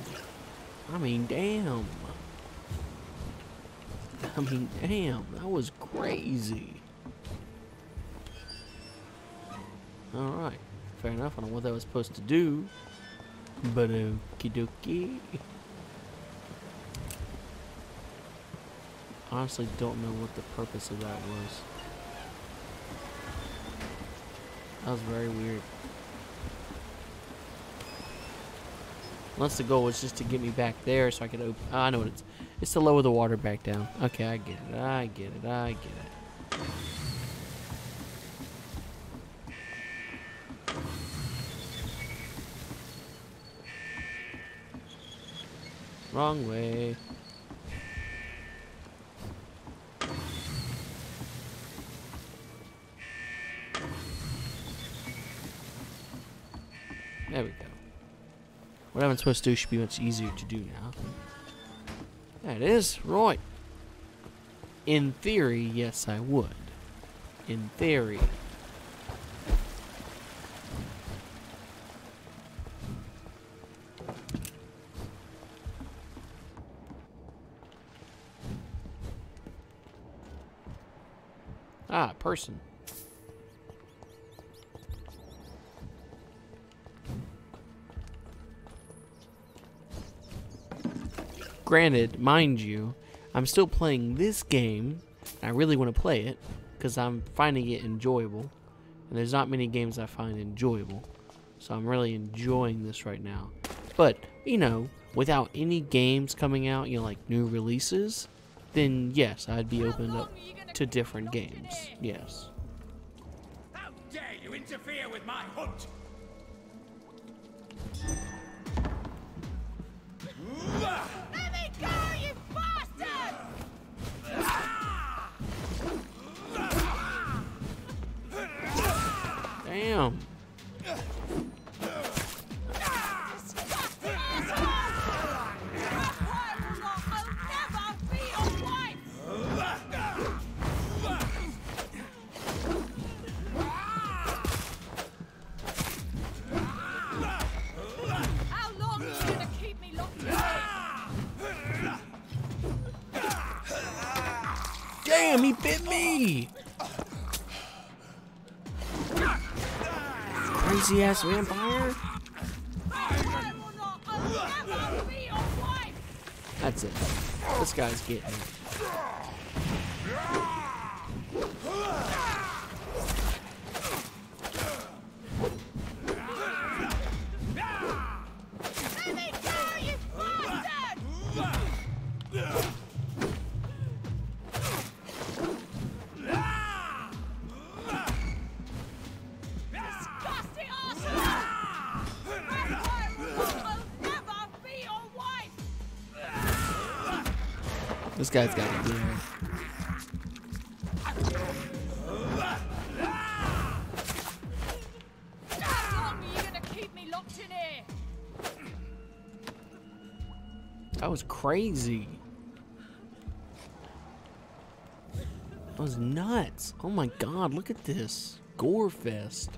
A: I mean, damn. That was crazy. Alright. Fair enough. I don't know what that was supposed to do. But okie dokie. Honestly, don't know what the purpose of that was. That was very weird. Unless the goal was just to get me back there so I could open. I know what it's. It's to lower the water back down. Okay, I get it. I get it. I get it. Wrong way. There we go. What I'm supposed to do should be much easier to do now. That is right. In theory, yes, I would. In theory. Ah, person. Granted, mind you, I'm still playing this game. And I really want to play it because I'm finding it enjoyable. And there's not many games I find enjoyable. So I'm really enjoying this right now. But, you know, without any games coming out, you know, like new releases, then yes, I'd be opened up to different games. Yes.
F: How dare you interfere with my hunt?
G: Let me go, you bastard!
A: Damn. Damn, he bit me! Crazy ass vampire? That's it. This guy's getting it. This guy's got it. That was crazy. That was nuts. Oh my god, look at this. Gore fest.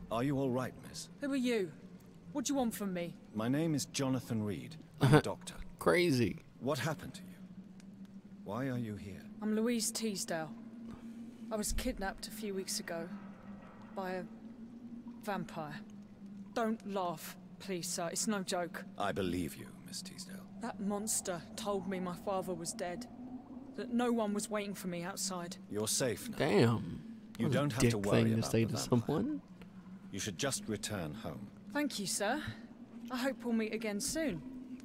C: Are you all right, miss?
O: Who are you? What do you want from me?
C: My name is Jonathan Reed. I'm a doctor.
A: Crazy.
C: What happened to you? Why are you here?
O: I'm Louise Teasdale. I was kidnapped a few weeks ago by a vampire. Don't laugh, please, sir. It's no joke.
C: I believe you, Miss Teasdale.
O: That monster told me my father was dead. That no one was waiting for me outside.
C: You're safe now.
A: Damn.
C: You don't have to worry about
A: to say
C: the
A: to
C: vampire.
A: someone.
C: You should just return home.
O: Thank you, sir. I hope we'll meet again soon.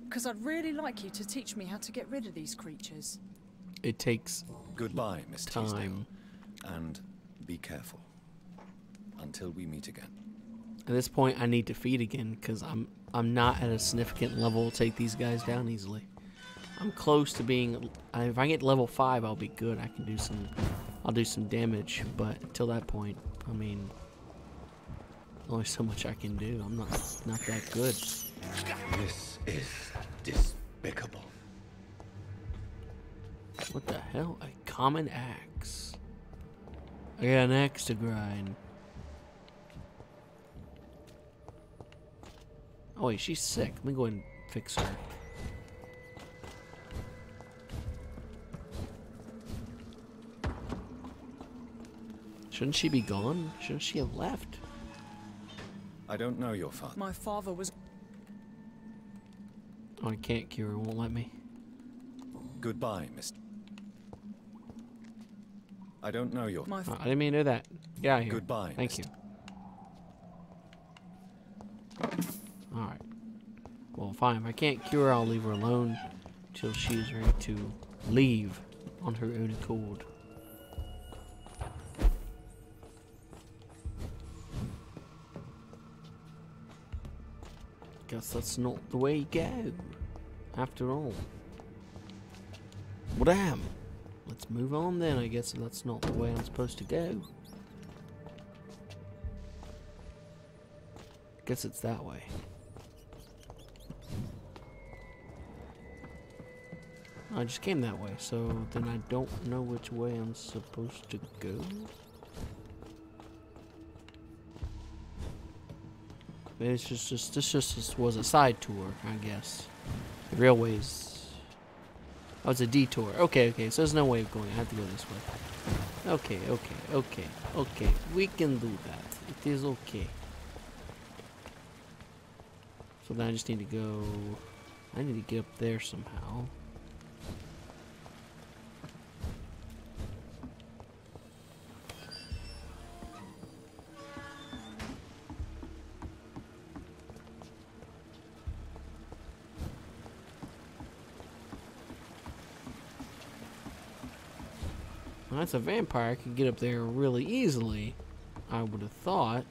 O: Because I'd really like you to teach me how to get rid of these creatures.
A: It takes
C: Goodbye, Miss Teasdale.
A: time.
C: And be careful. Until we meet again.
A: At this point, I need to feed again because I'm not at a significant level to take these guys down easily. I'm close to being. If I get level 5, I'll be good. I can do some. I'll do some damage, but until that point, I mean, only so much I can do. I'm not that good.
F: This is despicable.
A: What the hell? A common axe. I got an axe to grind. Oh wait, she's sick. Let me go ahead and fix her. Shouldn't she be gone? Shouldn't she have left?
C: I don't know your father.
O: My father was...
A: Oh, I can't cure her. Won't let me.
C: Goodbye, Miss. I don't know your...
A: Oh, I didn't mean to do that. Get out of here.
C: Goodbye,
A: Thank you. Alright. Well, fine. If I can't cure her, I'll leave her alone till she's ready to leave on her own accord. Guess that's not the way you go, after all. Well, damn. Let's move on then. I guess that's not the way I'm supposed to go. Guess it's that way. I just came that way, so then I don't know which way I'm supposed to go. Maybe it's just this was a side tour, I guess. The railways. Oh, it's a detour. Okay, so there's no way of going. I have to go this way. Okay. We can do that. It is okay. So then I just need to go. I need to get up there somehow. Well, that's a vampire. I could get up there really easily, I would have thought.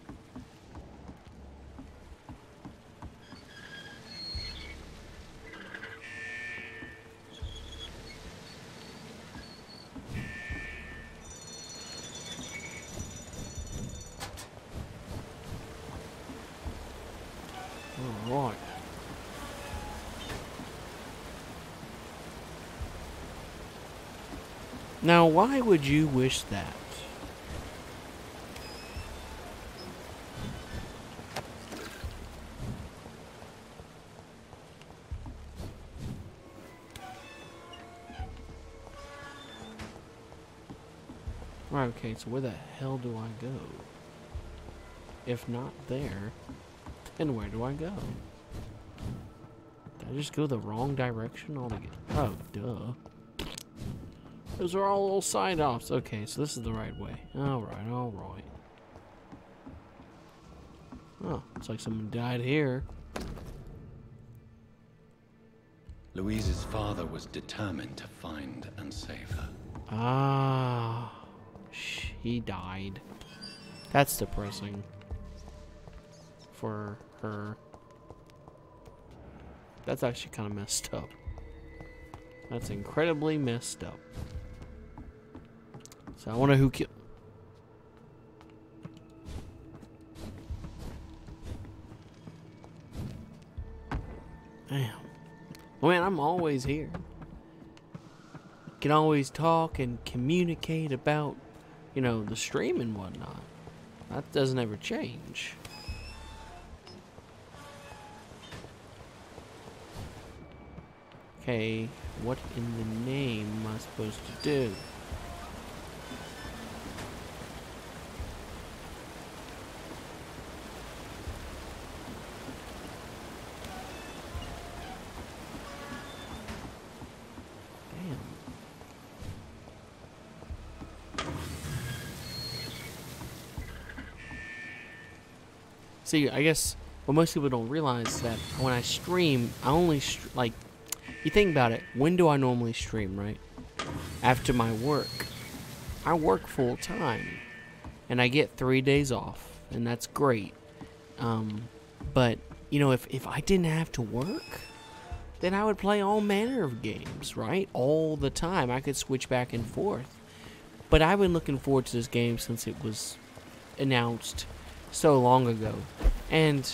A: All right. Now, why would you wish that? Right, okay, so where the hell do I go? If not there, then where do I go? Did I just go the wrong direction altogether? Oh, duh. Those are all little side-offs. Okay, so this is the right way. Alright. Oh, looks like someone died here.
P: Louise's father was determined to find and save her.
A: Ah, he died. That's depressing. For her. That's actually kind of messed up. That's incredibly messed up. So I wonder who killed. Damn. Well, man, I'm always here. Can always talk and communicate about, you know, the stream and whatnot. That doesn't ever change. Okay, what in the name am I supposed to do? See, I guess what most people don't realize is that when I stream, I only like, you think about it, when do I normally stream, right? After my work. I work full time, and I get 3 days off, and that's great. But, you know, if I didn't have to work, then I would play all manner of games, right? All the time. I could switch back and forth. But I've been looking forward to this game since it was announced so long ago, and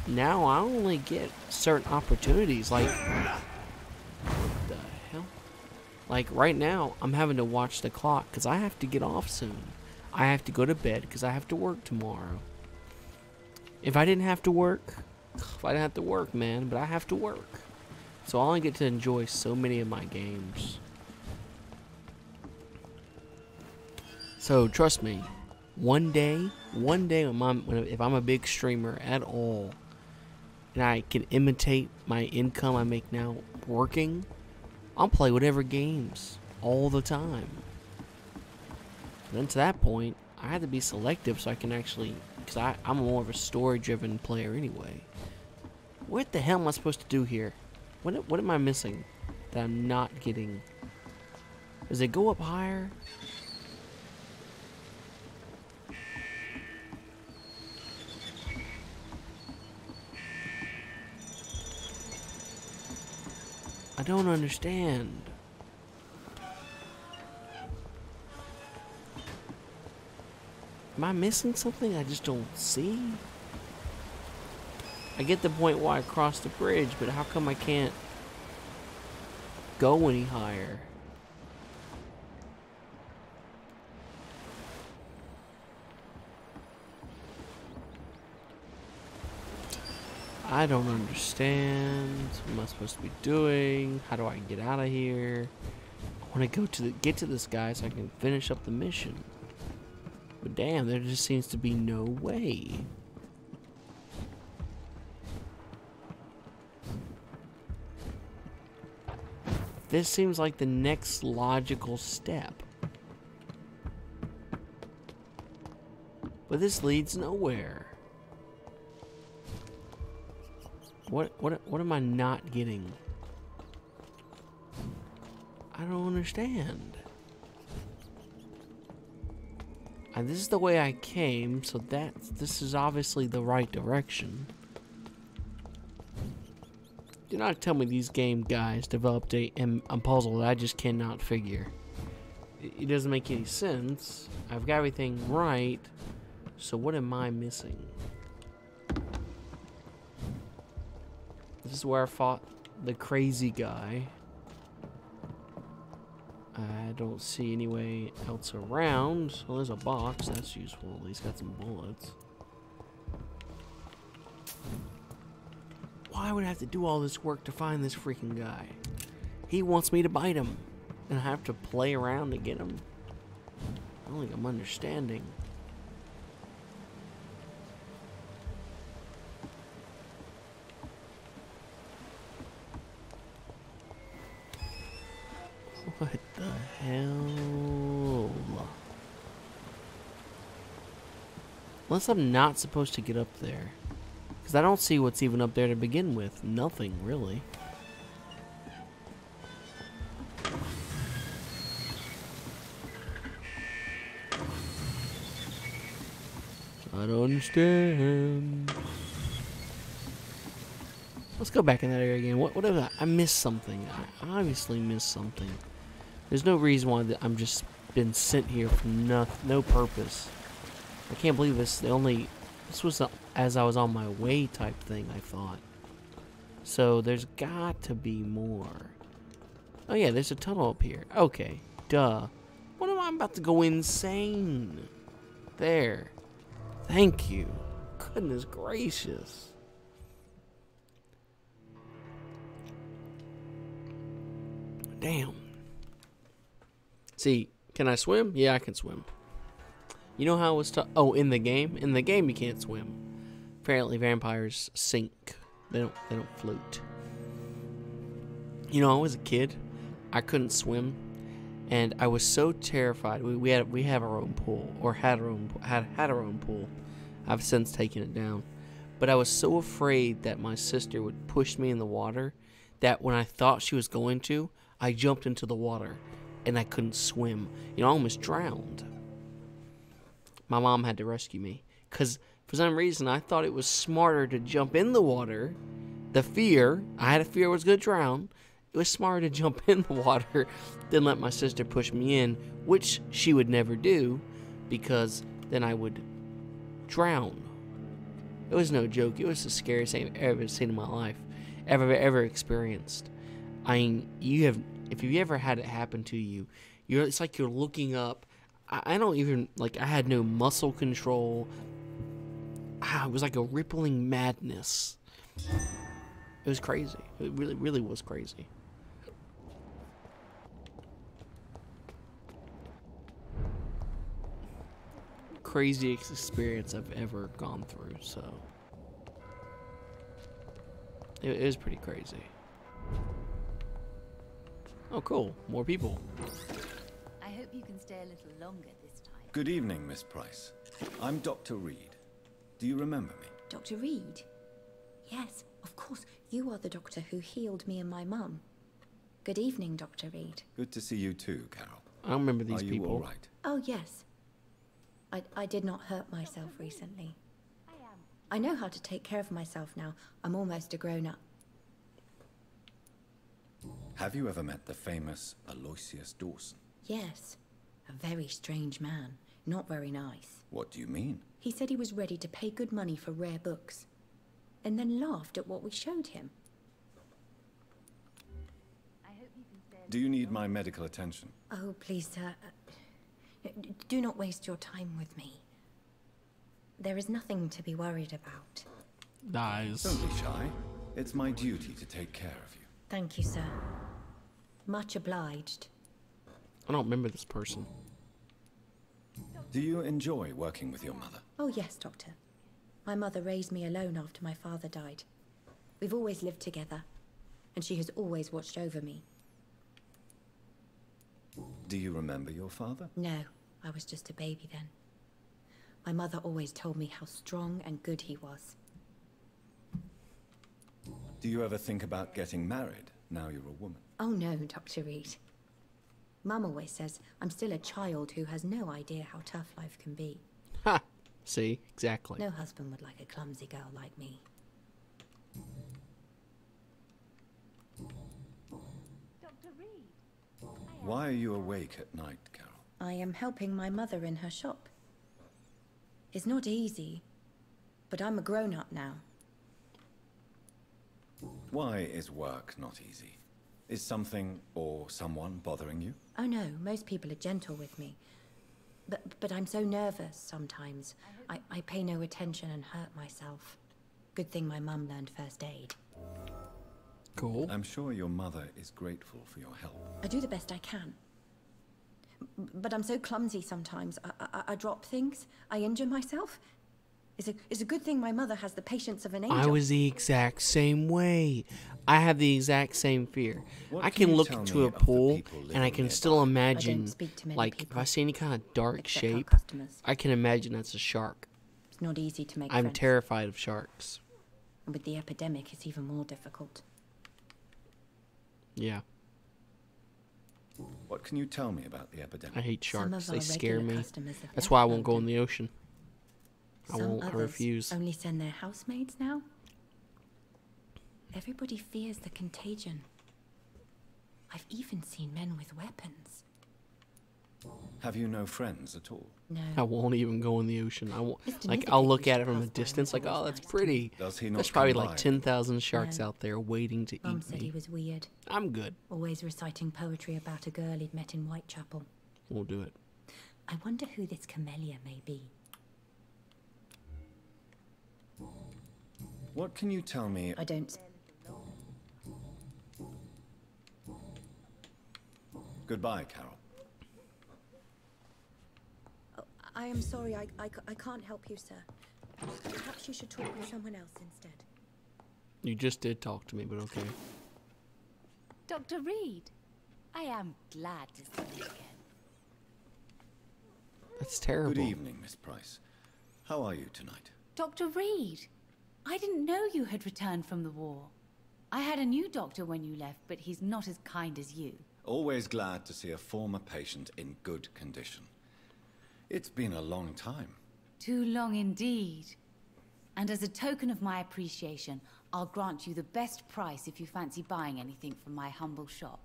A: now I only get certain opportunities. Like, what the hell? Like right now, I'm having to watch the clock because I have to get off soon. I have to go to bed because I have to work tomorrow. If I didn't have to work, man, but I have to work, so I only get to enjoy so many of my games. So trust me. One day, if I'm a big streamer at all, and I can imitate my income I make now working, I'll play whatever games all the time. But then to that point, I have to be selective so I can actually, because I'm more of a story-driven player anyway. What the hell am I supposed to do here? What am I missing that I'm not getting? Does it go up higher? I don't understand. Am I missing something I just don't see? I get the point why I crossed the bridge, but how come I can't? go any higher. I don't understand. What am I supposed to be doing? How do I get out of here? I want to go to get to this guy so I can finish up the mission. But damn, there just seems to be no way. This seems like the next logical step. But this leads nowhere. What am I not getting? I don't understand. And this is the way I came, so this is obviously the right direction. Do not tell me these game guys developed a puzzle that I just cannot figure. It doesn't make any sense. I've got everything right, so what am I missing? This is where I fought the crazy guy. I don't see any way else around. Well, there's a box. That's useful. At least got some bullets. Why would I have to do all this work to find this freaking guy? He wants me to bite him. And I have to play around to get him. I don't think I'm understanding. What the hell? Unless I'm not supposed to get up there. Because I don't see what's even up there to begin with. Nothing, really. I don't understand. Let's go back in that area again. What is that? I missed something. I obviously missed something. There's no reason why I'm just been sent here for no purpose. I can't believe this. This was as I was on my way type thing, I thought. So there's got to be more. Oh yeah, there's a tunnel up here. Okay, duh. What am I about to go insane? There. Thank you. Goodness gracious. Damn. See, can I swim? Yeah, I can swim. You know how it was oh, in the game? In the game you can't swim. Apparently vampires sink. They don't float. You know, I was a kid. I couldn't swim. And I was so terrified. We have our own pool, or had our own pool. I've since taken it down. But I was so afraid that my sister would push me in the water that when I thought she was going to, I jumped into the water and I couldn't swim. You know, I almost drowned. My mom had to rescue me because for some reason I thought it was smarter to jump in the water. I had a fear I was going to drown. It was smarter to jump in the water than let my sister push me in, which she would never do because then I would drown. It was no joke. It was the scariest thing I've ever seen in my life, ever experienced. I mean, if you've ever had it happen to you, it's like you're looking up. I don't even, like, I had no muscle control. It was like a rippling madness. It was crazy. It really was crazy. Craziest experience I've ever gone through, so it was pretty crazy. Oh, cool. More people.
Q: I hope you can stay a little longer this time.
C: Good evening, Miss Price. I'm Dr. Reed. Do you remember me?
Q: Dr. Reed? Yes, of course. You are the doctor who healed me and my mum. Good evening, Dr. Reed.
C: Good to see you too, Carol.
A: I remember these people.
C: Are you all right?
Q: Oh, yes. I did not hurt myself recently. I know how to take care of myself now. I'm almost a grown-up.
C: Have you ever met the famous Aloysius Dawson?
Q: Yes. A very strange man. Not very nice.
C: What do you mean?
Q: He said he was ready to pay good money for rare books, and then laughed at what we showed him.
C: Do you need my medical attention?
Q: Oh, please, sir. Do not waste your time with me. There is nothing to be worried about.
A: Dies.
C: Don't be shy. It's my duty to take care of you.
Q: Thank you, sir. Much obliged.
A: I don't remember this person.
C: Do you enjoy working with your mother?
Q: Oh, yes, Doctor. My mother raised me alone after my father died. We've always lived together, and she has always watched over me.
C: Do you remember your father?
Q: No, I was just a baby then. My mother always told me how strong and good he was.
C: Do you ever think about getting married now you're a woman?
Q: Oh no, Dr. Reed. Mum always says I'm still a child who has no idea how tough life can be.
A: Ha! See? Exactly.
Q: No husband would like a clumsy girl like me.
G: Dr. Reed.
C: Why are you awake at night, Carol?
Q: I am helping my mother in her shop. It's not easy, but I'm a grown-up now.
C: Why is work not easy? Is something or someone bothering you?
Q: Oh no, most people are gentle with me. But I'm so nervous sometimes. I pay no attention and hurt myself. Good thing my mum learned first aid.
A: Cool.
C: I'm sure your mother is grateful for your help.
Q: I do the best I can. But I'm so clumsy sometimes. I drop things. I injure myself. It's a good thing my mother has the patience of an angel.
A: I was the exact same way. I have the exact same fear. I can look into a pool and I can still imagine, like, if I see any kind of dark shape, I can imagine that's a shark.
Q: It's not easy to make
A: I'm
Q: friends.
A: terrified of sharks.
Q: And with the epidemic, it's even more difficult.
A: Yeah.
C: What can you tell me about the epidemic?
A: I hate
Q: Some
A: sharks.
Q: of
A: They
Q: our
A: scare
Q: regular
A: me.
Q: customers have
A: That's
Q: left
A: why I won't go in
Q: London.
A: the ocean. I
Q: Some
A: won't. I
Q: others
A: refuse.
Q: only send their housemaids now. Everybody fears the contagion. I've even seen men with weapons.
C: Have you no friends at all?
Q: No.
A: I won't even go in the ocean. I won't.
Q: Mr.
A: Like,
Q: Nizik
A: I'll
Q: used
A: look
Q: to
A: at it from a
Q: pass by
A: distance,
Q: and
A: like,
Q: was
A: oh, that's
Q: nice to me.
A: pretty.
C: Does he not
A: There's probably
C: come
A: like
C: by?
A: 10,000 sharks
Q: No.
A: out there waiting to
Q: Mum
A: eat
Q: said
A: me.
Q: he was weird.
A: I'm good.
Q: Always reciting poetry about a girl he'd met in Whitechapel.
A: We'll do it.
Q: I wonder who this camellia may be.
C: What can you tell me?
Q: I don't.
C: Goodbye, Carol.
Q: Oh, I am sorry, I can't help you, sir. Perhaps you should talk with someone else instead.
A: You just did talk to me, but okay.
G: Dr. Reed, I am glad to see you again.
A: That's terrible.
C: Good evening, Miss Price. How are you tonight?
G: Dr. Reed, I didn't know you had returned from the war. I had a new doctor when you left, but he's not as kind as you.
C: Always glad to see a former patient in good condition. It's been a long time.
G: Too long indeed. And as a token of my appreciation, I'll grant you the best price if you fancy buying anything from my humble shop.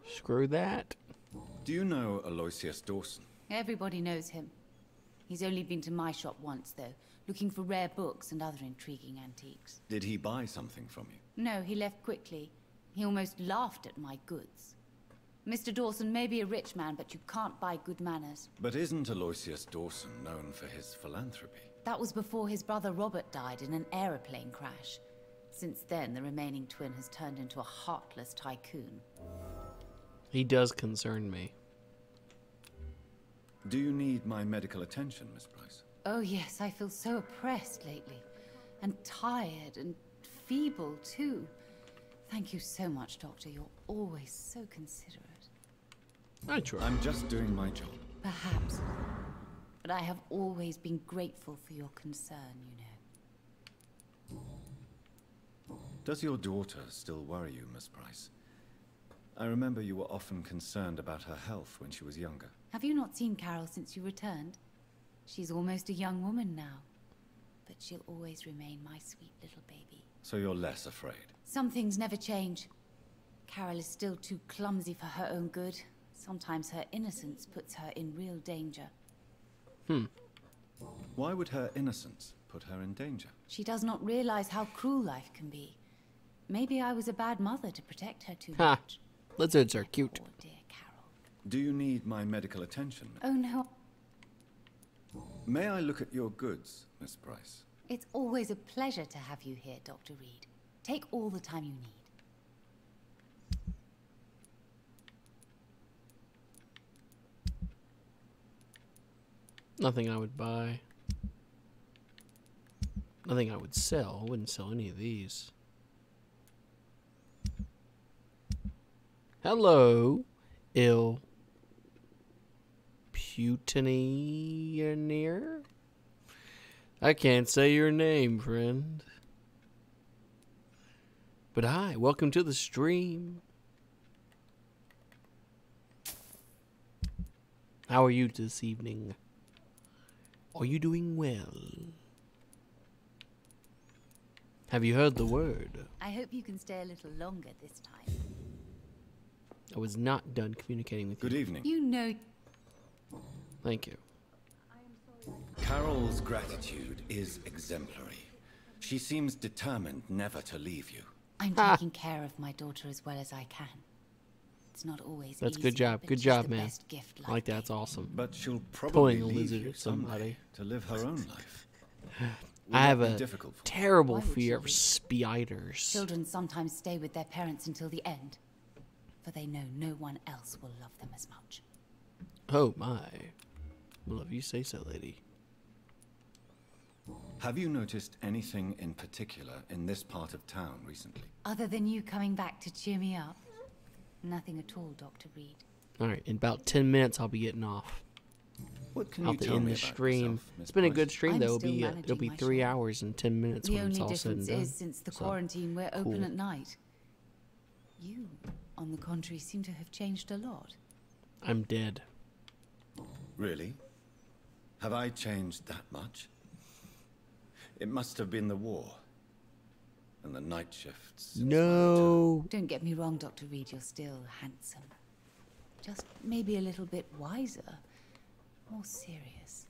A: Screw that.
C: Do you know Aloysius Dawson?
G: Everybody knows him. He's only been to my shop once, though, looking for rare books and other intriguing antiques.
C: Did he buy something from you?
G: No, he left quickly. He almost laughed at my goods. Mr. Dawson may be a rich man, but you can't buy good manners.
C: But isn't Aloysius Dawson known for his philanthropy?
G: That was before his brother Robert died in an aeroplane crash. Since then, the remaining twin has turned into a heartless tycoon.
A: He does concern me.
C: Do you need my medical attention, Miss Price?
G: Oh yes, I feel so oppressed lately. And tired and feeble, too. Thank you so much, Doctor. You're always so considerate.
A: I try.
C: I'm just doing my job.
G: Perhaps. But I have always been grateful for your concern, you know.
C: Does your daughter still worry you, Miss Price? I remember you were often concerned about her health when she was younger.
G: Have you not seen Carol since you returned? She's almost a young woman now. But she'll always remain my sweet little baby.
C: So you're less afraid?
G: Some things never change. Carol is still too clumsy for her own good. Sometimes her innocence puts her in real danger.
C: Why would her innocence put her in danger.
R: She does not realize how cruel life can be. Maybe I was a bad mother to protect her too
A: Ha!
R: much.
A: Lizards are cute.
R: Poor dear Carol.
C: Do you need my medical attention?
R: Oh no.
C: May I look at your goods, Miss Bryce?
R: It's always a pleasure to have you here, Dr. Reed. Take all the time you need.
A: Nothing I would buy. Nothing I would sell. I wouldn't sell any of these. Hello, ill Putineer? I can't say your name, friend. But hi, welcome to the stream. How are you this evening? Are you doing well? Have you heard the word?
R: I hope you can stay a little longer this time.
A: I was not done communicating with you.
C: Good evening.
R: You know...
A: Thank you.
C: Carol's gratitude is exemplary. She seems determined never to leave you.
R: I'm taking care of my daughter as well as I can. It's not always
A: That's
R: easy,
A: good job.
R: but
A: Good
R: she's
A: job,
R: the
A: man.
R: best gift
A: I like that. That's awesome.
C: But she'll probably
A: Pulling a
C: leave
A: lizard
C: you
A: or somebody.
C: someday to live her own life.
A: I have
C: Will that
A: a
C: be difficult for you?
A: terrible
R: Why would
A: fear
R: she
A: of
R: leave?
A: spiders.
R: Children sometimes stay with their parents until the end, for they know no one else will love them as much.
A: Oh my. Well, if you say so, lady.
C: Have you noticed anything in particular in this part of town recently?
R: Other than you coming back to cheer me up? Nothing at all, Dr. Reed.
A: Alright, in about 10 minutes I'll be getting off.
C: What can
A: I'll
C: you
A: have to
C: tell
A: end
C: me
A: the
C: about
A: stream.
C: yourself, Miss
A: It's been a
C: Bryce?
A: good stream
R: I'm
A: though.
R: still
A: It'll be
R: managing my
A: 3
R: shop.
A: hours and 10 minutes
R: The
A: when it's
R: only
A: all said and
R: difference
A: done.
R: is, since the
A: So,
R: quarantine, we're open
A: cool.
R: at night. You, on the contrary, seem to have changed a lot.
A: I'm dead.
C: Really? Have I changed that much? It must have been the war. And the night shifts.
A: No.
R: Don't get me wrong, Dr. Reed, you're still handsome. Just maybe a little bit wiser. More serious.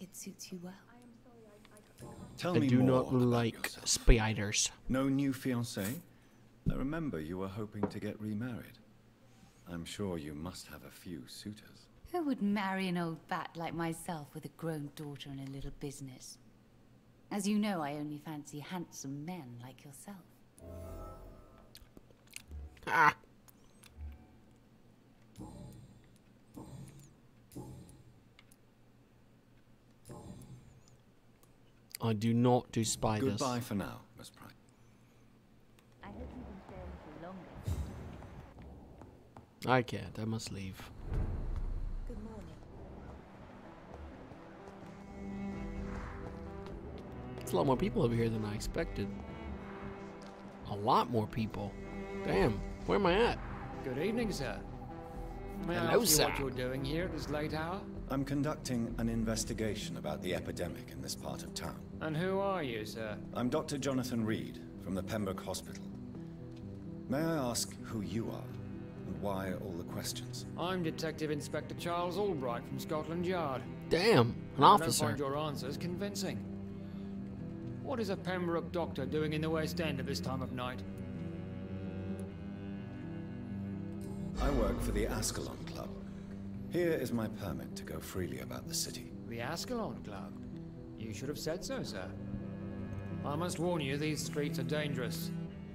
R: It suits you well.
C: Tell
A: I
C: me
A: do
C: more
A: not
C: about
A: like
C: yourself.
A: spiders.
C: No new fiancé? I remember you were hoping to get remarried. I'm sure you must have a few suitors.
R: Who would marry an old bat like myself with a grown daughter and a little business? As you know, I only fancy handsome men like yourself.
A: Ah. I do not do spiders.
C: Goodbye for now, Miss Price.
R: I hope you can stay a little longer.
A: I can't. I must leave.
Q: Good morning.
A: There's a lot more people over here than I expected. A lot more people. Damn. Where am I at?
K: Good evening, sir. May I
A: Hello,
K: ask you
A: sir.
K: what you're doing here at this late hour?
C: I'm conducting an investigation about the epidemic in this part of town.
K: And who are you, sir?
C: I'm Dr. Jonathan Reed from the Pembroke Hospital. May I ask who you are and why all the questions?
K: I'm Detective Inspector Charles Albright from Scotland Yard.
A: Damn. An
K: I
A: officer.
K: don't find your answers convincing. What is a Pembroke doctor doing in the West End at this time of night?
C: I work for the Ascalon Club. Here is my permit to go freely about the city.
K: The Ascalon Club? You should have said so, sir. I must warn you, these streets are dangerous,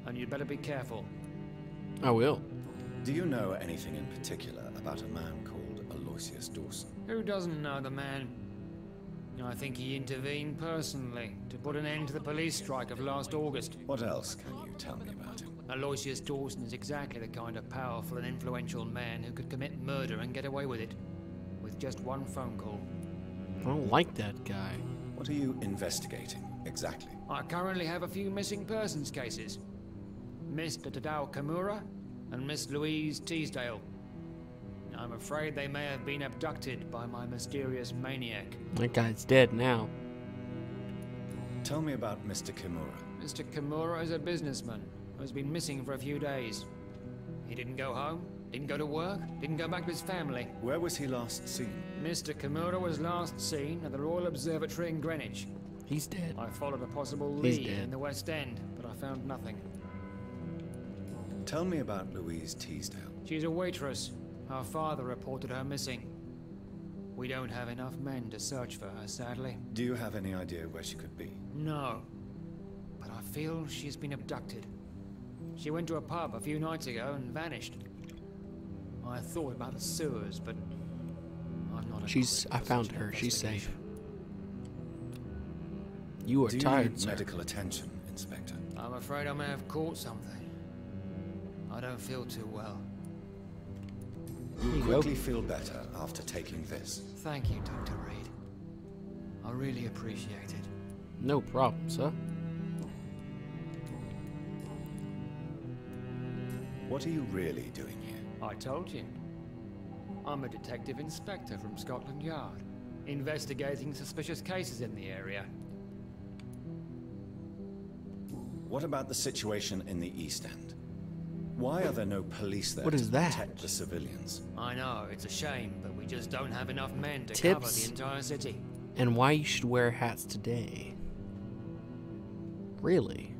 K: and you'd better be careful.
A: I will.
C: Do you know anything in particular about a man called Aloysius Dawson?
K: Who doesn't know the man? I think he intervened personally to put an end to the police strike of last August.
C: What else can you tell me about him?
K: Aloysius Dawson is exactly the kind of powerful and influential man who could commit murder and get away with it, with just one phone call.
A: I don't like that guy.
C: What are you investigating, exactly?
K: I currently have a few missing persons cases. Mr. Tadao Kimura and Miss Louise Teasdale. I'm afraid they may have been abducted by my mysterious maniac.
A: That guy's dead now.
C: Tell me about Mr. Kimura.
K: Mr. Kimura is a businessman who has been missing for a few days. He didn't go home, didn't go to work, didn't go back to his family.
C: Where was he last seen?
K: Mr. Kimura was last seen at the Royal Observatory in Greenwich.
A: He's dead.
K: I followed a possible
A: He's
K: lead
A: dead.
K: in the West End, but I found nothing.
C: Tell me about Louise Teasdale.
K: She's a waitress. Her father reported her missing. We don't have enough men to search for her, sadly.
C: Do you have any idea where she could be?
K: No. But I feel she's been abducted. She went to a pub a few nights ago and vanished. I thought about the sewers, but I'm not
A: I found her. She's safe. You are
C: Do you
A: tired,
C: need
A: sir.
C: medical attention, Inspector?
K: I'm afraid I may have caught something. I don't feel too well.
C: You'll quickly feel better after taking this.
K: Thank you, Dr. Reed. I really appreciate it.
A: No problem, sir.
C: What are you really doing here?
K: I told you. I'm a detective inspector from Scotland Yard, investigating suspicious cases in the area.
C: What about the situation in the East End? Why are there no police there
A: What is
C: to
A: that?
C: protect the civilians?
K: I know, it's a shame, but we just don't have enough men to cover
A: Tips
K: the entire city.
A: and why you should wear hats today. Really?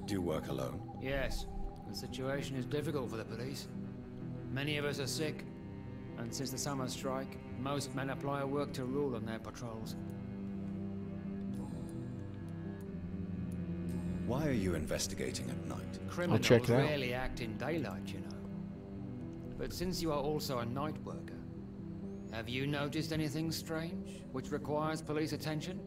C: Do you work alone?
K: Yes, the situation is difficult for the police. Many of us are sick, and since the summer strike, most men apply a work to rule on their patrols.
C: Why are you investigating at night?
K: Criminals
A: check it out.
K: rarely act in daylight, you know. But since you are also a night worker, have you noticed anything strange which requires police attention?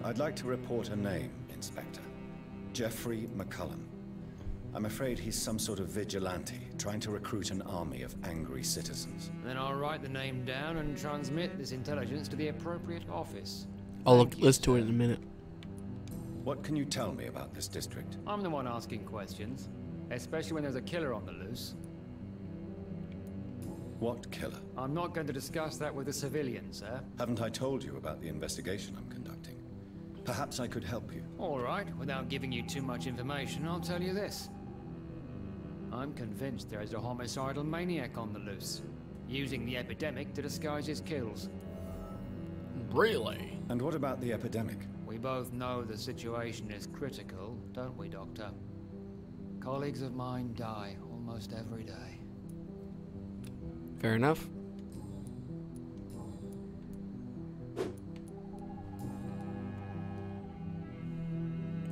C: I'd like to report a name, Inspector. Jeffrey McCullum. I'm afraid he's some sort of vigilante, trying to recruit an army of angry citizens.
K: Then I'll write the name down and transmit this intelligence to the appropriate office.
A: I'll listen to it in a minute.
C: What can you tell me about this district?
K: I'm the one asking questions, especially when there's a killer on the loose.
C: What killer?
K: I'm not going to discuss that with the civilians, sir.
C: Haven't I told you about the investigation I'm conducting? Perhaps I could help you.
K: All right, without giving you too much information, I'll tell you this. I'm convinced there is a homicidal maniac on the loose, using the epidemic to disguise his kills.
A: Really?
C: And what about the epidemic?
K: We both know the situation is critical, don't we, Doctor? Colleagues of mine die almost every day.
A: Fair enough.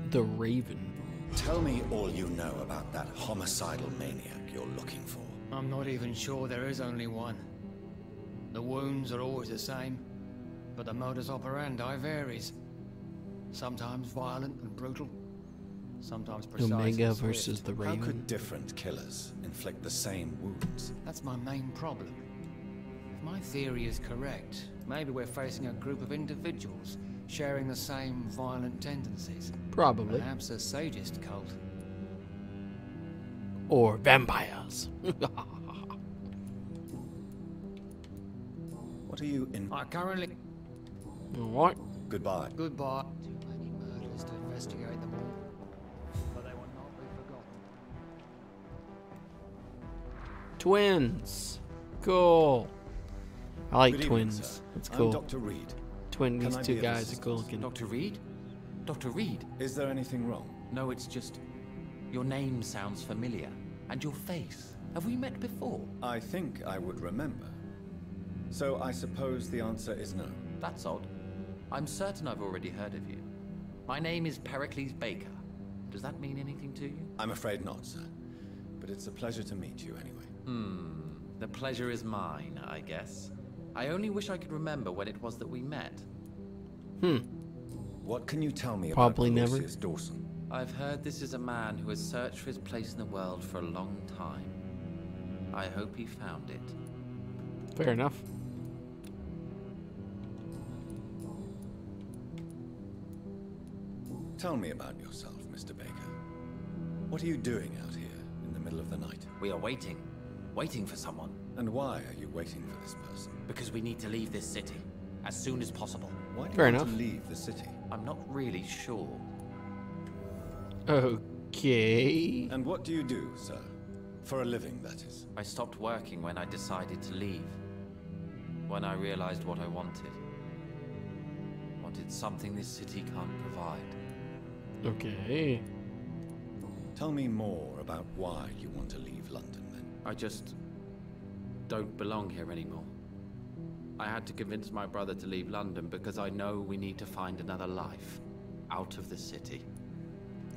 A: The Raven.
C: Tell me all you know about that homicidal maniac you're looking for.
K: I'm not even sure there is only one. The wounds are always the same, but the modus operandi varies. Sometimes violent and brutal, sometimes precise
A: Omega
K: and swift.
A: versus the
C: How
A: Raven.
C: could different killers inflict the same wounds?
K: That's my main problem. If my theory is correct, maybe we're facing a group of individuals sharing the same violent tendencies.
A: Probably.
K: Perhaps a sadist cult.
A: Or vampires.
C: What are you in?
K: I currently...
A: What?
C: Goodbye.
K: Goodbye. Too many murders to investigate them all, but they will not be forgotten.
A: Twins. Cool. I like
C: Good evening,
A: twins.
C: sir.
A: It's
C: I'm
A: cool.
C: Dr. Reed.
A: Twin.
C: Can
A: These
C: I
A: two
C: be of
A: guys are
C: assistance?
A: cool looking.
M: Dr. Reed? Dr. Reed?
C: Is there anything wrong?
M: No, it's just... Your name sounds familiar. And your face. Have we met before?
C: I think I would remember. So I suppose the answer is no.
M: That's odd. I'm certain I've already heard of you. My name is Pericles Baker. Does that mean anything to you?
C: I'm afraid not, sir. But it's a pleasure to meet you anyway.
M: The pleasure is mine, I guess. I only wish I could remember when it was that we met.
C: What can you tell me
A: Probably
C: about
A: never.
C: Lucius Dawson?
M: I've heard this is a man who has searched for his place in the world for a long time. I hope he found it.
A: Fair enough.
C: Tell me about yourself, Mr. Baker. What are you doing out here in the middle of the night?
M: We are waiting. Waiting for someone.
C: And why are you waiting for this person?
M: Because we need to leave this city. As soon as possible.
C: Why do you
A: Fair
C: want
A: enough.
C: to leave the city?
M: I'm not really sure.
A: Okay.
C: And what do you do, sir? For a living, that is.
M: I stopped working when I decided to leave. When I realized what I wanted. Wanted something this city can't provide.
A: Okay.
C: Tell me more about why you want to leave London, then.
M: I just don't belong here anymore. I had to convince my brother to leave London because I know we need to find another life out of the city.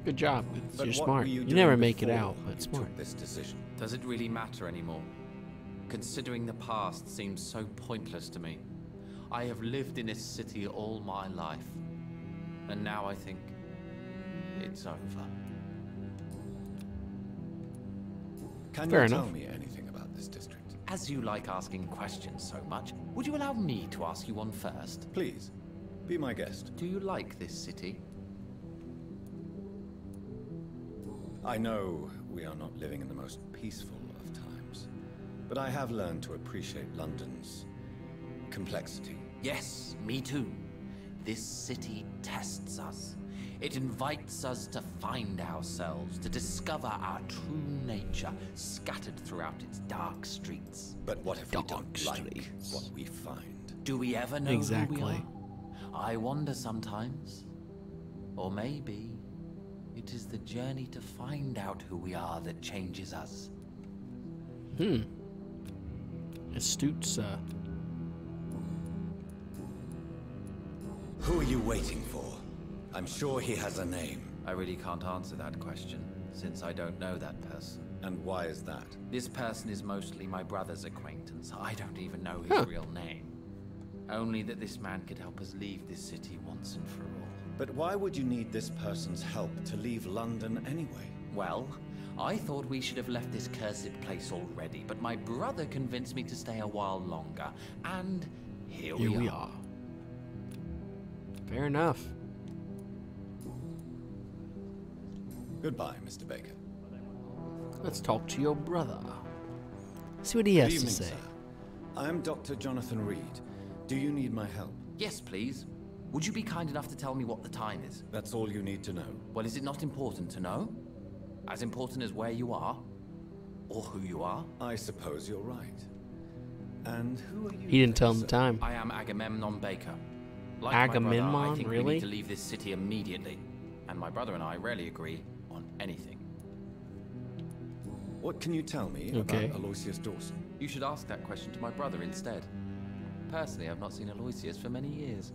A: Good job.
C: But
A: You're
C: what
A: smart.
C: were you
A: You never
C: doing
A: make it
C: before
A: out, but
C: you
A: smart.
C: took this decision?
M: Does it really matter anymore? Considering the past seems so pointless to me. I have lived in this city all my life. And now I think it's over.
C: Can
A: Fair
C: you
A: enough.
C: tell me anything about this district?
M: As you like asking questions so much, would you allow me to ask you one first?
C: Please, be my guest.
M: Do you like this city?
C: I know we are not living in the most peaceful of times, but I have learned to appreciate London's complexity.
M: Yes, me too. This city tests us. It invites us to find ourselves, to discover our true nature scattered throughout its dark streets.
C: But what if we don't like what we find?
M: Do we ever know who we are? I wonder sometimes. Or maybe it is the journey to find out who we are that changes us.
A: Astute, sir.
C: Who are you waiting for? I'm sure he has a name.
M: I really can't answer that question, since I don't know that person.
C: And why is that?
M: This person is mostly my brother's acquaintance. I don't even know his real name. Only that this man could help us leave this city once and for all.
C: But why would you need this person's help to leave London anyway?
M: Well, I thought we should have left this cursed place already, but my brother convinced me to stay a while longer, and here we are.
A: Fair enough.
C: Goodbye, Mr. Baker.
A: Let's talk to your brother. See what he has
C: Good evening,
A: to say.
C: sir. I am Dr. Jonathan Reed. Do you need my help?
M: Yes, please. Would you be kind enough to tell me what the time is?
C: That's all you need to know.
M: Well, is it not important to know? As important as where you are? Or who you are?
C: I suppose you're right. And who are you?
A: He didn't tell him the time.
M: I am Agamemnon Baker. Like my brother, I
A: Agamemnon,
M: think we
A: really?
M: need to leave this city immediately. And my brother and I rarely agree on anything.
C: What can you tell me
A: Okay.
C: about Aloysius Dawson?
M: You should ask that question to my brother instead. Personally, I've not seen Aloysius for many years.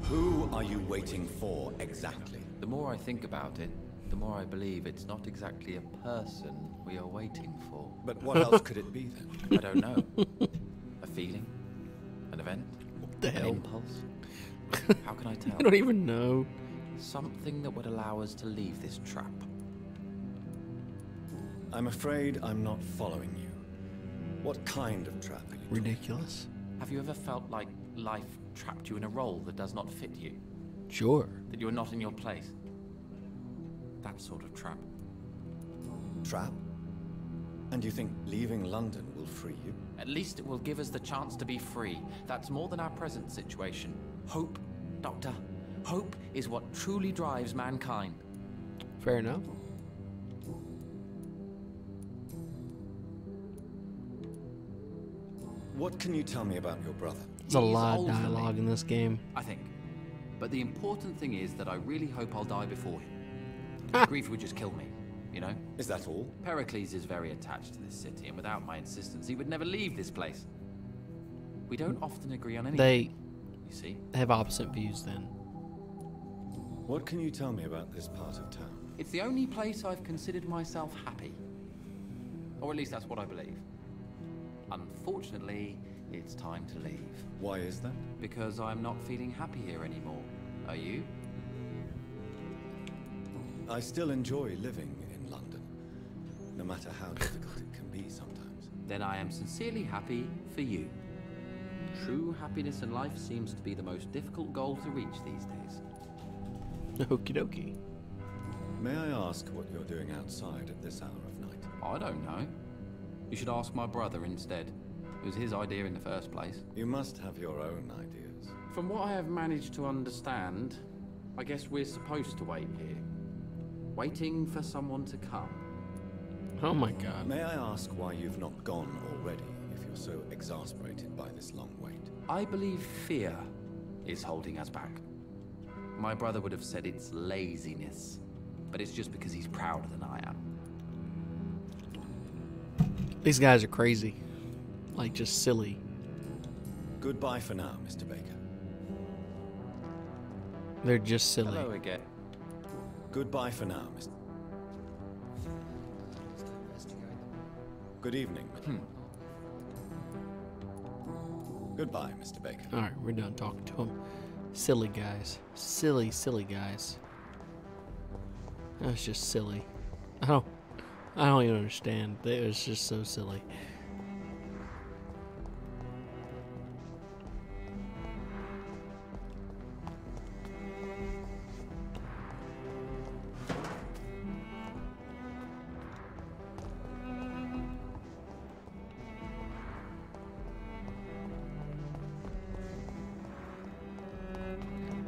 C: Who are you waiting for exactly?
M: The more I think about it, the more I believe it's not exactly a person we are waiting for.
C: But what else could it be then?
M: I don't know. A feeling? An event?
A: What the
M: An
A: hell?
M: impulse? How can I tell?
A: I don't even know.
M: Something that would allow us to leave this trap.
C: I'm afraid I'm not following you. What kind of trap are you?
A: Ridiculous.
M: Have you ever felt like life trapped you in a role that does not fit you?
A: Sure.
M: That you are not in your place? That sort of trap.
C: Trap? And you think leaving London will free you?
M: At least it will give us the chance to be free. That's more than our present situation. Hope, Doctor. Hope is what truly drives mankind.
A: Fair enough.
C: What can you tell me about your brother?
A: There's a
M: He's
A: lot of
M: older than me,
A: dialogue in this game.
M: I think. But the important thing is that I really hope I'll die before him. Grief would just kill me, you know?
C: Is that all?
M: Pericles is very attached to this city, and without my insistence, he would never leave this place. We don't often agree on anything,
A: They
M: you see.
A: have opposite views then.
C: What can you tell me about this part of town?
M: It's the only place I've considered myself happy. Or at least that's what I believe. Unfortunately, it's time to leave.
C: Why is that?
M: Because I'm not feeling happy here anymore. Are you?
C: I still enjoy living in London, no matter how difficult it can be sometimes.
M: Then I am sincerely happy for you. True happiness in life seems to be the most difficult goal to reach these days.
A: Okie dokie.
C: May I ask what you're doing outside at this hour of night?
M: I don't know. You should ask my brother instead. It was his idea in the first place.
C: You must have your own ideas.
M: From what I have managed to understand, I guess we're supposed to wait here. Waiting for someone to come.
A: Oh my god.
C: May I ask why you've not gone already, if you're so exasperated by this long wait?
M: I believe fear is holding us back. My brother would have said it's laziness, but it's just because he's prouder than I am.
A: These guys are crazy. Like, just silly.
C: Goodbye for now, Mr. Baker.
A: They're just silly.
M: Hello again.
C: Goodbye for now, Mr. Good evening. Goodbye, Mr. Baker.
A: Alright, we're done talking to them. Silly guys. Silly, silly guys. That's just silly. I don't even understand. It was just so silly.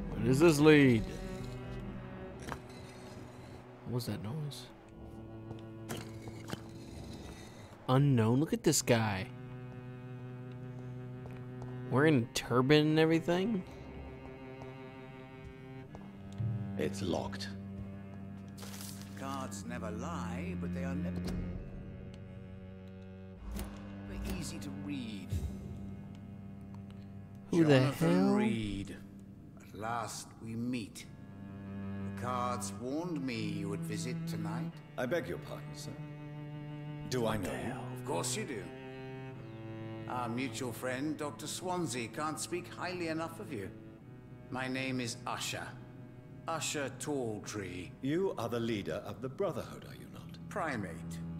A: Where does this lead? What was that noise? Unknown. Look at this guy. Wearing a turban and everything.
C: It's locked.
S: Cards never lie, but they are never easy to read.
A: Who the
S: Jonathan
A: hell?
S: Reed. At last we meet. The cards warned me you would visit tonight.
C: I beg your pardon, sir. Do I know you?
S: Of course you do. Our mutual friend, Dr. Swansea, can't speak highly enough of you. My name is Usher. Usher Talltree.
C: You are the leader of the Brotherhood, are you not?
S: Primate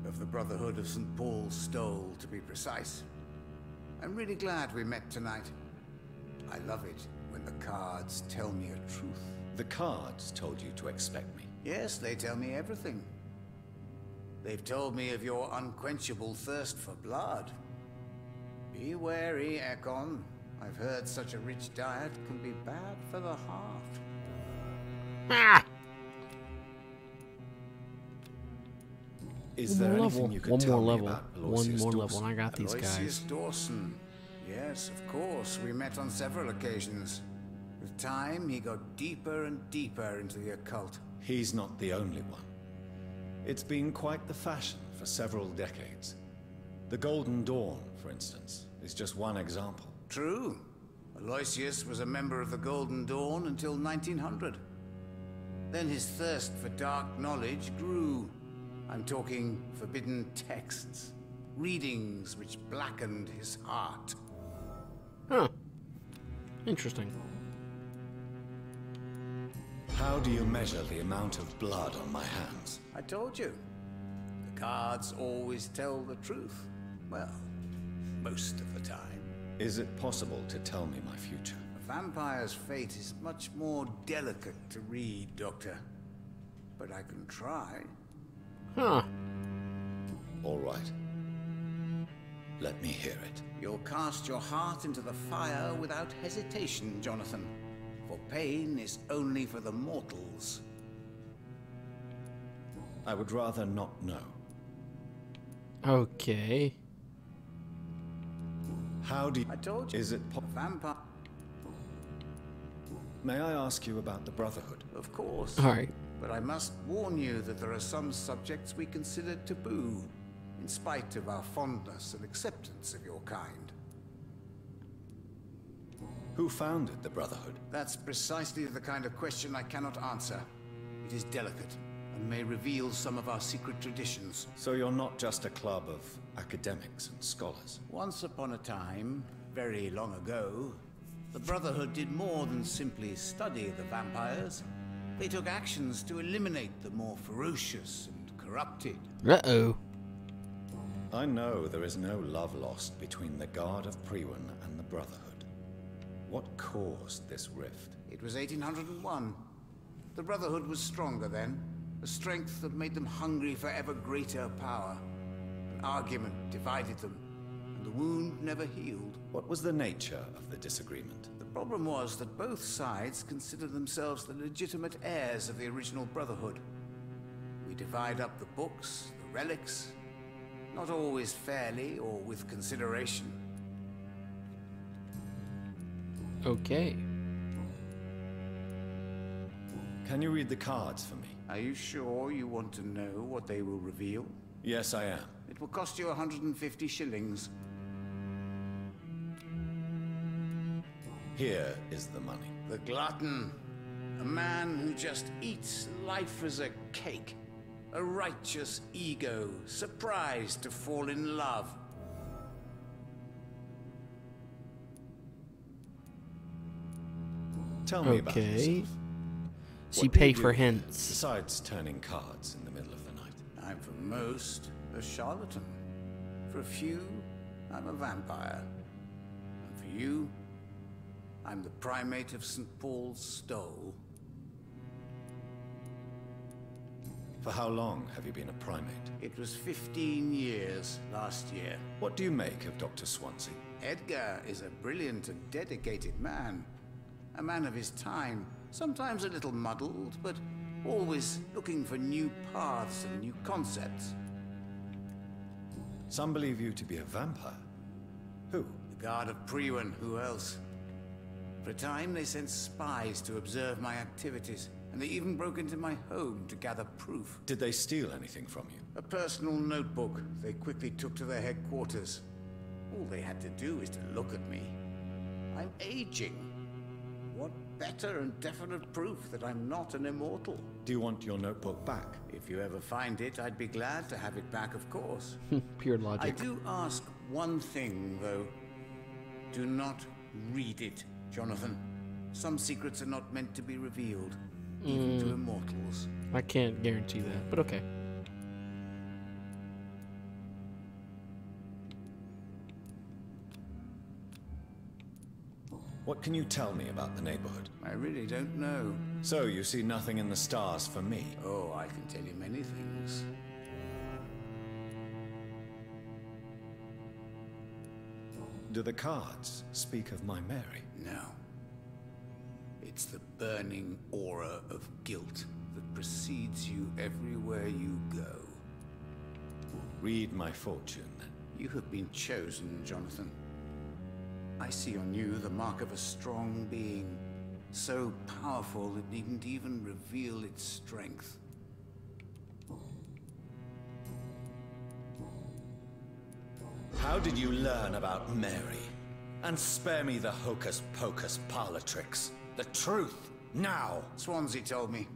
S: of the Brotherhood of St. Paul's Stole, to be precise. I'm really glad we met tonight. I love it when the cards tell me a truth.
C: The cards told you to expect me.
S: Yes, they tell me everything. They've told me of your unquenchable thirst for blood. Be wary, Ekon. I've heard such a rich diet can be bad for the heart.
A: Ah!
C: Is there anything you could tell me about Aloysius
A: One more
C: Dawson?
A: level. I got these
S: Aloysius
A: guys.
S: Dawson. Yes, of course. We met on several occasions. With time, he got deeper and deeper into the occult.
C: He's not the only one. It's been quite the fashion for several decades. The Golden Dawn, for instance, is just one example.
S: True. Aloysius was a member of the Golden Dawn until 1900. Then his thirst for dark knowledge grew. I'm talking forbidden texts, readings which blackened his heart.
A: Huh. Interesting.
C: How do you measure the amount of blood on my hands?
S: I told you. The cards always tell the truth. Well, most of the time.
C: Is it possible to tell me my future?
S: A vampire's fate is much more delicate to read, Doctor. But I can try.
A: Huh.
C: All right. Let me hear it.
S: You'll cast your heart into the fire without hesitation, Jonathan. For pain is only for the mortals.
C: I would rather not know.
A: Okay.
C: How do you...
S: I told you.
C: Is it
S: vampire?
C: May I ask you about the Brotherhood?
S: Of course.
A: All right.
S: But I must warn you that there are some subjects we consider taboo, in spite of our fondness and acceptance of your kind.
C: Who founded the Brotherhood?
S: That's precisely the kind of question I cannot answer. It is delicate, and may reveal some of our secret traditions.
C: So you're not just a club of academics and scholars?
S: Once upon a time, very long ago, the Brotherhood did more than simply study the vampires. They took actions to eliminate the more ferocious and corrupted.
A: Uh-oh.
C: I know there is no love lost between the Guard of Priwen and the Brotherhood. What caused this rift?
S: It was 1801. The Brotherhood was stronger then, a strength that made them hungry for ever greater power. An argument divided them, and the wound never healed.
C: What was the nature of the disagreement?
S: The Problem was that both sides considered themselves the legitimate heirs of the original Brotherhood. We divide up the books, the relics, not always fairly or with consideration.
A: Okay.
T: Can you read the cards for me?
S: Are you sure you want to know what they will reveal?
T: Yes, I am.
S: It will cost you 150 shillings.
T: Here is the money.
S: The glutton. A man who just eats life as a cake. A righteous ego, surprised to fall in love.
T: Tell me about yourself.
A: She pay for hints.
T: Besides turning cards in the middle of the night.
S: I'm for most a charlatan. For a few, I'm a vampire. And for you, I'm the primate of St. Paul's Stole.
T: For how long have you been a primate?
S: It was 15 years last year.
T: What do you make of Dr. Swansea?
S: Edgar is a brilliant and dedicated man. A man of his time. Sometimes a little muddled, but always looking for new paths and new concepts.
T: Some believe you to be a vampire. Who?
S: The Guard of Priwen. Who else? For a time, they sent spies to observe my activities, and they even broke into my home to gather proof.
T: Did they steal anything from you?
S: A personal notebook they quickly took to their headquarters. All they had to do is to look at me. I'm aging. What better and definite proof that I'm not an immortal?
T: Do you want your notebook back?
S: If you ever find it, I'd be glad to have it back, of course.
A: Pure logic.
S: I do ask one thing, though. Do not read it, Jonathan. Some secrets are not meant to be revealed, even to immortals.
A: I can't guarantee that, but okay.
T: What can you tell me about the neighborhood?
S: I really don't know.
T: So you see nothing in the stars for me?
S: Oh, I can tell you many things.
T: Do the cards speak of my Mary?
S: No. It's the burning aura of guilt that precedes you everywhere you go.
T: Read my fortune, then.
S: You have been chosen, Jonathan. I see on you the mark of a strong being, so powerful it needn't even reveal its strength.
T: How did you learn about Mary? And spare me the hocus-pocus parlor tricks. The truth, now!
S: Swansea told me.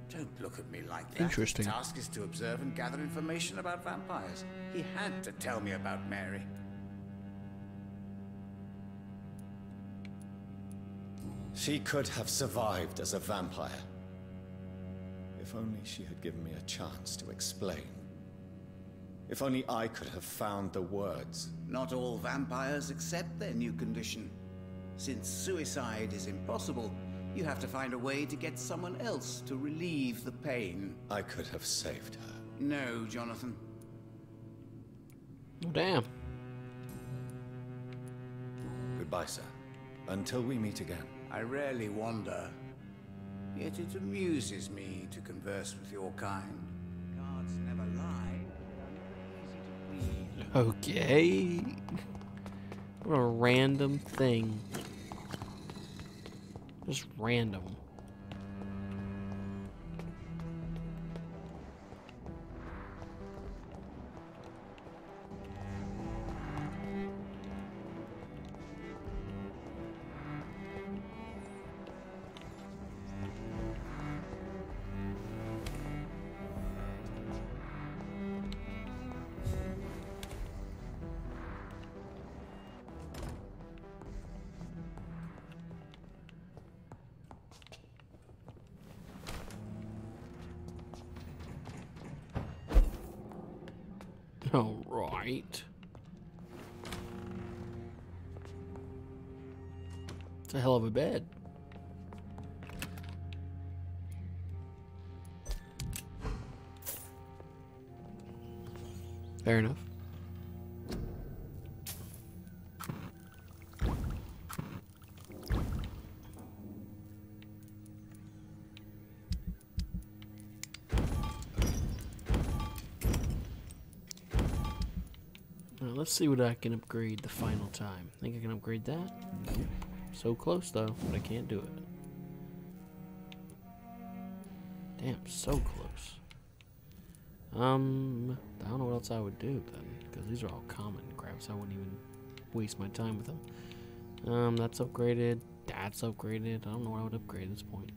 S: Don't look at me like that.
A: Interesting.
S: His task is to observe and gather information about vampires. He had to tell me about Mary.
T: She could have survived as a vampire. If only she had given me a chance to explain. If only I could have found the words.
S: Not all vampires accept their new condition. Since suicide is impossible, you have to find a way to get someone else to relieve the pain.
T: I could have saved her.
S: No, Jonathan.
A: Oh, damn.
T: Goodbye, sir. Until we meet again.
S: I rarely wander, yet it amuses me to converse with your kind. Cards never lie. Easy to read.
A: Okay. What a random thing. Just random. All right. It's a hell of a bed. Fair enough. let's see what I can upgrade the final time. Think I can upgrade that? Nope. So close though, but I can't do it. Damn, so close. I don't know what else I would do then, because these are all common crabs. I wouldn't even waste my time with them. That's upgraded. That's upgraded. I don't know what I would upgrade at this point.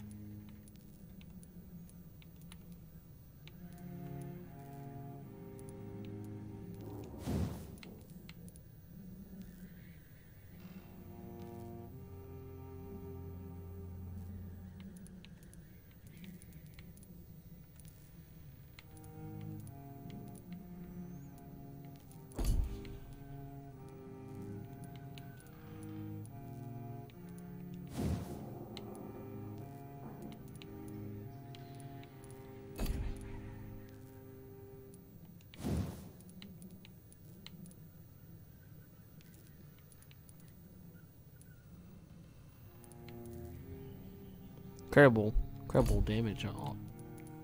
A: Incredible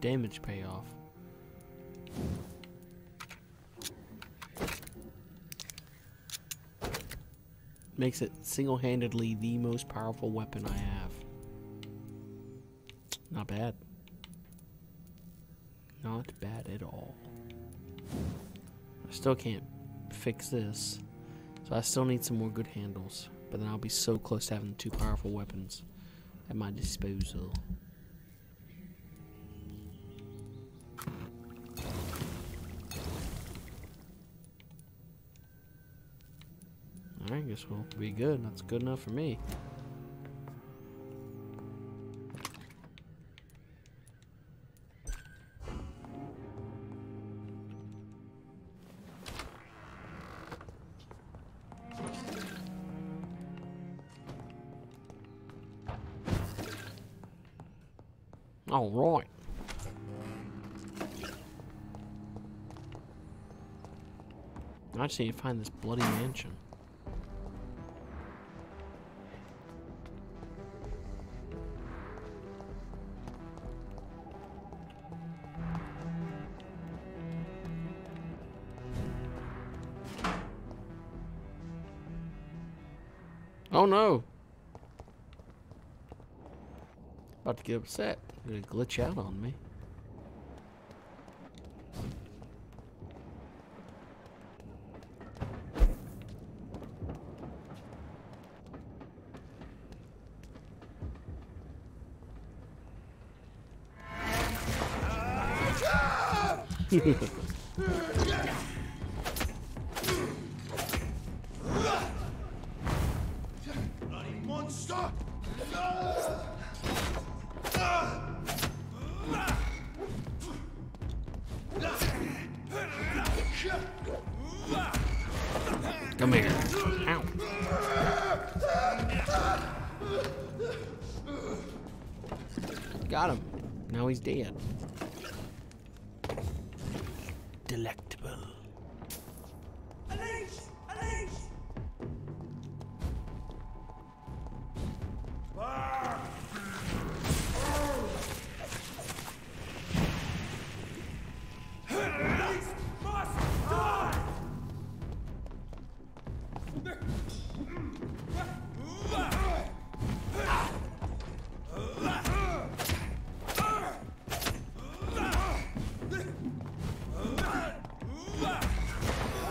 A: damage payoff. Makes it single-handedly the most powerful weapon I have. Not bad. Not bad at all. I still can't fix this, so I still need some more good handles. But then I'll be so close to having two powerful weapons at my disposal. Alright, guess we'll be good. That's good enough for me. All right. I just need to find this bloody mansion. Oh no! About to get upset. Gonna glitch out on me.
L: Bloody monster!
A: Come here. Ow. Got him. Now he's dead. Delectable.
L: Elise! Elise! Elise must die!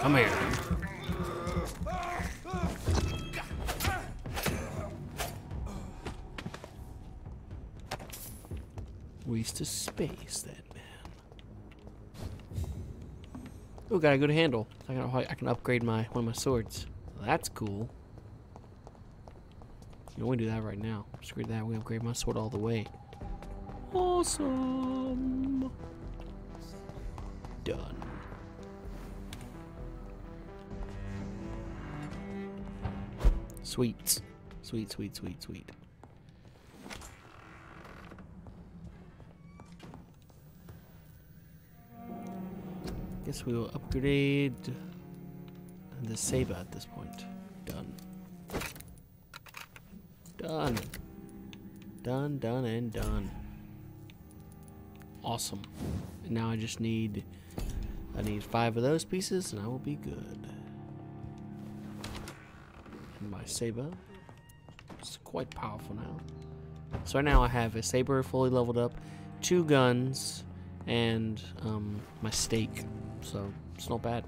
A: Come here. Waste of space, that man. Oh, got a good handle. I can upgrade one of my swords. That's cool. You know, we do that right now. Screw that. We upgrade my sword all the way. Awesome. Done. Sweet. Sweet, sweet, sweet, sweet. Guess we will upgrade the saber at this point. Done. Done. Done, done, and done. Awesome. And now I just need 5 of those pieces and I will be good. my saber. It's quite powerful now. So right now I have a saber fully leveled up, 2 guns, and my stake. So it's not bad.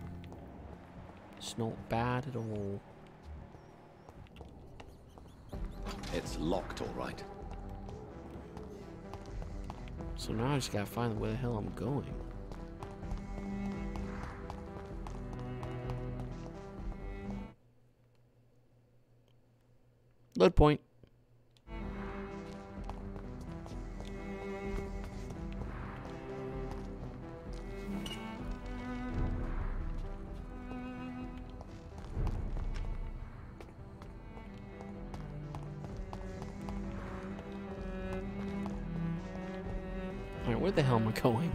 A: It's not bad at all.
P: It's locked, all right.
A: So now I just gotta find where the hell I'm going. Load point. Alright, where the hell am I going?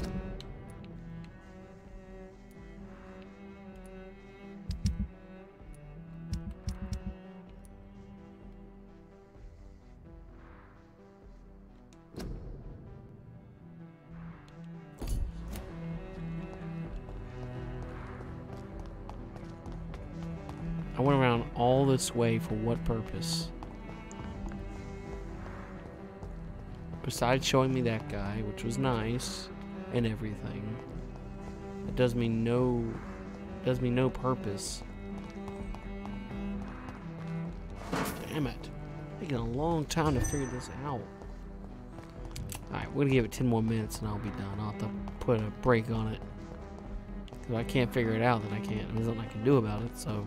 A: I went around all this way for what purpose? Besides showing me that guy, which was nice and everything, it does me no purpose. Damn it. Taking a long time to figure this out. Alright, we're gonna give it 10 more minutes and I'll be done. I'll have to put a break on it. If I can't figure it out, then I can't. There's nothing I can do about it, so.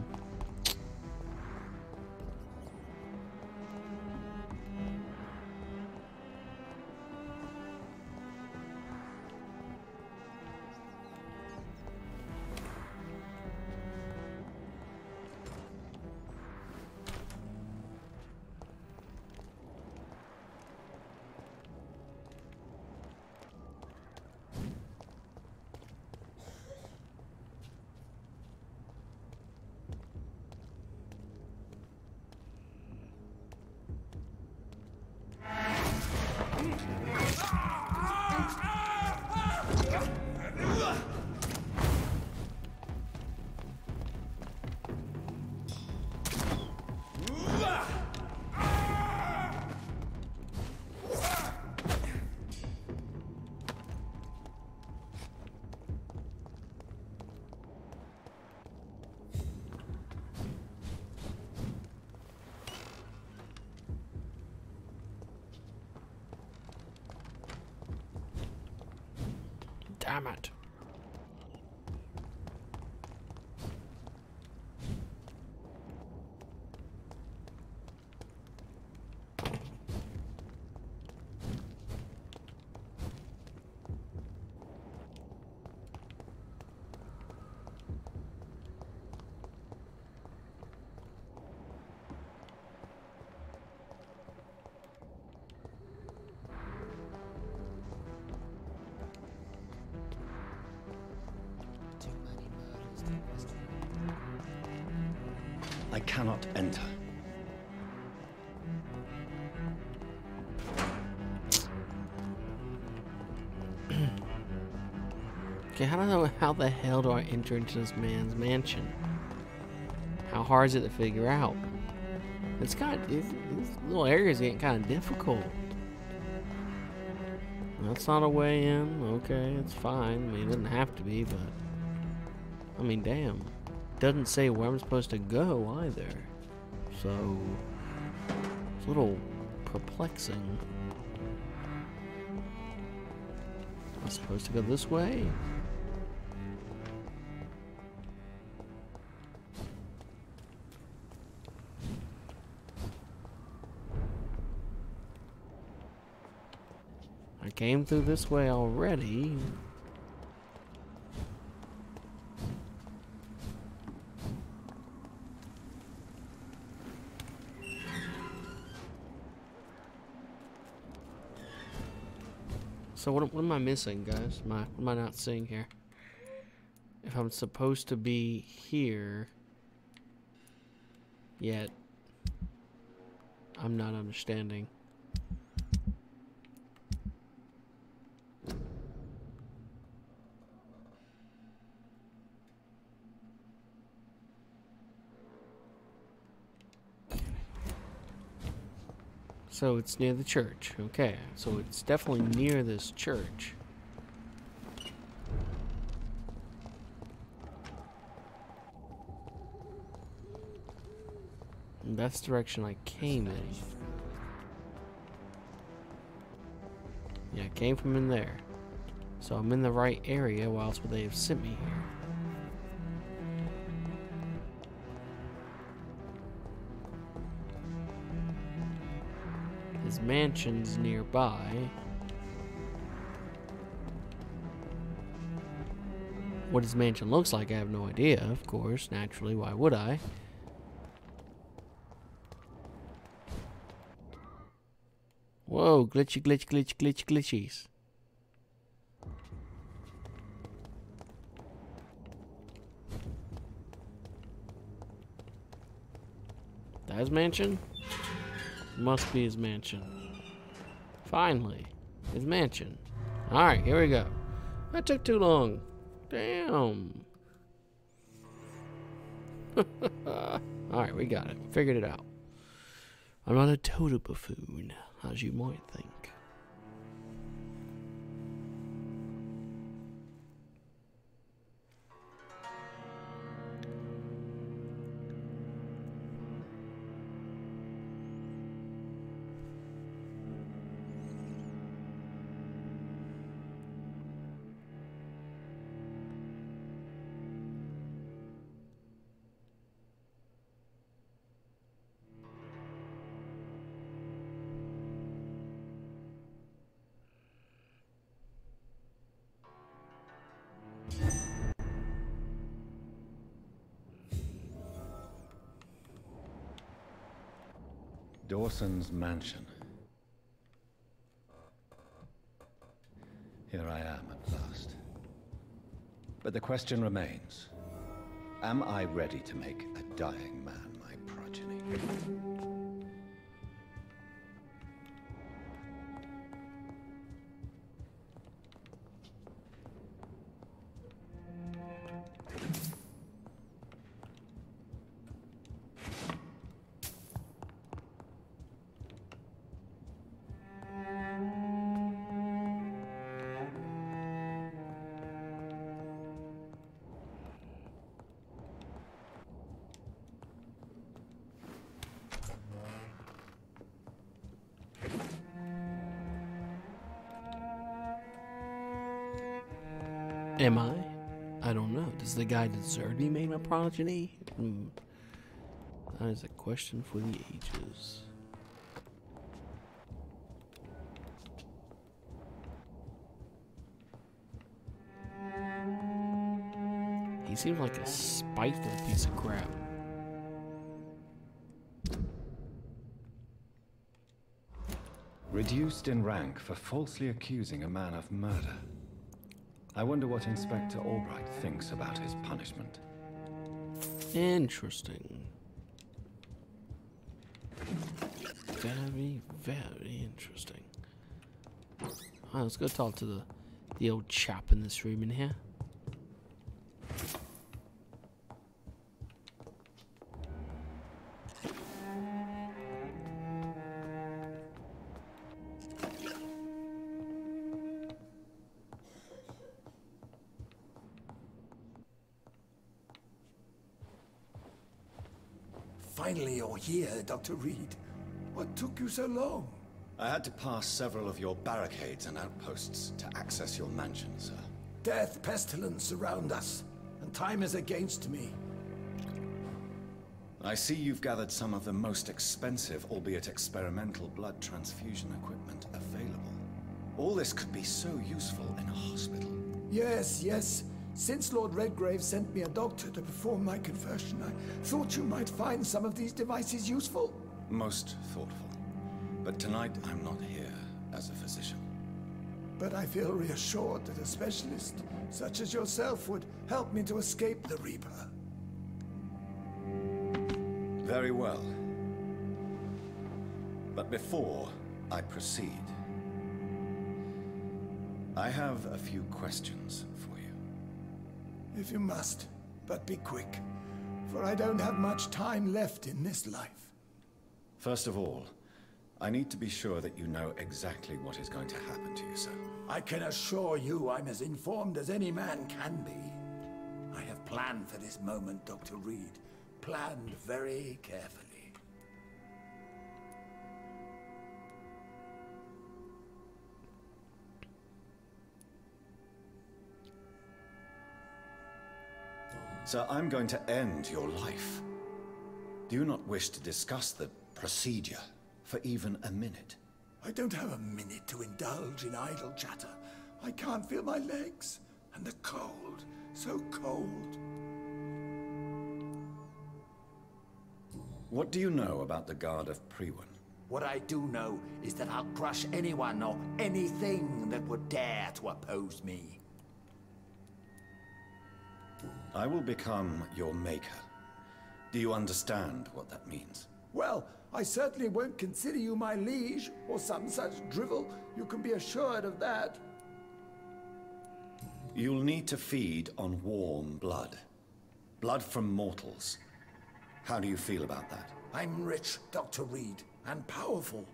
A: Damn it.
P: I cannot enter.
A: Okay, how the hell do I enter into this man's mansion? How hard is it to figure out? These little areas getting kind of difficult. That's not a way in. Okay, it's fine. I mean, it doesn't have to be, but I mean, damn. Doesn't say where I'm supposed to go either. So it's a little perplexing. Am I supposed to go this way? I came through this way already. So what am I missing, guys? What am I not seeing here? If I'm supposed to be here, yet I'm not understanding. So it's near the church. Okay, so it's definitely near this church. And that's the direction I came in. Yeah, I came from in there. So I'm in the right area, why else would they have sent me here? His mansion's nearby. What his mansion looks like, I have no idea, of course. Naturally, why would I? Whoa, glitchy, glitch, glitch, glitch, glitchies. That his mansion? Must be his mansion. Finally, his mansion. Alright, here we go. That took too long. Damn. Alright, we got it. Figured it out. I'm not a total buffoon, as you might think.
P: Dawson's mansion. Here I am at last. But the question remains, am I ready to make a dying man my progeny?
A: Am I? I don't know. Does the guy deserve to be made my progeny? That is a question for the ages. He seems like a spiteful piece of crap.
P: Reduced in rank for falsely accusing a man of murder. I wonder what Inspector Albright thinks about his punishment.
A: Interesting. Very, very interesting. Alright, let's go talk to the old chap in this room in here.
H: Finally, you're here, Dr. Reed. What took you so long?
T: I had to pass several of your barricades and outposts to access your mansion, sir.
H: Death, pestilence surround us, and time is against me.
T: I see you've gathered some of the most expensive, albeit experimental, blood transfusion equipment available. All this could be so useful in a hospital.
H: Yes, yes. Since Lord Redgrave sent me a doctor to perform my conversion, I thought you might find some of these devices useful.
T: Most thoughtful. But tonight, I'm not here as a physician.
H: But I feel reassured that a specialist such as yourself would help me to escape the Reaper.
T: Very well. But before I proceed, I have a few questions for you.
H: If you must, but be quick, for I don't have much time left in this life.
T: First of all, I need to be sure that you know exactly what is going to happen to you, sir.
U: I can assure you I'm as informed as any man can be. I have planned for this moment, Dr. Reed. Planned very carefully.
T: Sir, I'm going to end your life. Do you not wish to discuss the procedure for even a minute?
U: I don't have a minute to indulge in idle chatter. I can't feel my legs. And the cold. So cold.
T: What do you know about the Guard of Priwen?
U: What I do know is that I'll crush anyone or anything that would dare to oppose me.
T: I will become your maker. Do you understand what that means?
U: Well, I certainly won't consider you my liege, or some such drivel. You can be assured of that.
T: You'll need to feed on warm blood. Blood from mortals. How do you feel about that?
U: I'm rich, Dr. Reed, and powerful.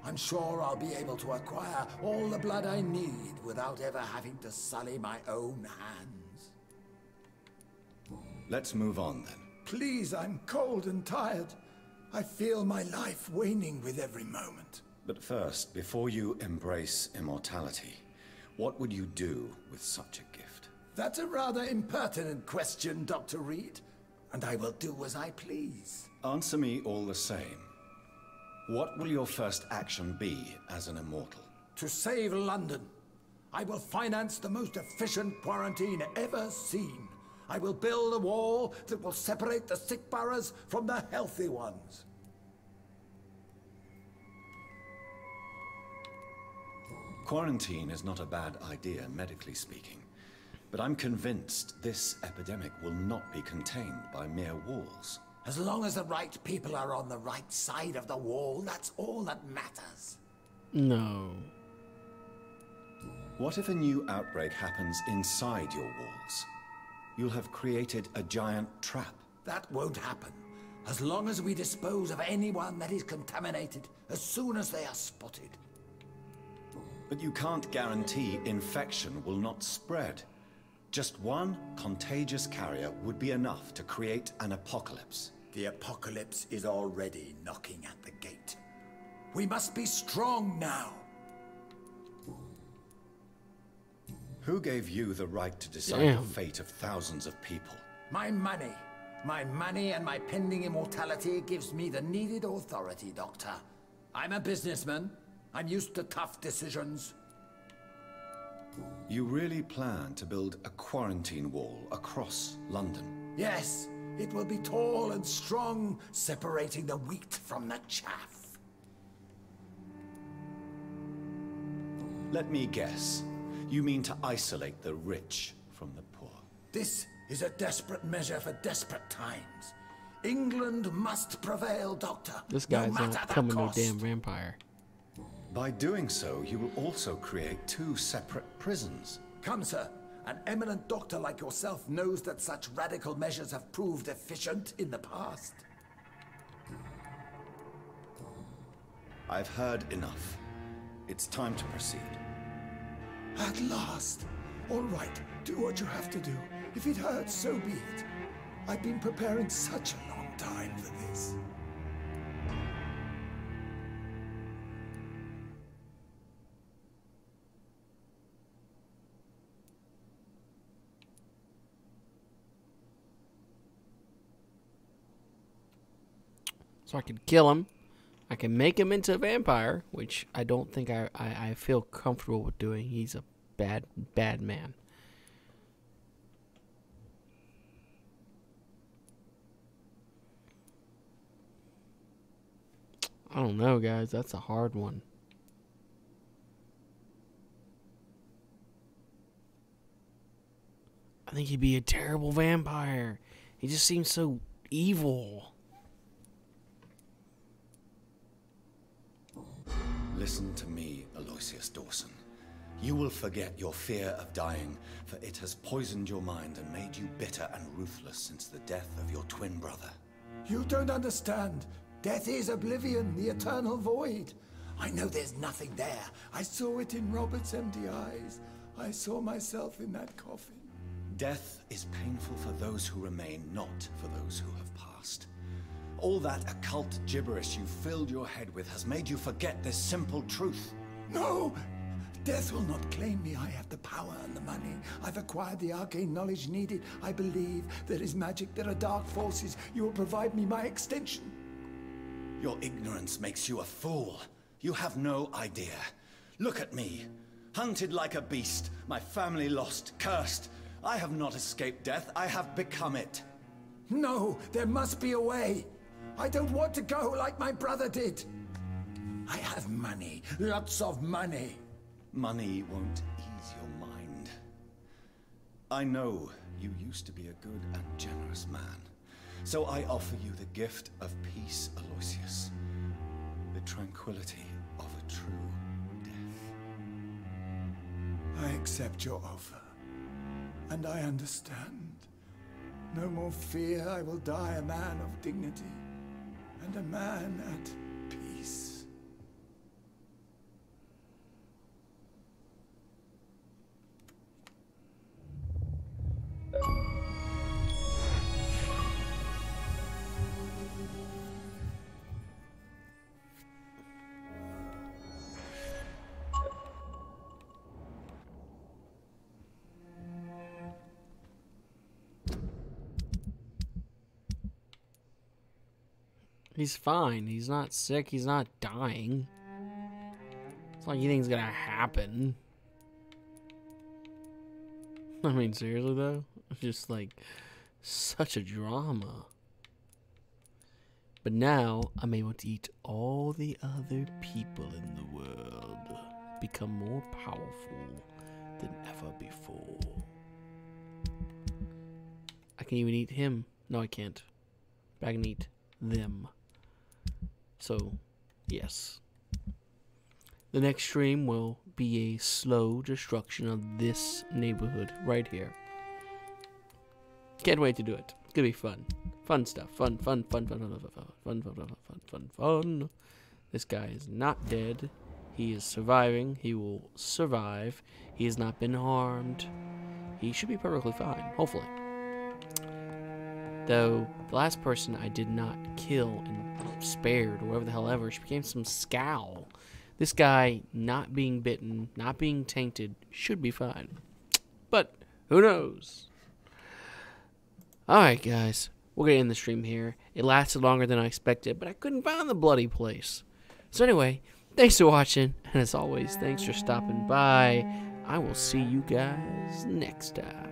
U: I'm sure I'll be able to acquire all the blood I need without ever having to sully my own hands.
T: Let's move on, then.
U: Please, I'm cold and tired. I feel my life waning with every moment.
T: But first, before you embrace immortality, what would you do with such a gift?
U: That's a rather impertinent question, Dr. Reed. And I will do as I please.
T: Answer me all the same. What will your first action be as an immortal?
U: To save London. I will finance the most efficient quarantine ever seen. I will build a wall that will separate the sick boroughs from the healthy ones.
T: Quarantine is not a bad idea, medically speaking. But I'm convinced this epidemic will not be contained by mere walls.
U: As long as the right people are on the right side of the wall, that's all that matters.
A: No.
T: What if a new outbreak happens inside your walls? You'll have created a giant trap.
U: That won't happen. As long as we dispose of anyone that is contaminated as soon as they are spotted.
T: But you can't guarantee infection will not spread. Just one contagious carrier would be enough to create an apocalypse.
U: The apocalypse is already knocking at the gate. We must be strong now.
T: Who gave you the right to decide the fate of thousands of people?
U: My money. My money and my pending immortality gives me the needed authority, Doctor. I'm a businessman. I'm used to tough decisions.
T: You really plan to build a quarantine wall across London?
U: Yes, it will be tall and strong, separating the wheat from the chaff.
T: Let me guess. You mean to isolate the rich from the poor?
U: This is a desperate measure for desperate times. England must prevail, Doctor.
A: This guy's not becoming no damn vampire.
T: By doing so, you will also create two separate prisons.
U: Come, sir. An eminent doctor like yourself knows that such radical measures have proved efficient in the past.
T: I've heard enough. It's time to proceed.
U: At last. All right, do what you have to do. If it hurts, so be it. I've been preparing such a long time for this.
A: So I can kill him. I can make him into a vampire, which I don't think I feel comfortable with doing. He's a bad man. I don't know, guys. That's a hard one. I think he'd be a terrible vampire. He just seems so evil.
T: Listen to me, Aloysius Dawson. You will forget your fear of dying, for it has poisoned your mind and made you bitter and ruthless since the death of your twin brother.
U: You don't understand. Death is oblivion, the eternal void. I know there's nothing there. I saw it in Robert's empty eyes. I saw myself in that coffin.
P: Death is painful for those who remain, not for those who have passed. All that occult gibberish you filled your head with has made you forget this simple truth.
U: No! Death will not claim me. I have the power and the money. I've acquired the arcane knowledge needed. I believe there is magic, there are dark forces. You will provide me my extension.
P: Your ignorance makes you a fool. You have no idea. Look at me. Hunted like a beast, my family lost, cursed. I have not escaped death, I have become it.
U: No, there must be a way. I don't want to go like my brother did. I have money, lots of money.
P: Money won't ease your mind. I know you used to be a good and generous man. So I offer you the gift of peace, Aloysius. The tranquility of a true death.
U: I accept your offer. And I understand. No more fear, I will die a man of dignity. And a man at peace.
A: He's fine. He's not sick. He's not dying. It's not like anything's gonna happen. I mean, seriously though? It's just like such a drama. But now I'm able to eat all the other people in the world. Become more powerful than ever before. I can even eat him. No, I can't. But I can eat them. So, yes. The next stream will be a slow destruction of this neighborhood right here. Can't wait to do it. It's gonna be fun. Fun stuff. Fun. This guy is not dead. He is surviving. He will survive. He has not been harmed. He should be perfectly fine, hopefully. Though, the last person I did not kill and spared, or whatever the hell ever, she became some scowl. This guy, not being bitten, not being tainted, should be fine. But, who knows? Alright, guys. We're going to end the stream here. It lasted longer than I expected, but I couldn't find the bloody place. So anyway, thanks for watching, and as always, thanks for stopping by. I will see you guys next time.